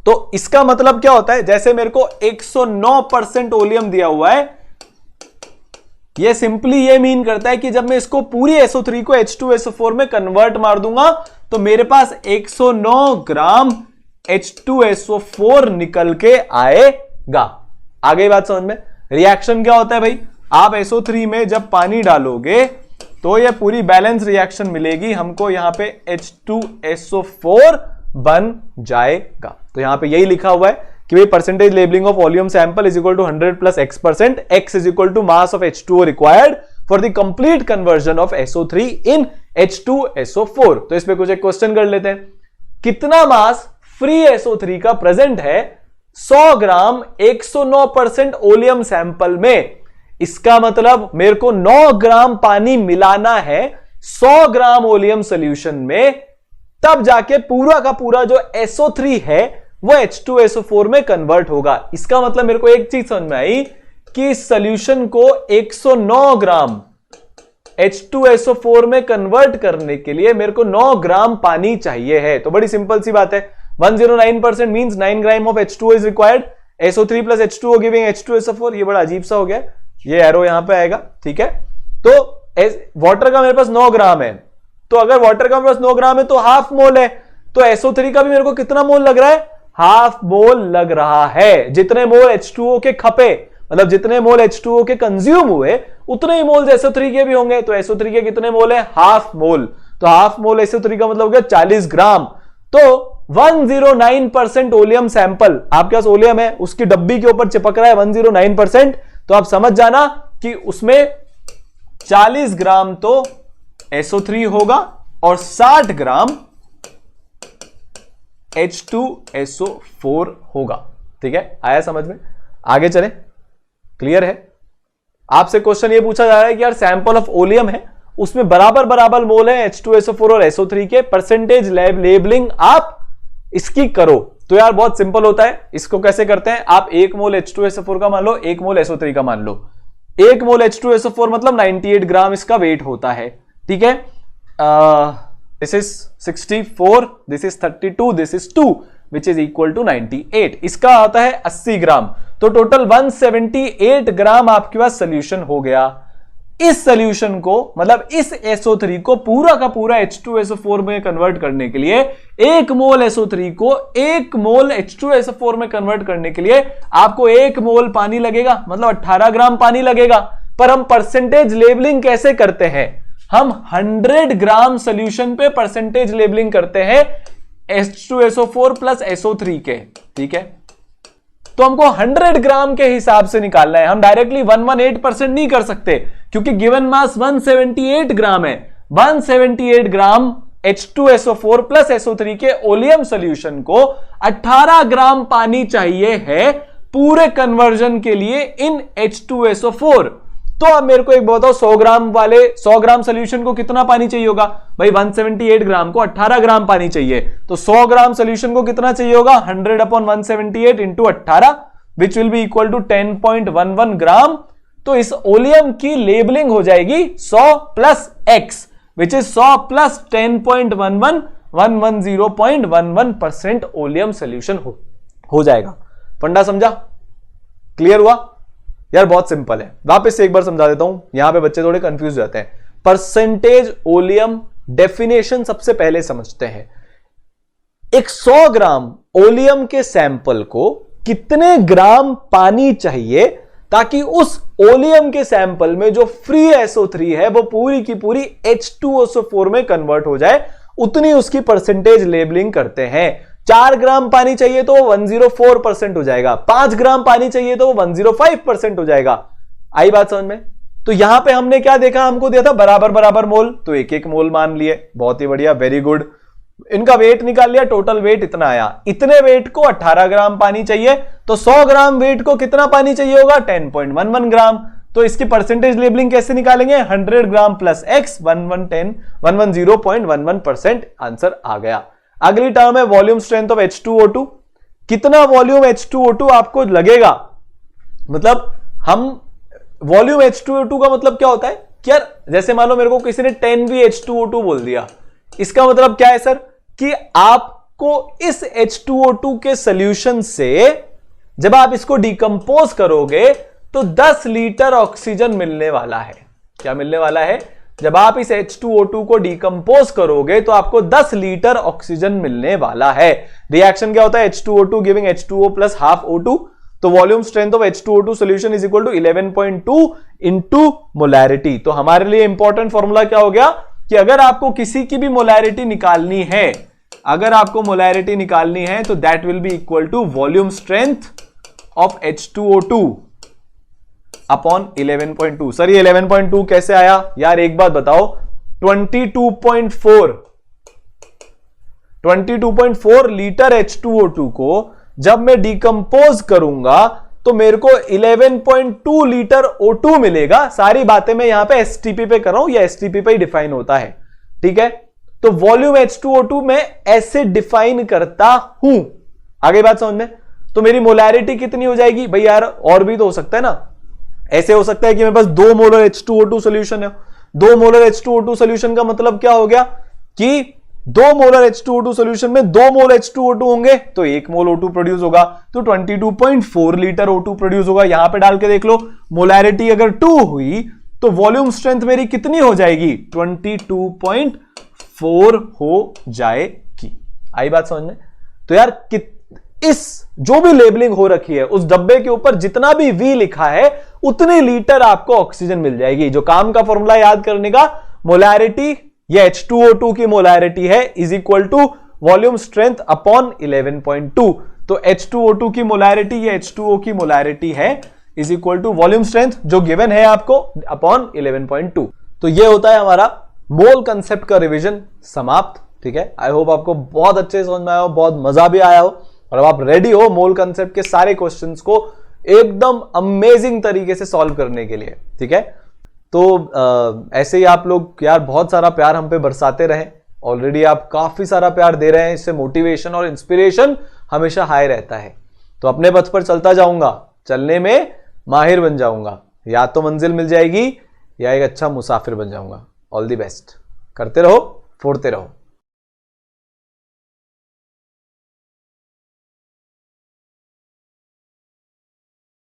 तो इसका मतलब क्या होता है, जैसे मेरे को 109% ओलियम दिया हुआ है, यह सिंपली ये मीन करता है कि जब मैं इसको पूरी SO3 को H2SO4 में कन्वर्ट मार दूंगा तो मेरे पास 109 ग्राम H2SO4 निकल के आएगा। आगे बात समझ में। रिएक्शन क्या होता है भाई, आप SO3 में जब पानी डालोगे तो ये पूरी बैलेंस रिएक्शन मिलेगी हमको, यहां पे H2SO4 बन जाएगा। तो यहां पे यही लिखा हुआ है कि भाई percentage labelling of volume sample is equal to 100 + X%, X इज equal to mass of H2O required for the complete conversion of SO3 in H2SO4। तो इस पे कुछ एक क्वेश्चन कर लेते हैं, कितना मास फ्री SO3 का प्रेजेंट है 100 ग्राम 109% ओलियम सैंपल में। इसका मतलब मेरे को 9 ग्राम पानी मिलाना है 100 ग्राम ओलियम सॉल्यूशन में, तब जाके पूरा का पूरा जो SO3 है वो H2SO4 में कन्वर्ट होगा। इसका मतलब मेरे को एक चीज समझ में आई कि इस सॉल्यूशन को 109 ग्राम H2SO4 में कन्वर्ट करने के लिए मेरे को 9 ग्राम पानी चाहिए है। तो बड़ी सिंपल सी बात है, 109% means 9 gram of H2O is required, SO3 + H2O giving H2SO4। ये बड़ा अजीब सा हो गया, ये एरो यहां पे आएगा, ठीक है। तो वाटर का मेरे पास 9 ग्राम है, तो अगर वाटर का मेरे पास 9 ग्राम है तो हाफ मोल है, तो SO3 का भी मेरे को कितना मोल लग रहा है, हाफ मोल लग रहा है। जितने मोल H2O के खपे, मतलब जितने मोल H2O के कंज्यूम हुए उतने ही मोल SO3 के भी होंगे। तो SO3 के कितने मोल है, हाफ मोल, तो हाफ मोल SO3 का मतलब हो गया 40 ग्राम। तो 109% ओलियम सैंपल आपके पास ओलियम है, उसकी डब्बी के ऊपर चिपक रहा है 109%, तो आप समझ जाना कि उसमें 40 ग्राम तो SO3 होगा और 60 ग्राम H2SO4 होगा, ठीक है। आया समझ में, आगे चले, क्लियर है। आपसे क्वेश्चन ये पूछा जा रहा है कि यार सैंपल ऑफ ओलियम है, उसमें बराबर बराबर मोल है H2SO4 और SO3 के, परसेंटेज लेबलिंग आप इसकी करो। तो यार बहुत सिंपल होता है, इसको कैसे करते हैं, आप 1 मोल H2SO4 का मान लो, 1 मोल SO3 का मान लो। 1 मोल H2SO4 मतलब 98 ग्राम इसका वेट होता है, ठीक है। This is 64, this is 32, this is 2 which is equal to 98। इसका आता है 80 ग्राम, तो टोटल 178 ग्राम आपके पास सोल्यूशन हो गया। इस सोल्यूशन को, मतलब इस SO3 को पूरा का पूरा H2SO4 में कन्वर्ट करने के लिए, 1 मोल SO3 को 1 मोल H2SO4 में कन्वर्ट करने के लिए आपको 1 मोल पानी लगेगा, मतलब 18 ग्राम पानी लगेगा। पर हम परसेंटेज लेबलिंग कैसे करते हैं? हम 100 ग्राम सोल्यूशन पे परसेंटेज लेबलिंग करते हैं H2SO4 प्लस SO3 के, ठीक है। तो हमको 100 ग्राम के हिसाब से निकालना है, हम डायरेक्टली 118% नहीं कर सकते क्योंकि गिवन मास 178 ग्राम है। 178 ग्राम H2SO4 प्लस SO3 के ओलियम सॉल्यूशन को 18 ग्राम पानी चाहिए है पूरे कन्वर्जन के लिए इन H2SO4। तो अब मेरे को एक बताओ, 100 ग्राम सॉल्यूशन को कितना पानी चाहिए होगा? भाई 178 ग्राम को 18 ग्राम पानी चाहिए, तो 100 ग्राम सॉल्यूशन को कितना चाहिए होगा? 100 upon 178 into 18 which will be equal to 10.11 gram. तो इस ओलियम की लेबलिंग हो जाएगी 100 plus X which is 100 plus 10.11 110.11% oleum solution हो जाएगा। फंडा समझा? क्लियर हुआ? यार बहुत सिंपल है, वापस से एक बार समझा देता हूं, यहां पे बच्चे थोड़े कंफ्यूज हो जाते हैं। परसेंटेज ओलियम डेफिनेशन सबसे पहले समझते हैं। एक 100 ग्राम ओलियम के सैंपल को कितने ग्राम पानी चाहिए ताकि उस ओलियम के सैंपल में जो फ्री SO3 है वो पूरी की पूरी H2SO4 में कन्वर्ट हो जाए, उतनी उसकी परसेंटेज लेबलिंग करते हैं। 4 ग्राम पानी चाहिए तो वो 104% हो जाएगा, 5 ग्राम पानी चाहिए तो वो 105% हो जाएगा। आई बात समझ में? तो यहां पे हमने क्या देखा, हमको दिया था बराबर बराबर मोल, तो एक एक मोल मान लिए, बहुत ही बढ़िया, वेरी गुड। इनका वेट निकाल लिया, टोटल वेट इतना आया, इतने वेट को 18 ग्राम पानी चाहिए, तो 100 ग्राम वेट को कितना पानी चाहिए होगा? 10.11 ग्राम। तो इसकी परसेंटेज लेबलिंग कैसे निकालेंगे? 100 ग्राम प्लस एक्स 110.11% आंसर आ गया। अगली टर्म है वॉल्यूम स्ट्रेंथ ऑफ H2O2। कितना वॉल्यूम H2O2 आपको लगेगा? मतलब हम वॉल्यूम H2O2 का मतलब क्या होता है कि यार जैसे मान लो मेरे को किसी ने 10 भी H2O2 बोल दिया, इसका मतलब क्या है सर कि आपको इस H2O2 के सॉल्यूशन से जब आप इसको डिकंपोज करोगे तो 10 लीटर ऑक्सीजन मिलने वाला है। क्या मिलने वाला है? जब आप इस H2O2 को डिकंपोज करोगे तो आपको 10 लीटर ऑक्सीजन मिलने वाला है। रिएक्शन क्या होता है? H2O2 giving H2O plus half O2। तो volume strength of H2O2 solution is equal to 11.2 into molarity. तो हमारे लिए इंपॉर्टेंट फॉर्मूला क्या हो गया कि अगर आपको किसी की भी मोलैरिटी निकालनी है, तो that will be equal to volume strength of H2O2 upon 11.2। Sir ये 11.2 कैसे आया? यार एक बात बताओ, 22.4 लीटर H2O2 को जब मैं डिकंपोज करूंगा तो मेरे को 11.2 लीटर O2 मिलेगा। सारी बातें मैं यहां पे एसटीपी पे कर रहा हूं, या एसटीपी पे ही डिफाइन होता है, ठीक है। तो वॉल्यूम H2O2 में ऐसे डिफाइन करता हूं। आगे बात समझ में? तो मेरी मोलैरिटी कितनी हो जाएगी? भाई यार और भी तो हो सकता है ना, ऐसे हो सकता है कि मेरे पास 2 मोलर H2O2 सॉल्यूशन है। 2 मोलर H2O2 सॉल्यूशन का मतलब क्या हो गया कि 2 मोलर H2O2 सॉल्यूशन में 2 मोल H2O2 होंगे तो 1 मोल O2 प्रोड्यूस होगा, तो 22.4 लीटर O2 प्रोड्यूस होगा। यहां पे डाल के देख लो, मोलैरिटी अगर 2 हुई तो वॉल्यूम स्ट्रेंथ मेरी कितनी हो जाएगी? 22.4 हो जाएगी। आई बात समझ में? तो यार इस जो भी लेबलिंग हो रखी है उस डब्बे के ऊपर जितना भी V लिखा है उतने लीटर आपको ऑक्सीजन मिल जाएगी। जो काम का फॉर्मूला याद करने का, मोलैरिटी ये H2O2 की मोलैरिटी है is equal to volume strength upon 11.2। तो H2O2 की मोलैरिटी, ये H2O की मोलैरिटी है is equal to volume strength जो गिवन है आपको अपॉन 11.2। तो ये होता है हमारा मोल कंसेप्ट का रिवीजन समाप्त, ठीक है। आई होप आपको बहुत अच्छे समझ में आया हो, बहुत मजा भी आया हो, और अब आप रेडी हो मोल कंसेप्ट के सारे क्वेश्चंस को एकदम अमेजिंग तरीके से सॉल्व करने के लिए, ठीक है। तो ऐसे ही आप लोग यार बहुत सारा प्यार हम पे बरसाते रहे। ऑलरेडी आप काफी सारा प्यार दे रहे हैं, इससे मोटिवेशन और इंस्पिरेशन हमेशा हाई रहता है। तो अपने पथ पर चलता जाऊंगा, चलने में माहिर बन जाऊंगा, या तो मंजिल मिल जाएगी या एक अच्छा मुसाफिर बन जाऊंगा। ऑल दी बेस्ट, करते रहो, फोड़ते रहो।